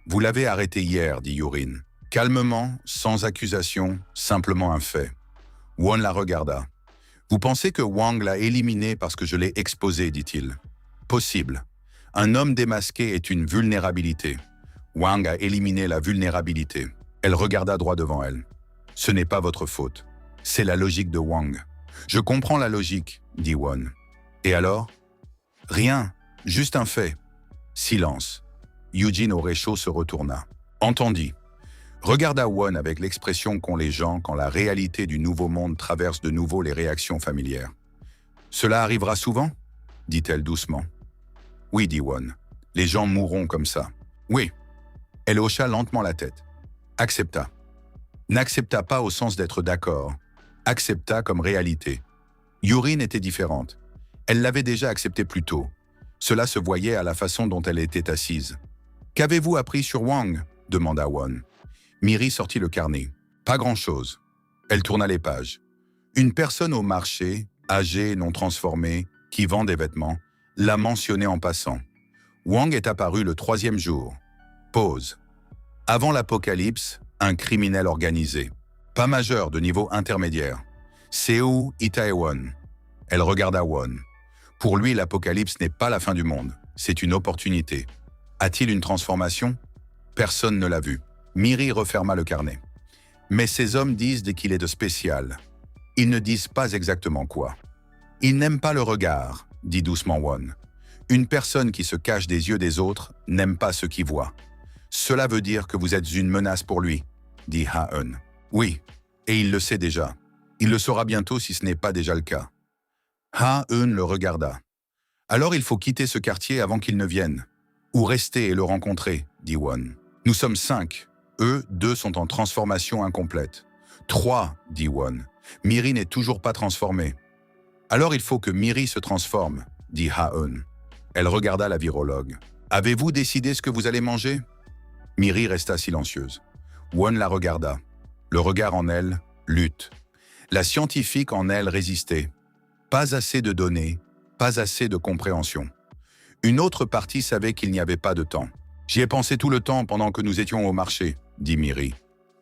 Vous l'avez arrêté hier, dit Yurin. Calmement, sans accusation, simplement un fait. Won la regarda. Vous pensez que Wang l'a éliminé parce que je l'ai exposé, dit-il. Possible. Un homme démasqué est une vulnérabilité. Wang a éliminé la vulnérabilité. Elle regarda droit devant elle. Ce n'est pas votre faute. C'est la logique de Wang. Je comprends la logique, dit Won. Et alors? Rien, juste un fait. Silence. Eugene au réchaud se retourna. Entendit. Regarda Won avec l'expression qu'ont les gens quand la réalité du nouveau monde traverse de nouveau les réactions familières. Cela arrivera souvent? Dit-elle doucement. Oui, dit Won. Les gens mourront comme ça. Oui. Elle hocha lentement la tête. Accepta. N'accepta pas au sens d'être d'accord. Accepta comme réalité. Yurin était différente. Elle l'avait déjà accepté plus tôt. Cela se voyait à la façon dont elle était assise. Qu'avez-vous appris sur Wang? Demanda Won. Miri sortit le carnet. Pas grand-chose. Elle tourna les pages. Une personne au marché, âgée, non transformée, qui vend des vêtements, l'a mentionné en passant. Wang est apparu le 3e jour. Pause. Avant l'apocalypse, un criminel organisé. Pas majeur, de niveau intermédiaire. Seo Itaewon. Elle regarda Won. Pour lui, l'apocalypse n'est pas la fin du monde. C'est une opportunité. A-t-il une transformation? Personne ne l'a vu. Miri referma le carnet. Mais ces hommes disent qu'il est de spécial. Ils ne disent pas exactement quoi. Ils n'aiment pas le regard, dit doucement Won. Une personne qui se cache des yeux des autres n'aime pas ce qu'il voit. Cela veut dire que vous êtes une menace pour lui, dit Ha-eun. Oui, et il le sait déjà. Il le saura bientôt si ce n'est pas déjà le cas. Ha-eun le regarda. Alors il faut quitter ce quartier avant qu'il ne vienne. Ou rester et le rencontrer, dit Won. Nous sommes 5. Eux, 2 sont en transformation incomplète. 3, dit Won. Miri n'est toujours pas transformée. Alors il faut que Miri se transforme, dit Ha-eun. Elle regarda la virologue. Avez-vous décidé ce que vous allez manger? Miri resta silencieuse. Won la regarda. Le regard en elle, lutte. La scientifique en elle résistait. Pas assez de données, pas assez de compréhension. Une autre partie savait qu'il n'y avait pas de temps. J'y ai pensé tout le temps pendant que nous étions au marché, dit Miri.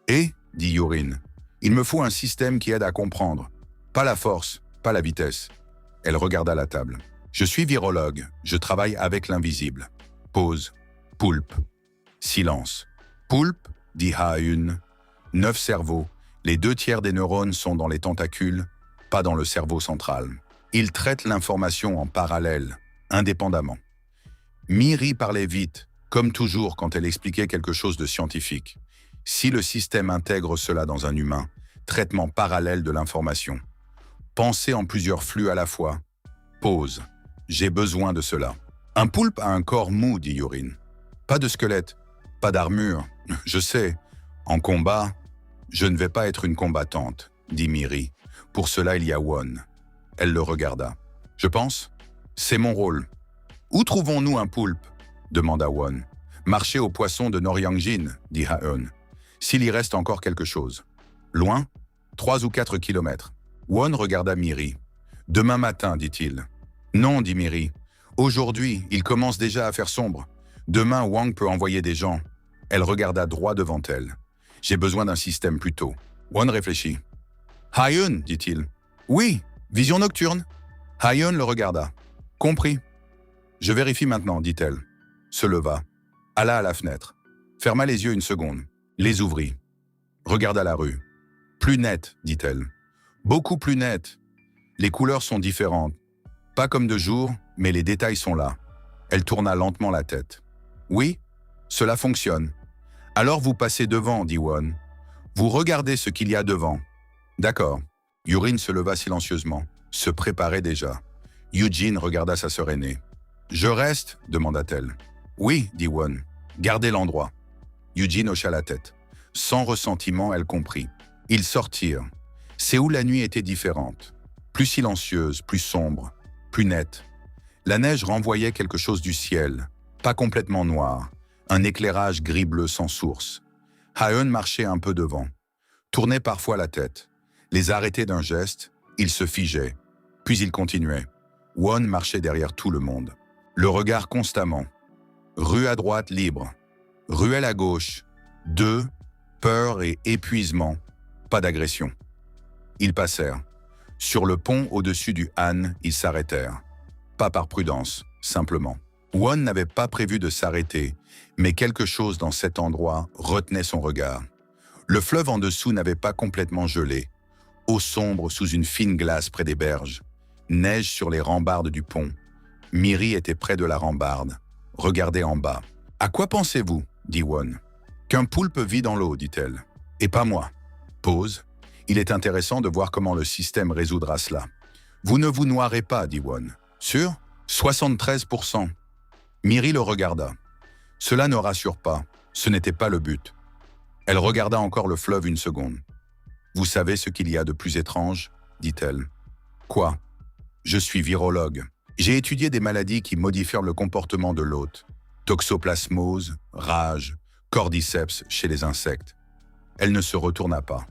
Et, dit Yurin, il me faut un système qui aide à comprendre. Pas la force, pas la vitesse. Elle regarda la table. Je suis virologue, je travaille avec l'invisible. Pause. Poulpe. Silence. Poulpe, dit Ha-eun. 9 cerveaux. Les 2 tiers des neurones sont dans les tentacules, pas dans le cerveau central. Ils traitent l'information en parallèle, indépendamment. Miri parlait vite, comme toujours quand elle expliquait quelque chose de scientifique. Si le système intègre cela dans un humain, traitement parallèle de l'information. Penser en plusieurs flux à la fois. Pause. J'ai besoin de cela. Un poulpe a un corps mou, dit Yurin. Pas de squelette, pas d'armure. Je sais. En combat, je ne vais pas être une combattante, dit Miri. Pour cela, il y a Won. Elle le regarda. Je pense, c'est mon rôle. Où trouvons-nous un poulpe? Demanda Won. Marché aux poissons de Noryangjin, dit Ha-eun. S'il y reste encore quelque chose. Loin? 3 ou 4 kilomètres. Won regarda Miri. Demain matin, dit-il. Non, dit Miri. Aujourd'hui, il commence déjà à faire sombre. Demain, Wang peut envoyer des gens. Elle regarda droit devant elle. J'ai besoin d'un système plus tôt. Wang réfléchit. Haiyun, dit-il. Oui, vision nocturne. Haiyun le regarda. Compris. Je vérifie maintenant, dit-elle. Se leva. Alla à la fenêtre. Ferma les yeux une seconde. Les ouvrit. Regarda la rue. Plus nette, dit-elle. Beaucoup plus nette. Les couleurs sont différentes. Pas comme de jour, mais les détails sont là. Elle tourna lentement la tête. Oui, cela fonctionne. Alors vous passez devant, dit Won. Vous regardez ce qu'il y a devant. D'accord. Yurin se leva silencieusement, se préparait déjà. Eugene regarda sa sœur aînée. Je reste, demanda-t-elle. Oui, dit Won. Gardez l'endroit. Eugene hocha la tête. Sans ressentiment, elle comprit. Ils sortirent. C'est où la nuit était différente. Plus silencieuse, plus sombre, plus nette. La neige renvoyait quelque chose du ciel, pas complètement noir, un éclairage gris-bleu sans source. Haeun marchait un peu devant, tournait parfois la tête. Les arrêtait d'un geste, il se figeait, puis il continuait. Won marchait derrière tout le monde, le regard constamment. Rue à droite libre, ruelle à gauche, deux, peur et épuisement, pas d'agression. Ils passèrent. Sur le pont au-dessus du Han, ils s'arrêtèrent. Pas par prudence, simplement. Won n'avait pas prévu de s'arrêter, mais quelque chose dans cet endroit retenait son regard. Le fleuve en dessous n'avait pas complètement gelé. Eau sombre sous une fine glace près des berges. Neige sur les rambardes du pont. Miri était près de la rambarde. Regardait en bas. « À quoi pensez-vous » dit Won. « Qu'un poulpe vit dans l'eau, dit-elle. « Et pas moi. » Pause. Il est intéressant de voir comment le système résoudra cela. « Vous ne vous noierez pas, dit Won. « Sûr » 73%. Miri le regarda. Cela ne rassure pas. Ce n'était pas le but. Elle regarda encore le fleuve une seconde. « Vous savez ce qu'il y a de plus étrange » dit-elle. « Quoi » ? Je suis virologue. J'ai étudié des maladies qui modifièrent le comportement de l'hôte. Toxoplasmose, rage, cordyceps chez les insectes. Elle ne se retourna pas.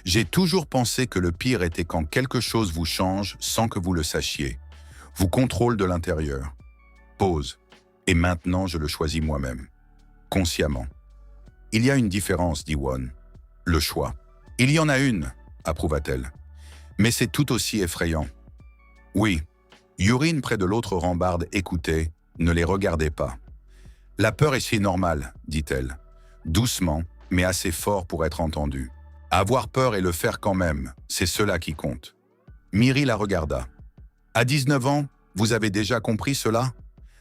J'ai toujours pensé que le pire était quand quelque chose vous change sans que vous le sachiez. Vous contrôle de l'intérieur. Pause. Et maintenant, je le choisis moi-même. Consciemment. Il y a une différence, dit Won. Le choix. Il y en a une, approuva-t-elle. Mais c'est tout aussi effrayant. Oui. Yurin, près de l'autre rambarde, écoutait, ne les regardait pas. La peur est si normale, dit-elle. Doucement, mais assez fort pour être entendue. Avoir peur et le faire quand même, c'est cela qui compte. Miri la regarda. À 19 ans, vous avez déjà compris cela ?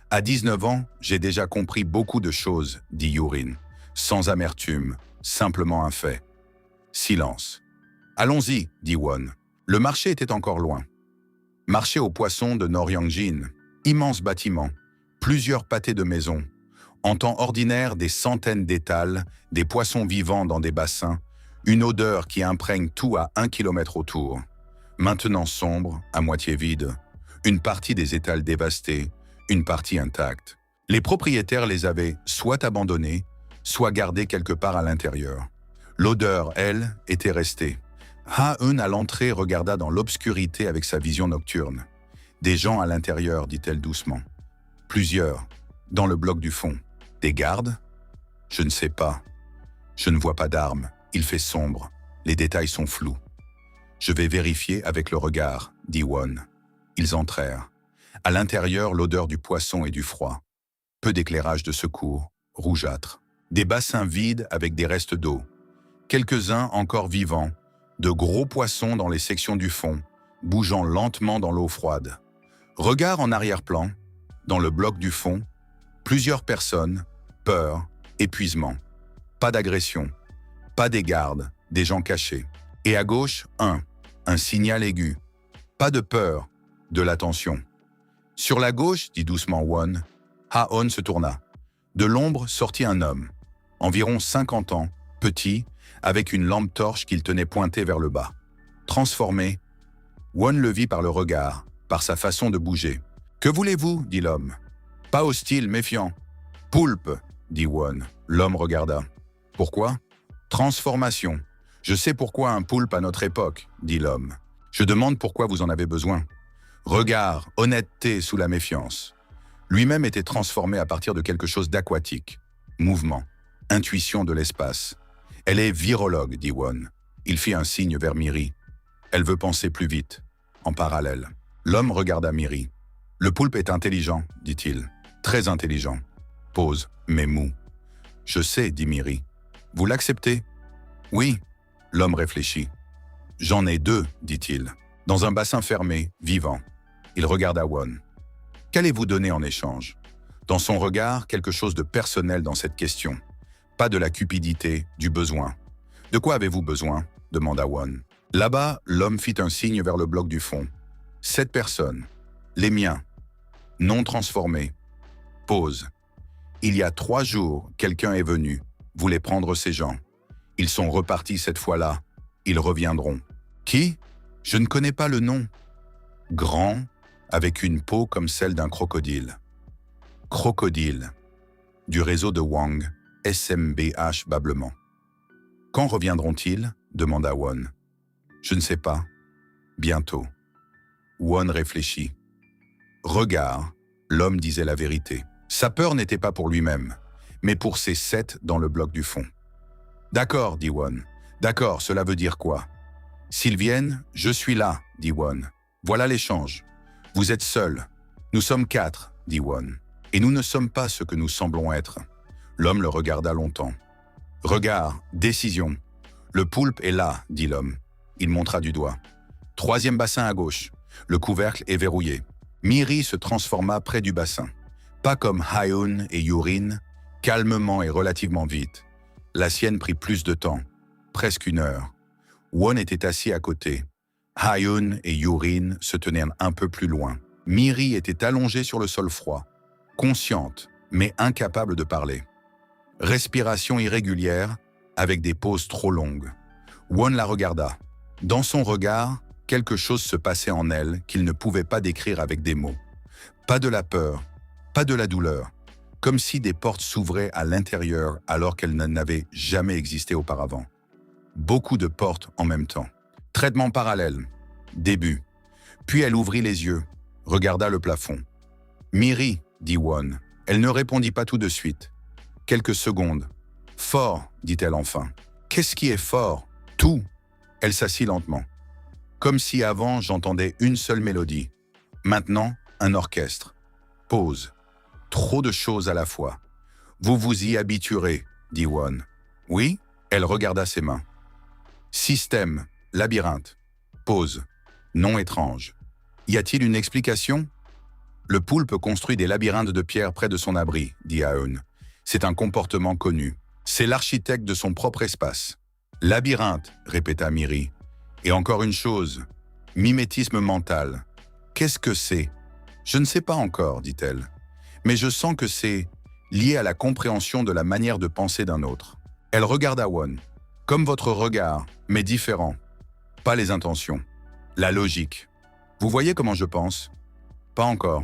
À 19 ans, j'ai déjà compris beaucoup de choses, dit Yurin, sans amertume, simplement un fait. Silence. Allons-y, dit Won. Le marché était encore loin. Marché aux poissons de Noryangjin, immense bâtiment, plusieurs pâtés de maisons. En temps ordinaire, des centaines d'étals, des poissons vivants dans des bassins, une odeur qui imprègne tout à 1 kilomètre autour. Maintenant sombre, à moitié vide, une partie des étals dévastés, une partie intacte. Les propriétaires les avaient soit abandonnés, soit gardés quelque part à l'intérieur. L'odeur, elle, était restée. Ha-eun à l'entrée regarda dans l'obscurité avec sa vision nocturne. Des gens à l'intérieur, dit-elle doucement. Plusieurs, dans le bloc du fond. Des gardes ? Je ne sais pas. Je ne vois pas d'armes. Il fait sombre. Les détails sont flous. Je vais vérifier avec le regard, dit Won. Ils entrèrent. À l'intérieur, l'odeur du poisson et du froid. Peu d'éclairage de secours, rougeâtre. Des bassins vides avec des restes d'eau. Quelques-uns encore vivants. De gros poissons dans les sections du fond, bougeant lentement dans l'eau froide. Regard en arrière-plan, dans le bloc du fond, plusieurs personnes, peur, épuisement. Pas d'agression, pas des gardes, des gens cachés. Et à gauche, un signal aigu. Pas de peur, de l'attention. Sur la gauche, dit doucement Won, Ha-eun se tourna. De l'ombre sortit un homme, environ 50 ans, petit, avec une lampe torche qu'il tenait pointée vers le bas. Transformé, Won le vit par le regard, par sa façon de bouger. « Que voulez-vous » dit l'homme. « Pas hostile, méfiant. »« Poulpe » dit Won. L'homme regarda. « Pourquoi ?»« Transformation. Je sais pourquoi un poulpe à notre époque, » dit l'homme. « Je demande pourquoi vous en avez besoin. » Regard, honnêteté sous la méfiance. Lui-même était transformé à partir de quelque chose d'aquatique. Mouvement, intuition de l'espace. Elle est virologue, dit Won. Il fit un signe vers Miri. Elle veut penser plus vite, en parallèle. L'homme regarda Miri. Le poulpe est intelligent, dit-il. Très intelligent. Pause, mais mou. Je sais, dit Miri. Vous l'acceptez? Oui. L'homme réfléchit. J'en ai deux, dit-il. Dans un bassin fermé, vivant. Il regarda Won. Qu'allez-vous donner en échange? Dans son regard, quelque chose de personnel dans cette question. Pas de la cupidité, du besoin. De quoi avez-vous besoin? Demanda Won. Là-bas, l'homme fit un signe vers le bloc du fond. 7 personnes. Les miens. Non transformés. Pause. Il y a 3 jours, quelqu'un est venu, voulait prendre ces gens. Ils sont repartis cette fois-là. Ils reviendront. Qui? Je ne connais pas le nom. Grand, avec une peau comme celle d'un crocodile. Crocodile. Du réseau de Wang, SMBH bablement. Quand reviendront-ils? Demanda Won. Je ne sais pas. Bientôt. Won réfléchit. Regard, l'homme disait la vérité. Sa peur n'était pas pour lui-même, mais pour ces 7 dans le bloc du fond. D'accord, dit Won. D'accord, cela veut dire quoi? S'ils viennent, je suis là, dit Won. Voilà l'échange. Vous êtes seuls. Nous sommes 4, dit Won. Et nous ne sommes pas ce que nous semblons être. L'homme le regarda longtemps. Regard, décision. Le poulpe est là, dit l'homme. Il montra du doigt. 3e bassin à gauche. Le couvercle est verrouillé. Miri se transforma près du bassin. Pas comme Haeun et Yurin, calmement et relativement vite. La sienne prit plus de temps, presque 1 heure. Won était assis à côté. Haeun et Yurin se tenaient un peu plus loin. Miri était allongée sur le sol froid, consciente, mais incapable de parler. Respiration irrégulière, avec des pauses trop longues. Won la regarda. Dans son regard, quelque chose se passait en elle qu'il ne pouvait pas décrire avec des mots. Pas de la peur, pas de la douleur, comme si des portes s'ouvraient à l'intérieur alors qu'elles n'avaient jamais existé auparavant. Beaucoup de portes en même temps. Traitement parallèle. Début. Puis elle ouvrit les yeux, regarda le plafond. « Miri » dit Won. Elle ne répondit pas tout de suite. Quelques secondes. « Fort » dit-elle enfin. « Qu'est-ce qui est fort ?»« Tout » Elle s'assit lentement. Comme si avant j'entendais une seule mélodie. Maintenant, un orchestre. Pause. Trop de choses à la fois. « Vous vous y habituerez » dit Won. « Oui ?» Elle regarda ses mains. Système, labyrinthe. Pause. Nom étrange. Y a-t-il une explication? Le poulpe construit des labyrinthes de pierre près de son abri, dit Haeun. C'est un comportement connu. C'est l'architecte de son propre espace. Labyrinthe, répéta Miri. Et encore une chose, mimétisme mental. Qu'est-ce que c'est? Je ne sais pas encore, dit-elle. Mais je sens que c'est lié à la compréhension de la manière de penser d'un autre. Elle regarda Won. Comme votre regard, mais différent. Pas les intentions. La logique. Vous voyez comment je pense? Pas encore.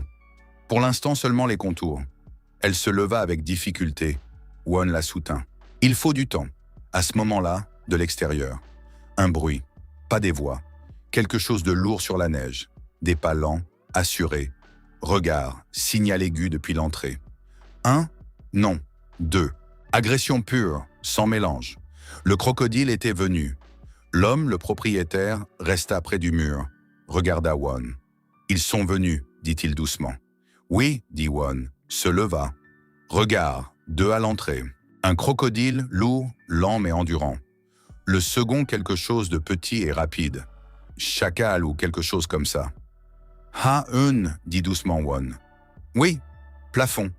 Pour l'instant, seulement les contours. Elle se leva avec difficulté. Won la soutint. Il faut du temps. À ce moment-là, de l'extérieur. Un bruit. Pas des voix. Quelque chose de lourd sur la neige. Des pas lents, assurés. Regard, signal aigu depuis l'entrée. 1, non. 2. Agression pure, sans mélange. Le crocodile était venu. L'homme, le propriétaire, resta près du mur. Regarda Won. Ils sont venus, dit-il doucement. Oui, dit Won, se leva. Regard, 2 à l'entrée. Un crocodile lourd, lent mais endurant. Le second quelque chose de petit et rapide. Chacal ou quelque chose comme ça. Ha-un, dit doucement Won. Oui, plafond.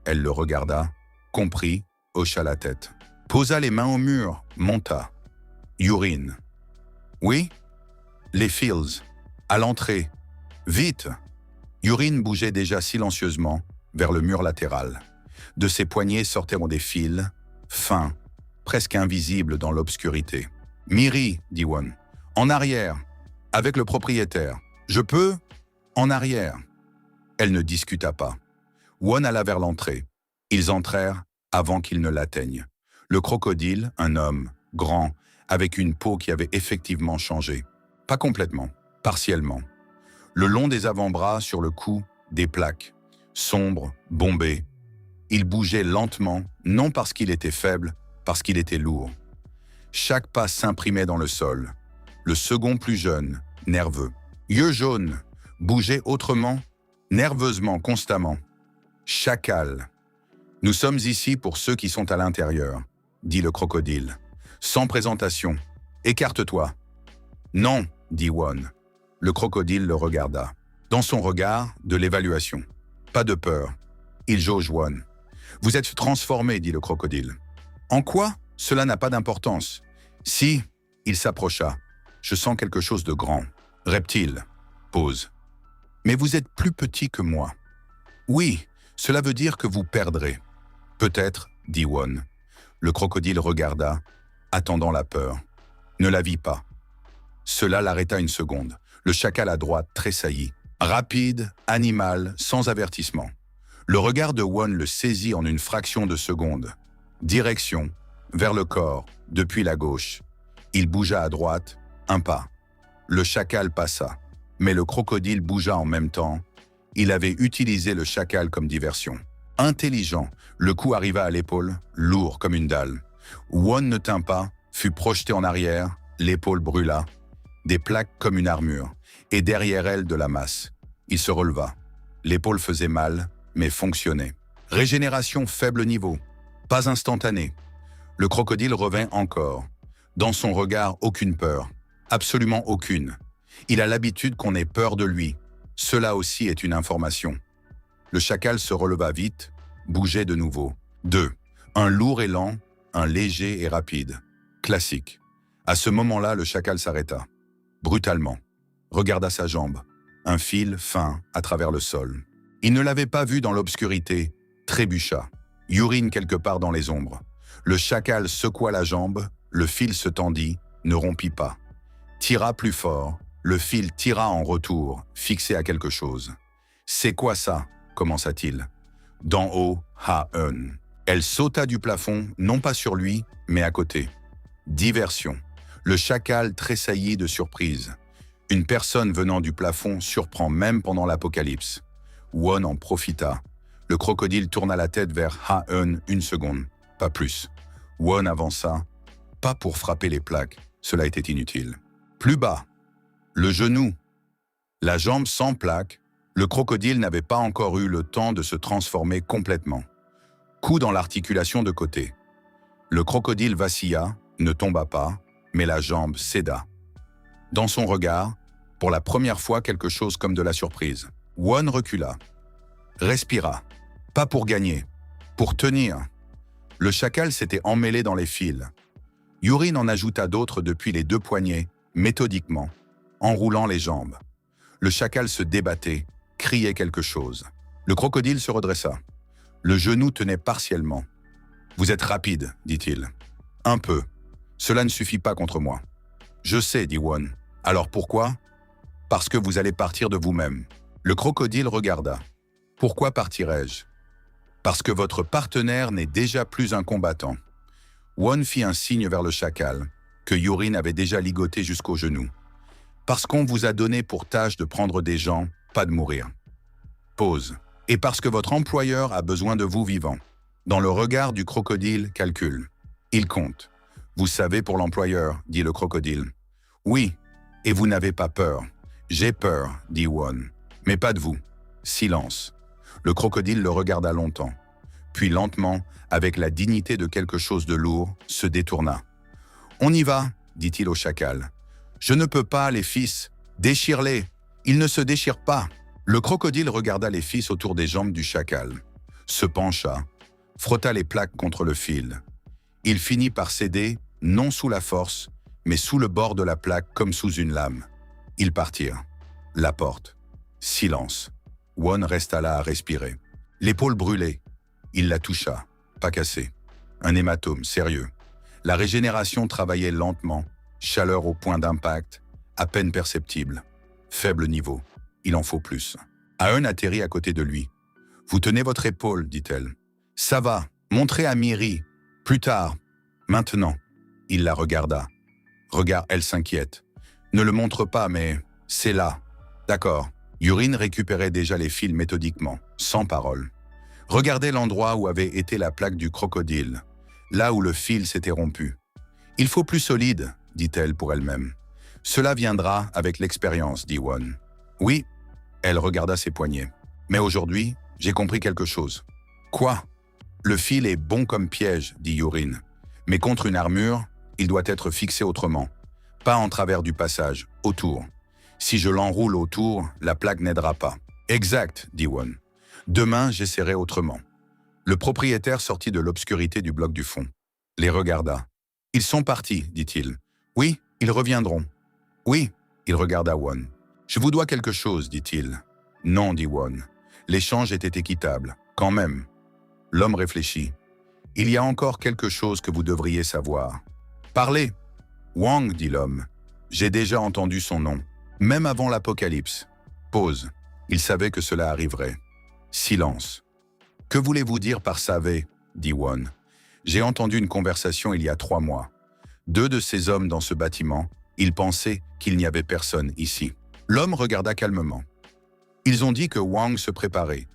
Elle le regarda, comprit, hocha la tête. Posa les mains au mur, monta. Yurin. Oui? Les Fields. À l'entrée. Vite! Yurin bougeait déjà silencieusement vers le mur latéral. De ses poignets sortaient des fils, fins, presque invisibles dans l'obscurité. Miri, dit Won. En arrière, avec le propriétaire. Je peux? En arrière. Elle ne discuta pas. Won alla vers l'entrée. Ils entrèrent avant qu'ils ne l'atteignent. Le crocodile, un homme, grand, avec une peau qui avait effectivement changé. Pas complètement, partiellement. Le long des avant-bras, sur le cou, des plaques. sombre, bombé. Il bougeait lentement, non parce qu'il était faible, parce qu'il était lourd. Chaque pas s'imprimait dans le sol. Le second plus jeune, nerveux. Yeux jaunes, bougeait autrement, nerveusement, constamment. Chacal. Nous sommes ici pour ceux qui sont à l'intérieur, dit le crocodile. Sans présentation. Écarte-toi. Non, dit Won. Le crocodile le regarda. Dans son regard, de l'évaluation. Pas de peur. Il jauge Won. Vous êtes transformé, dit le crocodile. En quoi? Cela n'a pas d'importance. Si, il s'approcha. Je sens quelque chose de grand. Reptile. Pause. Mais vous êtes plus petit que moi. Oui, cela veut dire que vous perdrez. Peut-être, dit Won. Le crocodile regarda, attendant la peur. Ne la vit pas. Cela l'arrêta une seconde. Le chacal à droite tressaillit. Rapide, animal, sans avertissement. Le regard de Won le saisit en une fraction de seconde. Direction, vers le corps, depuis la gauche. Il bougea à droite, un pas. Le chacal passa, mais le crocodile bougea en même temps. Il avait utilisé le chacal comme diversion. Intelligent, le coup arriva à l'épaule, lourd comme une dalle. Won ne tint pas, fut projeté en arrière, l'épaule brûla. Des plaques comme une armure, et derrière elle de la masse. Il se releva. L'épaule faisait mal, mais fonctionnait. Régénération faible niveau, pas instantanée. Le crocodile revint encore. Dans son regard, aucune peur, absolument aucune. Il a l'habitude qu'on ait peur de lui. Cela aussi est une information. Le chacal se releva vite, bougeait de nouveau. 2. Un lourd et lent, un léger et rapide. Classique. À ce moment-là, le chacal s'arrêta. Brutalement. Regarda sa jambe. Un fil fin à travers le sol. Il ne l'avait pas vu dans l'obscurité. Trébucha. Urine quelque part dans les ombres. Le chacal secoua la jambe, le fil se tendit, ne rompit pas. Tira plus fort, le fil tira en retour, fixé à quelque chose. « C'est quoi ça ?» commença-t-il. D'en haut, Ha-eun. Elle sauta du plafond, non pas sur lui, mais à côté. Diversion. Le chacal tressaillit de surprise. Une personne venant du plafond surprend même pendant l'apocalypse. Won en profita. Le crocodile tourna la tête vers Ha-eun une seconde, pas plus. Won avança, pas pour frapper les plaques, cela était inutile. Plus bas, le genou, la jambe sans plaque, le crocodile n'avait pas encore eu le temps de se transformer complètement. Coup dans l'articulation de côté. Le crocodile vacilla, ne tomba pas, mais la jambe céda. Dans son regard, pour la première fois quelque chose comme de la surprise. Won recula. Respira. Pas pour gagner, pour tenir. Le chacal s'était emmêlé dans les fils. Urine en ajouta d'autres depuis les 2 poignets, méthodiquement, enroulant les jambes. Le chacal se débattait, criait quelque chose. Le crocodile se redressa. Le genou tenait partiellement. « Vous êtes rapide, dit-il. « Un peu. Cela ne suffit pas contre moi. »« Je sais, dit Won. Alors pourquoi ? Parce que vous allez partir de vous-même. » Le crocodile regarda. « Pourquoi partirais-je ? Parce que votre partenaire n'est déjà plus un combattant. » Won fit un signe vers le chacal, que Urine avait déjà ligoté jusqu'au genou. « Parce qu'on vous a donné pour tâche de prendre des gens, pas de mourir. » Pause. « Et parce que votre employeur a besoin de vous vivants. » Dans le regard du crocodile, calcul. « Il compte. »« Vous savez pour l'employeur, dit le crocodile. »« Oui, et vous n'avez pas peur. »« J'ai peur, dit Won. Mais pas de vous. » Silence. Le crocodile le regarda longtemps. Puis lentement, avec la dignité de quelque chose de lourd, se détourna. « On y va, dit-il au chacal. « Je ne peux pas, les fils. Déchire-les. Ils ne se déchirent pas. » Le crocodile regarda les fils autour des jambes du chacal, se pencha, frotta les plaques contre le fil. Il finit par céder, non sous la force, mais sous le bord de la plaque comme sous une lame. Ils partirent. La porte. Silence. Won resta là à respirer. L'épaule brûlait. Il la toucha, pas cassée. Un hématome, sérieux. La régénération travaillait lentement, chaleur au point d'impact, à peine perceptible. Faible niveau. Il en faut plus. Ha-eun atterrit à côté de lui. « Vous tenez votre épaule, dit-elle. « Ça va, montrez à Miri. Plus tard. Maintenant. » Il la regarda. Regarde, elle s'inquiète. « Ne le montre pas, mais c'est là. D'accord. Urine récupérait déjà les fils méthodiquement, sans parole. Regardez l'endroit où avait été la plaque du crocodile, là où le fil s'était rompu. « Il faut plus solide, dit-elle pour elle-même. « Cela viendra avec l'expérience, dit Won. Oui, elle regarda ses poignets. Mais aujourd'hui, j'ai compris quelque chose. Quoi? Le fil est bon comme piège, dit Urine. Mais contre une armure, il doit être fixé autrement. Pas en travers du passage, autour. Si je l'enroule autour, la plaque n'aidera pas. Exact, dit Won. Demain, j'essaierai autrement. Le propriétaire sortit de l'obscurité du bloc du fond. Les regarda. Ils sont partis, dit-il. Oui, ils reviendront. Oui, il regarda Won. Je vous dois quelque chose, dit-il. Non, dit Won. L'échange était équitable, quand même. L'homme réfléchit. Il y a encore quelque chose que vous devriez savoir. Parlez. Wang, dit l'homme. J'ai déjà entendu son nom, même avant l'apocalypse. Pause. Il savait que cela arriverait. Silence. Que voulez-vous dire par savez, dit Won. J'ai entendu une conversation il y a 3 mois. 2 de ces hommes dans ce bâtiment, ils pensaient qu'il n'y avait personne ici. L'homme regarda calmement. Ils ont dit que Wang se préparait,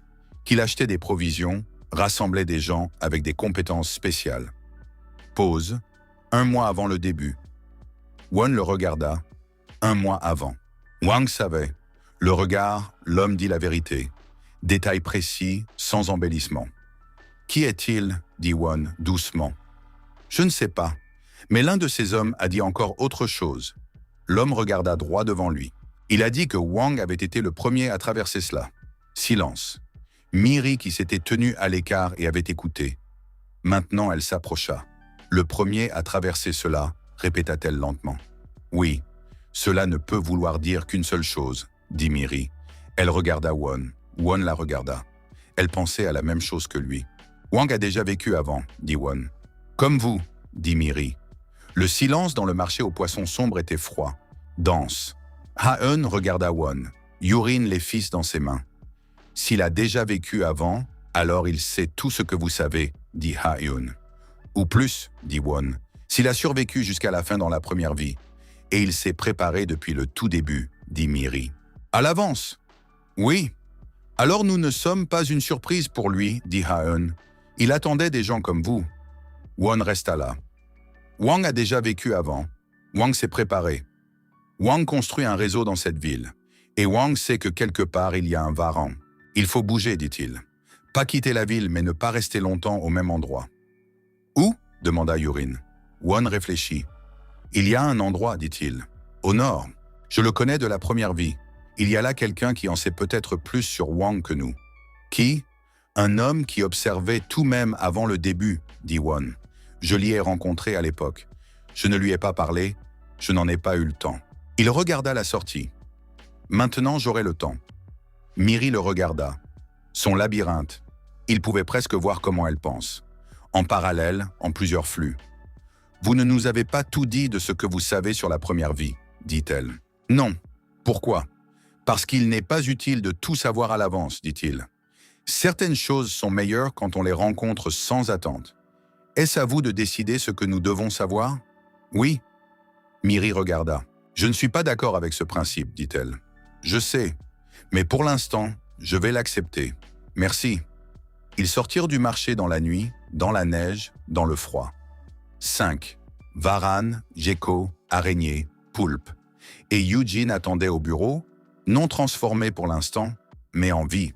qu'il achetait des provisions, rassemblait des gens avec des compétences spéciales. Pause. 1 mois avant le début. Won le regarda. 1 mois avant. Wang savait. Le regard, l'homme dit la vérité. Détail précis, sans embellissement. Qui est-il? Dit Won doucement. Je ne sais pas. Mais l'un de ces hommes a dit encore autre chose. L'homme regarda droit devant lui. Il a dit que Wang avait été le premier à traverser cela. Silence. Miri, qui s'était tenue à l'écart et avait écouté. Maintenant, elle s'approcha. Le premier à traverser cela, répéta-t-elle lentement. Oui, cela ne peut vouloir dire qu'une seule chose, dit Miri. Elle regarda Won. Won la regarda. Elle pensait à la même chose que lui. Wang a déjà vécu avant, dit Won. Comme vous, dit Miri. Le silence dans le marché aux poissons sombres était froid, dense. Ha-eun regarda Won. Urine les fils dans ses mains. S'il a déjà vécu avant, alors il sait tout ce que vous savez, dit Ha-eun. Ou plus, dit Won. S'il a survécu jusqu'à la fin dans la première vie. Et il s'est préparé depuis le tout début, dit Miri. À l'avance. Oui. Alors nous ne sommes pas une surprise pour lui, dit Ha-eun. Il attendait des gens comme vous. Won resta là. Wang a déjà vécu avant. Wang s'est préparé. Wang construit un réseau dans cette ville. Et Wang sait que quelque part il y a un Varan. Il faut bouger, dit-il. Pas quitter la ville, mais ne pas rester longtemps au même endroit. Où? Demanda Urine. Won réfléchit. Il y a un endroit, dit-il. Au nord. Je le connais de la première vie. Il y a là quelqu'un qui en sait peut-être plus sur Wang que nous. Qui? Un homme qui observait tout même avant le début, dit Won. Je l'y ai rencontré à l'époque. Je ne lui ai pas parlé, je n'en ai pas eu le temps. Il regarda la sortie. Maintenant, j'aurai le temps. Miri le regarda. Son labyrinthe. Il pouvait presque voir comment elle pense. En parallèle, en plusieurs flux. Vous ne nous avez pas tout dit de ce que vous savez sur la première vie, dit-elle. Non. Pourquoi? Parce qu'il n'est pas utile de tout savoir à l'avance, dit-il. Certaines choses sont meilleures quand on les rencontre sans attente. Est-ce à vous de décider ce que nous devons savoir? Oui. Miri regarda. Je ne suis pas d'accord avec ce principe, dit-elle. Je sais, mais pour l'instant, je vais l'accepter. Merci. Ils sortirent du marché dans la nuit, dans la neige, dans le froid. 5. Varan, gecko, araignée, poulpe. Et Eugene attendait au bureau, non transformé pour l'instant, mais en vie.